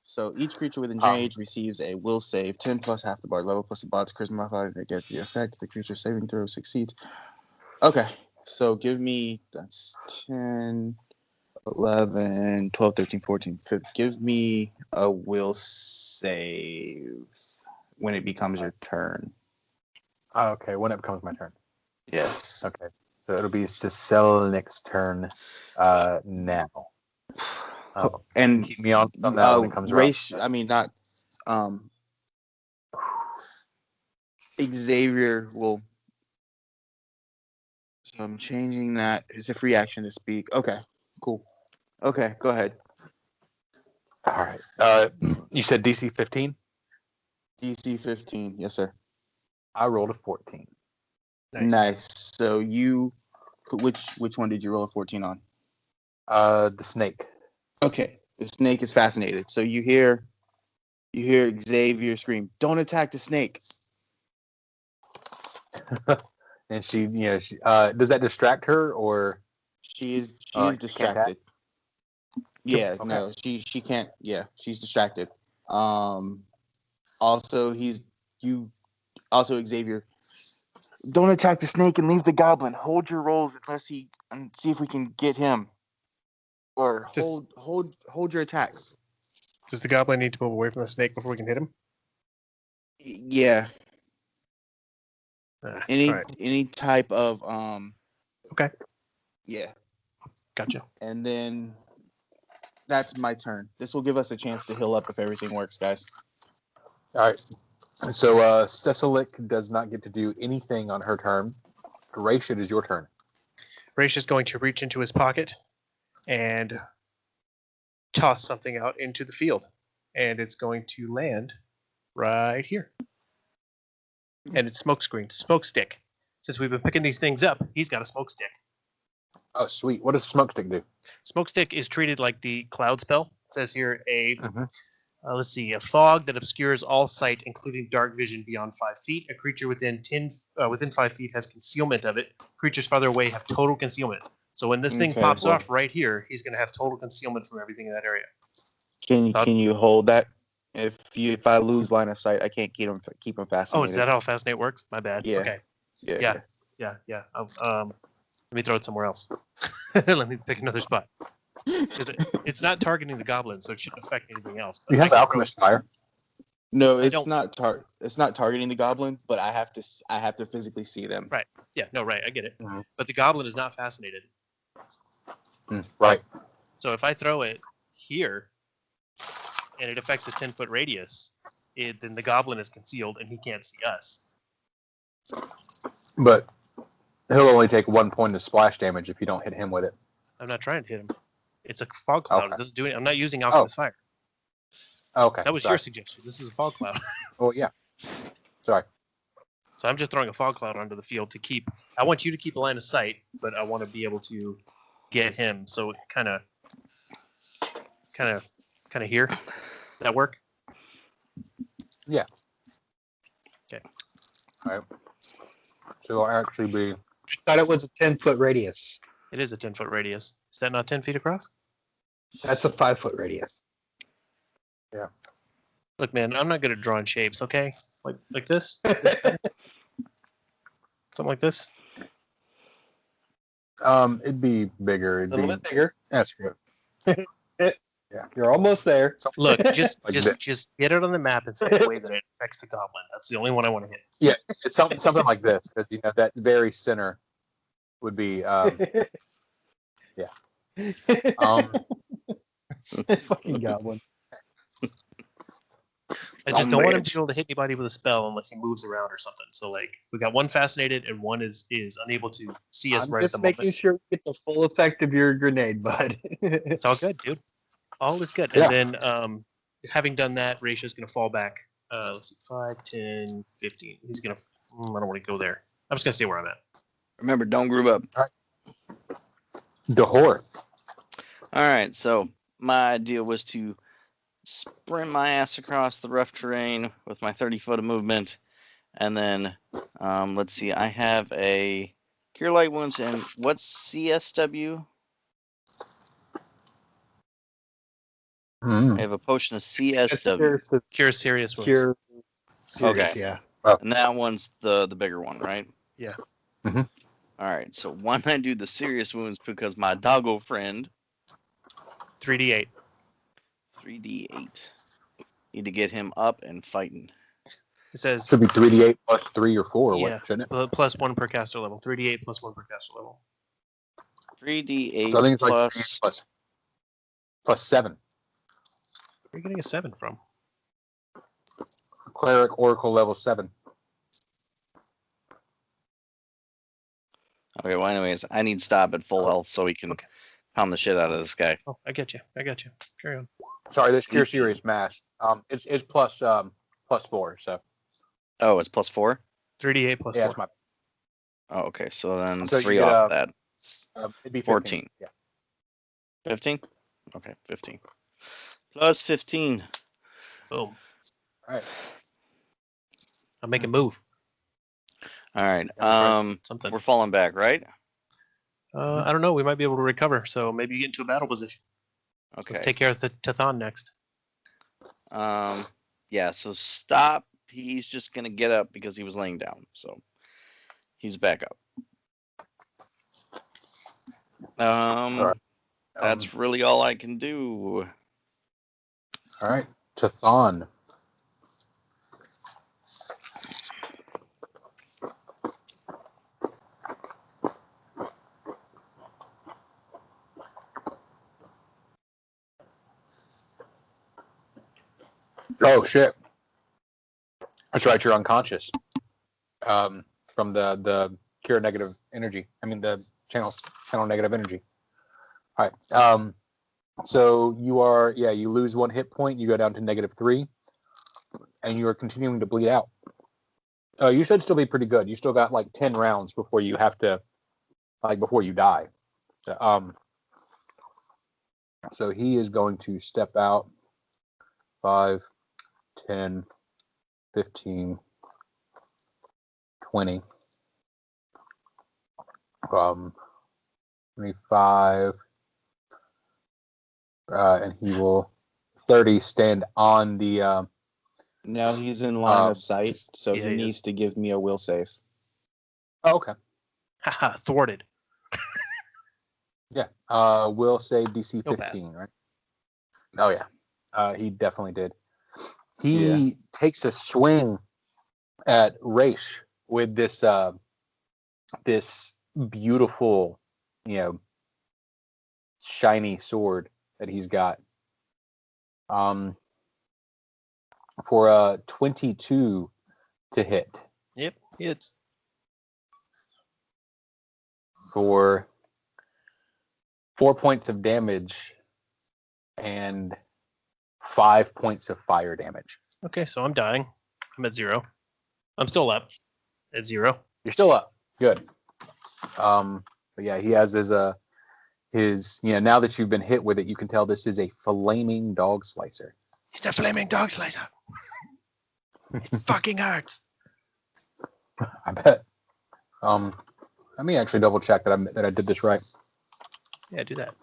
So each creature within range receives a will save 10 plus half the bard level plus the bard's charisma modifier to get the effect. The creature saving throw succeeds. Okay, so give me that's 10, 11, 12, 13, 14, 15. Give me a will save when it becomes your turn.
Okay, when it becomes my turn.
Yes.
Okay. So it'll be Selnik's turn now.
And
keep me on that when it comes around.
I mean, not Xavier will. So I'm changing that. It's a free action to speak. Okay, cool. Okay, go ahead.
All right. You said DC 15?
DC 15, yes, sir.
I rolled a 14.
Nice. So which one did you roll a 14 on?
The snake.
Okay, the snake is fascinated. So you hear Xavier scream, "Don't attack the snake!"
And she does that distract her or?
She is distracted. Yeah, okay. No, she can't. Yeah, she's distracted. Also, Xavier. Don't attack the snake and leave the goblin. Hold your rolls and see if we can get him. Or hold your attacks.
Does the goblin need to move away from the snake before we can hit him?
Yeah. Any
right.
any type of
Okay.
Yeah.
Gotcha.
And then that's my turn. This will give us a chance to heal up if everything works, guys.
All right. So Cecilic does not get to do anything on her turn. Raish, it is your turn.
Raish is going to reach into his pocket and toss something out into the field. And it's going to land right here. And it's smoke stick. Since we've been picking these things up, he's got a smoke stick.
Oh, sweet. What does smoke stick do?
Smoke stick is treated like the cloud spell. It says here let's see, a fog that obscures all sight, including dark vision beyond 5 feet. A creature within 5 feet has concealment of it. Creatures farther away have total concealment. So when this thing pops off right here, he's going to have total concealment from everything in that area.
Can you hold that? If I lose line of sight, I can't keep him fascinated.
Oh, is that how Fascinate works? My bad.
Yeah.
Okay.
Yeah.
Let me throw it somewhere else. Let me pick another spot. It's not targeting the goblin, so it shouldn't affect anything else.
You have Alchemist Fire.
No, it's not targeting the goblin, but I have to physically see them.
Right. Yeah. No. Right. I get it. But the goblin is not fascinated.
Right.
So if I throw it here, and it affects a 10-foot radius, then the goblin is concealed and he can't see us.
But he'll only take 1 point of splash damage if you don't hit him with it.
I'm not trying to hit him. It's a fog cloud.
Okay.
It doesn't do it. I'm not using Alchemist Fire.
Okay.
That was your suggestion. This is a fog cloud.
Oh, yeah. Sorry.
So I'm just throwing a fog cloud onto the field to keep. I want you to keep a line of sight, but I want to be able to get him. So kind of here. That work?
Yeah.
Okay.
All right. So it'll actually be.
I thought it was a 10-foot radius.
It is a 10-foot radius. Is that not 10 feet across?
That's a 5-foot radius.
Yeah.
Look, man, I'm not good at drawing shapes. Okay, like this. Something like this.
It'd be bigger.
A little bit bigger.
That's good.
Yeah, you're almost there.
Look, just
Like
just get it on the map and say the way that it affects the goblin. That's the only one I want to hit.
Yeah, it's something like this, because that very center would be yeah.
Fucking goblin.
I just don't want him to be able to hit anybody with a spell unless he moves around or something. So like we got one fascinated and one is unable to see us right at the moment.
Just making sure you get the full effect of your grenade, bud.
It's all good, dude. All is good.
Yeah.
And then having done that, Ratio's going to fall back. Let's see, 5, 10, 15. He's going to... I don't want to go there. I'm just going to stay where I'm at.
Remember, don't group up.
Dahor.
All right, so my idea was to sprint my ass across the rough terrain with my 30-foot of movement. And then, let's see, I have a Cure Light Wounds and what's CSW? I have a potion of CSW.
Cure serious wounds.
Cure.
Okay.
Yeah.
And that one's the bigger one, right?
Yeah.
Mhm.
All right, so why don't I do the serious wounds because my doggo friend
3d8.
3d8. Need to get him up and fighting.
It says
Should be 3d8 plus 3 or 4,
yeah,
shouldn't it?
plus 1 per caster level. 3d8 plus 1 per caster level.
3d8
So I think it's
plus...
like plus 7.
Where are you getting a 7 from?
Cleric Oracle level 7.
Okay, well, anyways, I need stop at full health so we can pound the shit out of this guy.
Oh, I get you. Carry on.
Sorry, this Cure Serious Mass. It's plus 4. So.
Oh, it's plus 4?
3d8 plus 4.
Yeah, that's my.
Oh, okay, so then
So
3
you get,
off that.
It'd be
14.
Yeah.
15? Okay, 15. Plus 15.
Boom.
All right.
I'll make a move.
All right.
Something.
We're falling back, right?
I don't know. We might be able to recover. So maybe you get into a battle position.
Okay.
Let's take care of the Tathan next.
Yeah, so stop. He's just going to get up because he was laying down. So he's back up.
right.
That's really all I can do.
All right. Chthon. Oh shit! That's right. You're unconscious. From the cure negative energy. I mean the channel negative energy. All right. So you are you lose 1 hit point. You go down to -3, and you are continuing to bleed out. You should still be pretty good. You still got like 10 rounds before you have to, before you die. So he is going to step out. 5, 10, 15, 20, 25, and he will 30 stand on the.
Now he's in line of sight, so
yeah,
he needs to give me a will save.
Oh, okay.
Haha, thwarted.
Yeah. Will save DC 15, right? Oh yeah. He definitely did. He takes a swing at Raish with this this beautiful, shiny sword that he's got. For a 22 to hit.
Yep, hits.
For 4 points of damage and 5 points of fire damage.
Okay, so I'm dying. I'm at 0. I'm still up at 0.
You're still up. Good. But yeah, he has his now that you've been hit with it, you can tell this is a flaming dog slicer.
It's a flaming dog slicer. It fucking hurts.
I bet. Let me actually double check that I did this right.
Yeah, do that.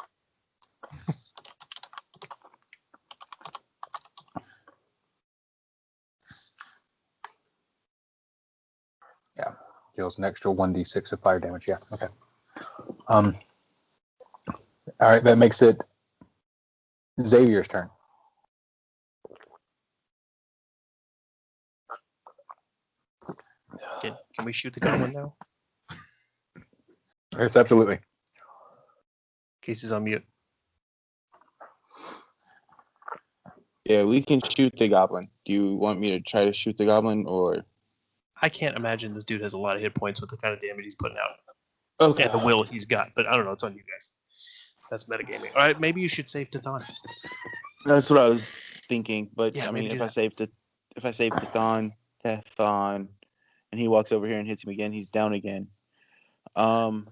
Yeah, deals an extra 1d6 of fire damage. Yeah, okay. All right, that makes it Xavier's turn.
Can we shoot the goblin now?
Yes, absolutely.
Casey's on mute.
Yeah, we can shoot the goblin. Do you want me to try to shoot the goblin, or?
I can't imagine this dude has a lot of hit points with the kind of damage he's putting out.
Okay.
And the will he's got, but I don't know. It's on you guys. That's metagaming. All right, maybe you should save Tathon.
That's what I was thinking, but
Yeah,
I mean,
maybe
if I save Tathon, and he walks over here and hits him again, he's down again. We'll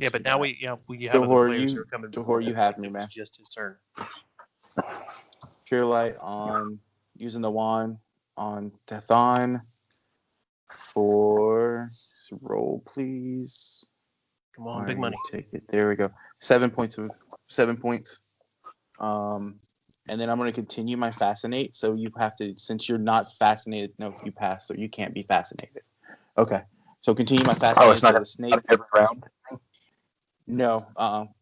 Yeah, but
do
now
that.
we have other
Dahor,
players who are coming.
Dahor, you have me,
It
man.
was just his turn.
Cure Light on using the wand on Tathon for roll, please.
Come on, big money.
Take it. There we go. 7 points. And then I'm going to continue my fascinate. So you have to, since you're not fascinated, no, you pass, so you can't be fascinated. Okay. So continue my fascinate
it's not
to the snake.
every round.
No.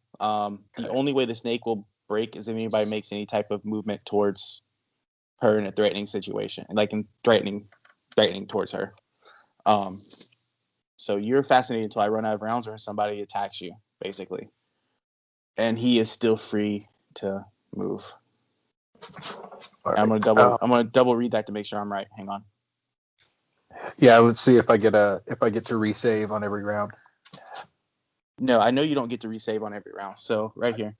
The only way the snake will break is if anybody makes any type of movement towards her in a threatening situation, like in threatening towards her. So you're fascinated until I run out of rounds or somebody attacks you, basically. And he is still free to move.
Right.
I'm gonna double read that to make sure I'm right. Hang on.
Yeah, let's see if I get to resave on every round.
No, I know you don't get to resave on every round. So right here.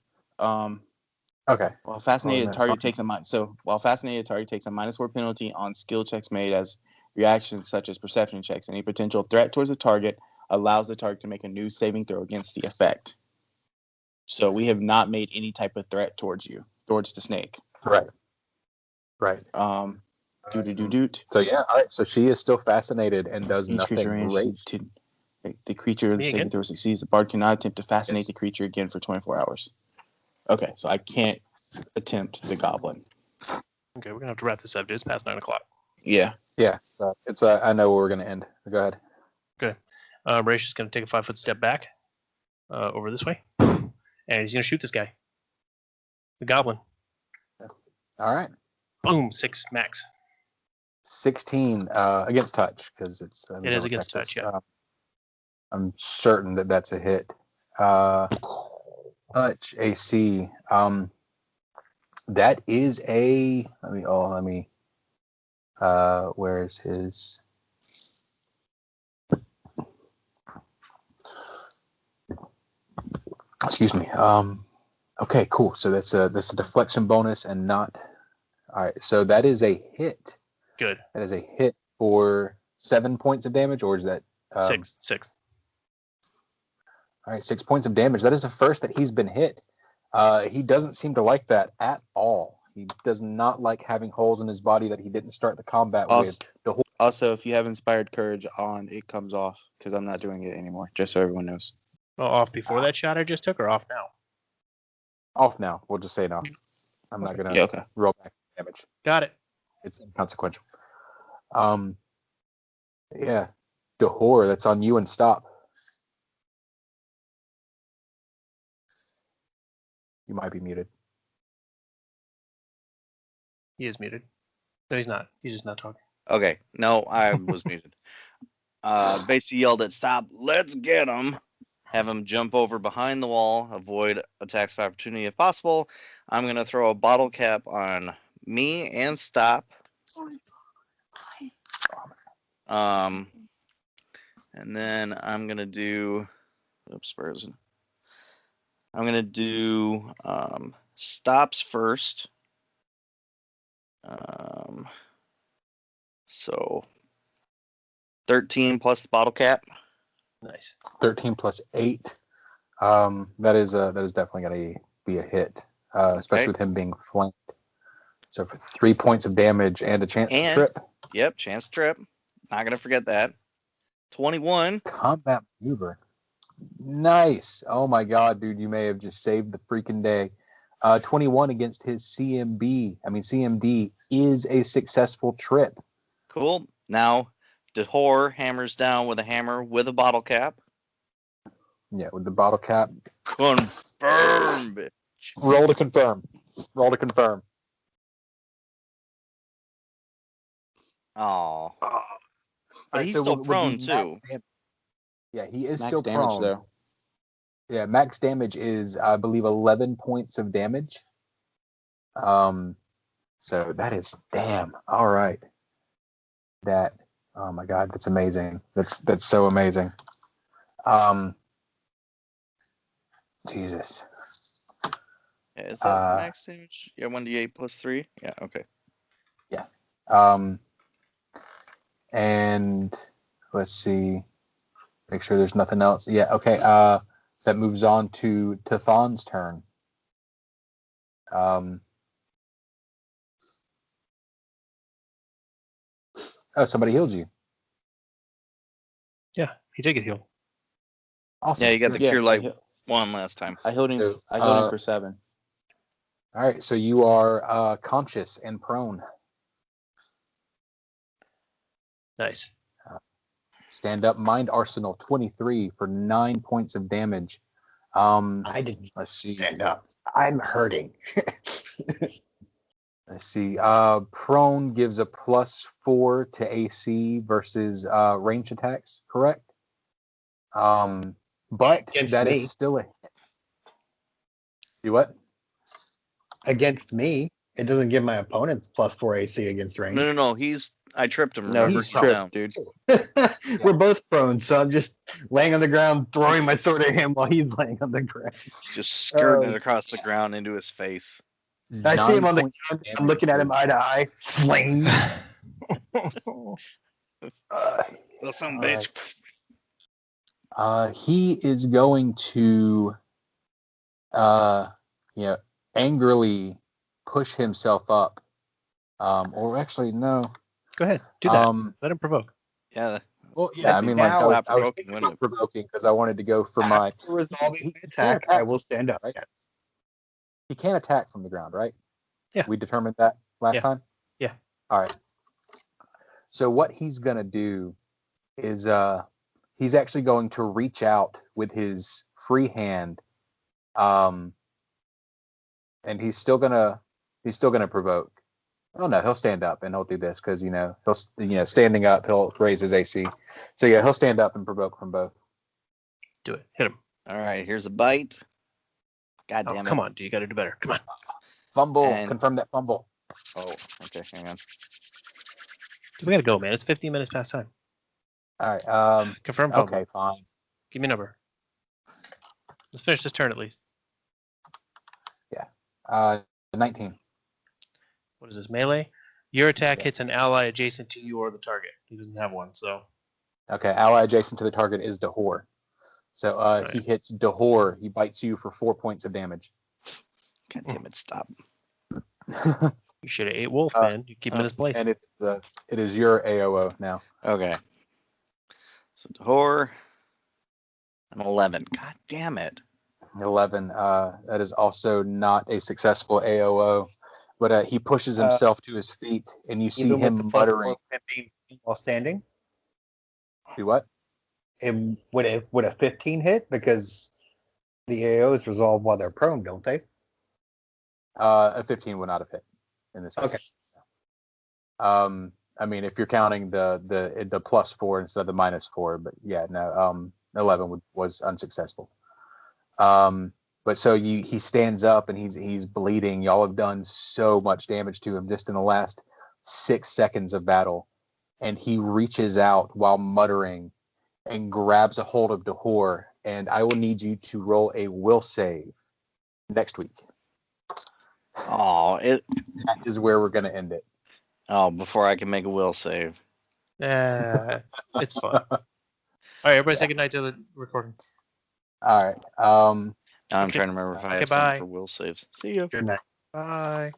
Okay.
While fascinated target
fine.
takes a -4 penalty on skill checks made as reactions such as perception checks. Any potential threat towards the target allows the target to make a new saving throw against the effect. So we have not made any type of threat towards the snake.
Right.
Doot.
So yeah, all right. So she is still fascinated and does
Each creature
nothing.
range the creature
Me
saving
again?
throw succeeds. The bard cannot attempt to fascinate
Yes.
the creature again for 24 hours. Okay, so I can't attempt the goblin.
Okay, we're gonna have to wrap this up, dude. It's past 9 o'clock.
Yeah.
Yeah, it's I know where we're gonna end. Go ahead.
Okay. Raish is gonna take a 5-foot step back over this way, and he's gonna shoot this guy, the goblin.
All right.
Boom, 6 max.
16 against touch because it's.
It is against touch, yeah.
I'm certain that that's a hit. Touch AC. That is a. Let me. Where's his? Excuse me. Okay, cool. So that's a deflection bonus and not. All right. So that is a hit.
Good.
That is a hit for 7 points of damage, or is that
6?
All right, 6 points of damage. That is the first that he's been hit. He doesn't seem to like that at all. He does not like having holes in his body that he didn't start the combat with.
Also, if you have Inspired Courage on, it comes off because I'm not doing it anymore, just so everyone knows.
Oh, off before that shot I just took, or off now?
Off now. We'll just say no. I'm not going to roll back damage.
Got it.
It's inconsequential. Yeah. Dahor, that's on you and stop. You might be muted.
He is muted. No, he's not. He's just not talking.
Okay, no, I was muted. Basically yelled at stop. Let's get him. Have him jump over behind the wall. Avoid attacks of opportunity if possible. I'm gonna throw a bottle cap on me and stop. And then I'm gonna do. Oops, where is it? I'm gonna do stops first. So 13 plus the bottle cap.
Nice.
13 plus 8. That is definitely going to be a hit, especially with him being flanked. So for 3 points of damage and a chance to trip.
Yep, chance to trip. Not gonna forget that. 21.
Combat maneuver. Nice. Oh my god, dude, you may have just saved the freaking day. 21 against his CMD is a successful trip.
Cool. Now, Dahor hammers down with a hammer with a bottle cap.
Yeah, with the bottle cap.
Confirm, bitch.
Roll to confirm. Roll to confirm.
Oh. But he's still prone, too.
Yeah, he is
max
still
damage,
prone.
though.
Yeah, max damage is, I believe, 11 points of damage. So that is damn. All right. That. Oh my God, that's amazing. That's so amazing. Jesus.
Yeah, is that max damage? Yeah, 1d8 plus 3. Yeah. Okay.
Yeah. And let's see. Make sure there's nothing else. Yeah. Okay. That moves on to Thon's turn. Oh, somebody healed you.
Yeah, he did get healed.
Awesome.
Yeah, you got the cure light one last time.
I healed him. I healed him for 7.
All right, so you are conscious and prone.
Nice.
Stand up, mind arsenal 23 for 9 points of damage.
I didn't.
Let's see.
Stand up. I'm hurting.
Let's see. Prone gives a +4 to AC versus range attacks, correct? But
Against
that
me.
is still a hit. You what?
Against me, it doesn't give my opponents +4 AC against range.
No. I tripped him.
No,
Remember?
he's tripped,
down.
dude.
We're both prone, so I'm just laying on the ground, throwing my sword at him while he's laying on the ground.
Just skirting it across the ground into his face.
I see him on the
9
ground. I'm looking at him eye to eye. Flame.
Listen,
right.
bitch.
He is going to, angrily push himself up. Or actually, no.
Go ahead. Do that. Let him provoke.
Yeah.
Well, yeah, I mean, like,
now
I was
provoking,
thinking
wouldn't
about provoking because I wanted to go for my
After resolving
he
my attack,
can't
I will stand up.
right?
Yes.
He can't attack from the ground, right?
Yeah.
We determined that. last
Yeah.
time?
Yeah.
All right. So what he's gonna do is he's actually going to reach out with his free hand, and he's still gonna provoke. Oh no, he'll stand up and he'll do this because he'll standing up he'll raise his AC. So yeah, he'll stand up and provoke from both.
Do it. Hit him.
All right, here's a bite. God
Oh,
damn it.
come on, dude. You got to do better. Come on.
Fumble.
And-
Confirm that fumble.
Oh, okay, hang on.
Dude, we got to go, man. It's 15 minutes past time.
All right.
Confirm fumble.
Okay, fine.
Give me a number. Let's finish this turn at least.
19.
What is this, melee? Your attack
Yeah.
hits an ally adjacent to you or the target. He doesn't have one, so.
Okay, ally adjacent to the target is Dahor. So he hits Dahor. He bites you for 4 points of damage.
God damn it, stop.
You should have ate Wolf, man. You keep him in his place.
And it is your AOO now.
Okay. So horror. I'm 11. God damn it.
11. That is also not a successful AOO, but he pushes himself to his feet, and you see
Even with the
him
plus
muttering.
4 being while standing,
Do what?
would a 15 hit because the AOs resolve while they're prone, don't they?
A 15 would not have hit in this case.
Okay.
I mean, if you're counting the plus 4 instead of the minus 4, but yeah, no. 11 was unsuccessful. But so he stands up and he's bleeding. Y'all have done so much damage to him just in the last 6 seconds of battle, and he reaches out while muttering and grabs a hold of Dahor. And I will need you to roll a will save next week.
Oh,
That is where we're going to end it.
Oh, before I can make a will save.
It's fun. All right, everybody say goodnight to the recording.
All right.
Now I'm
Okay.
trying to remember if I have
Okay, bye.
something for will saves. See you.
Good night.
Bye.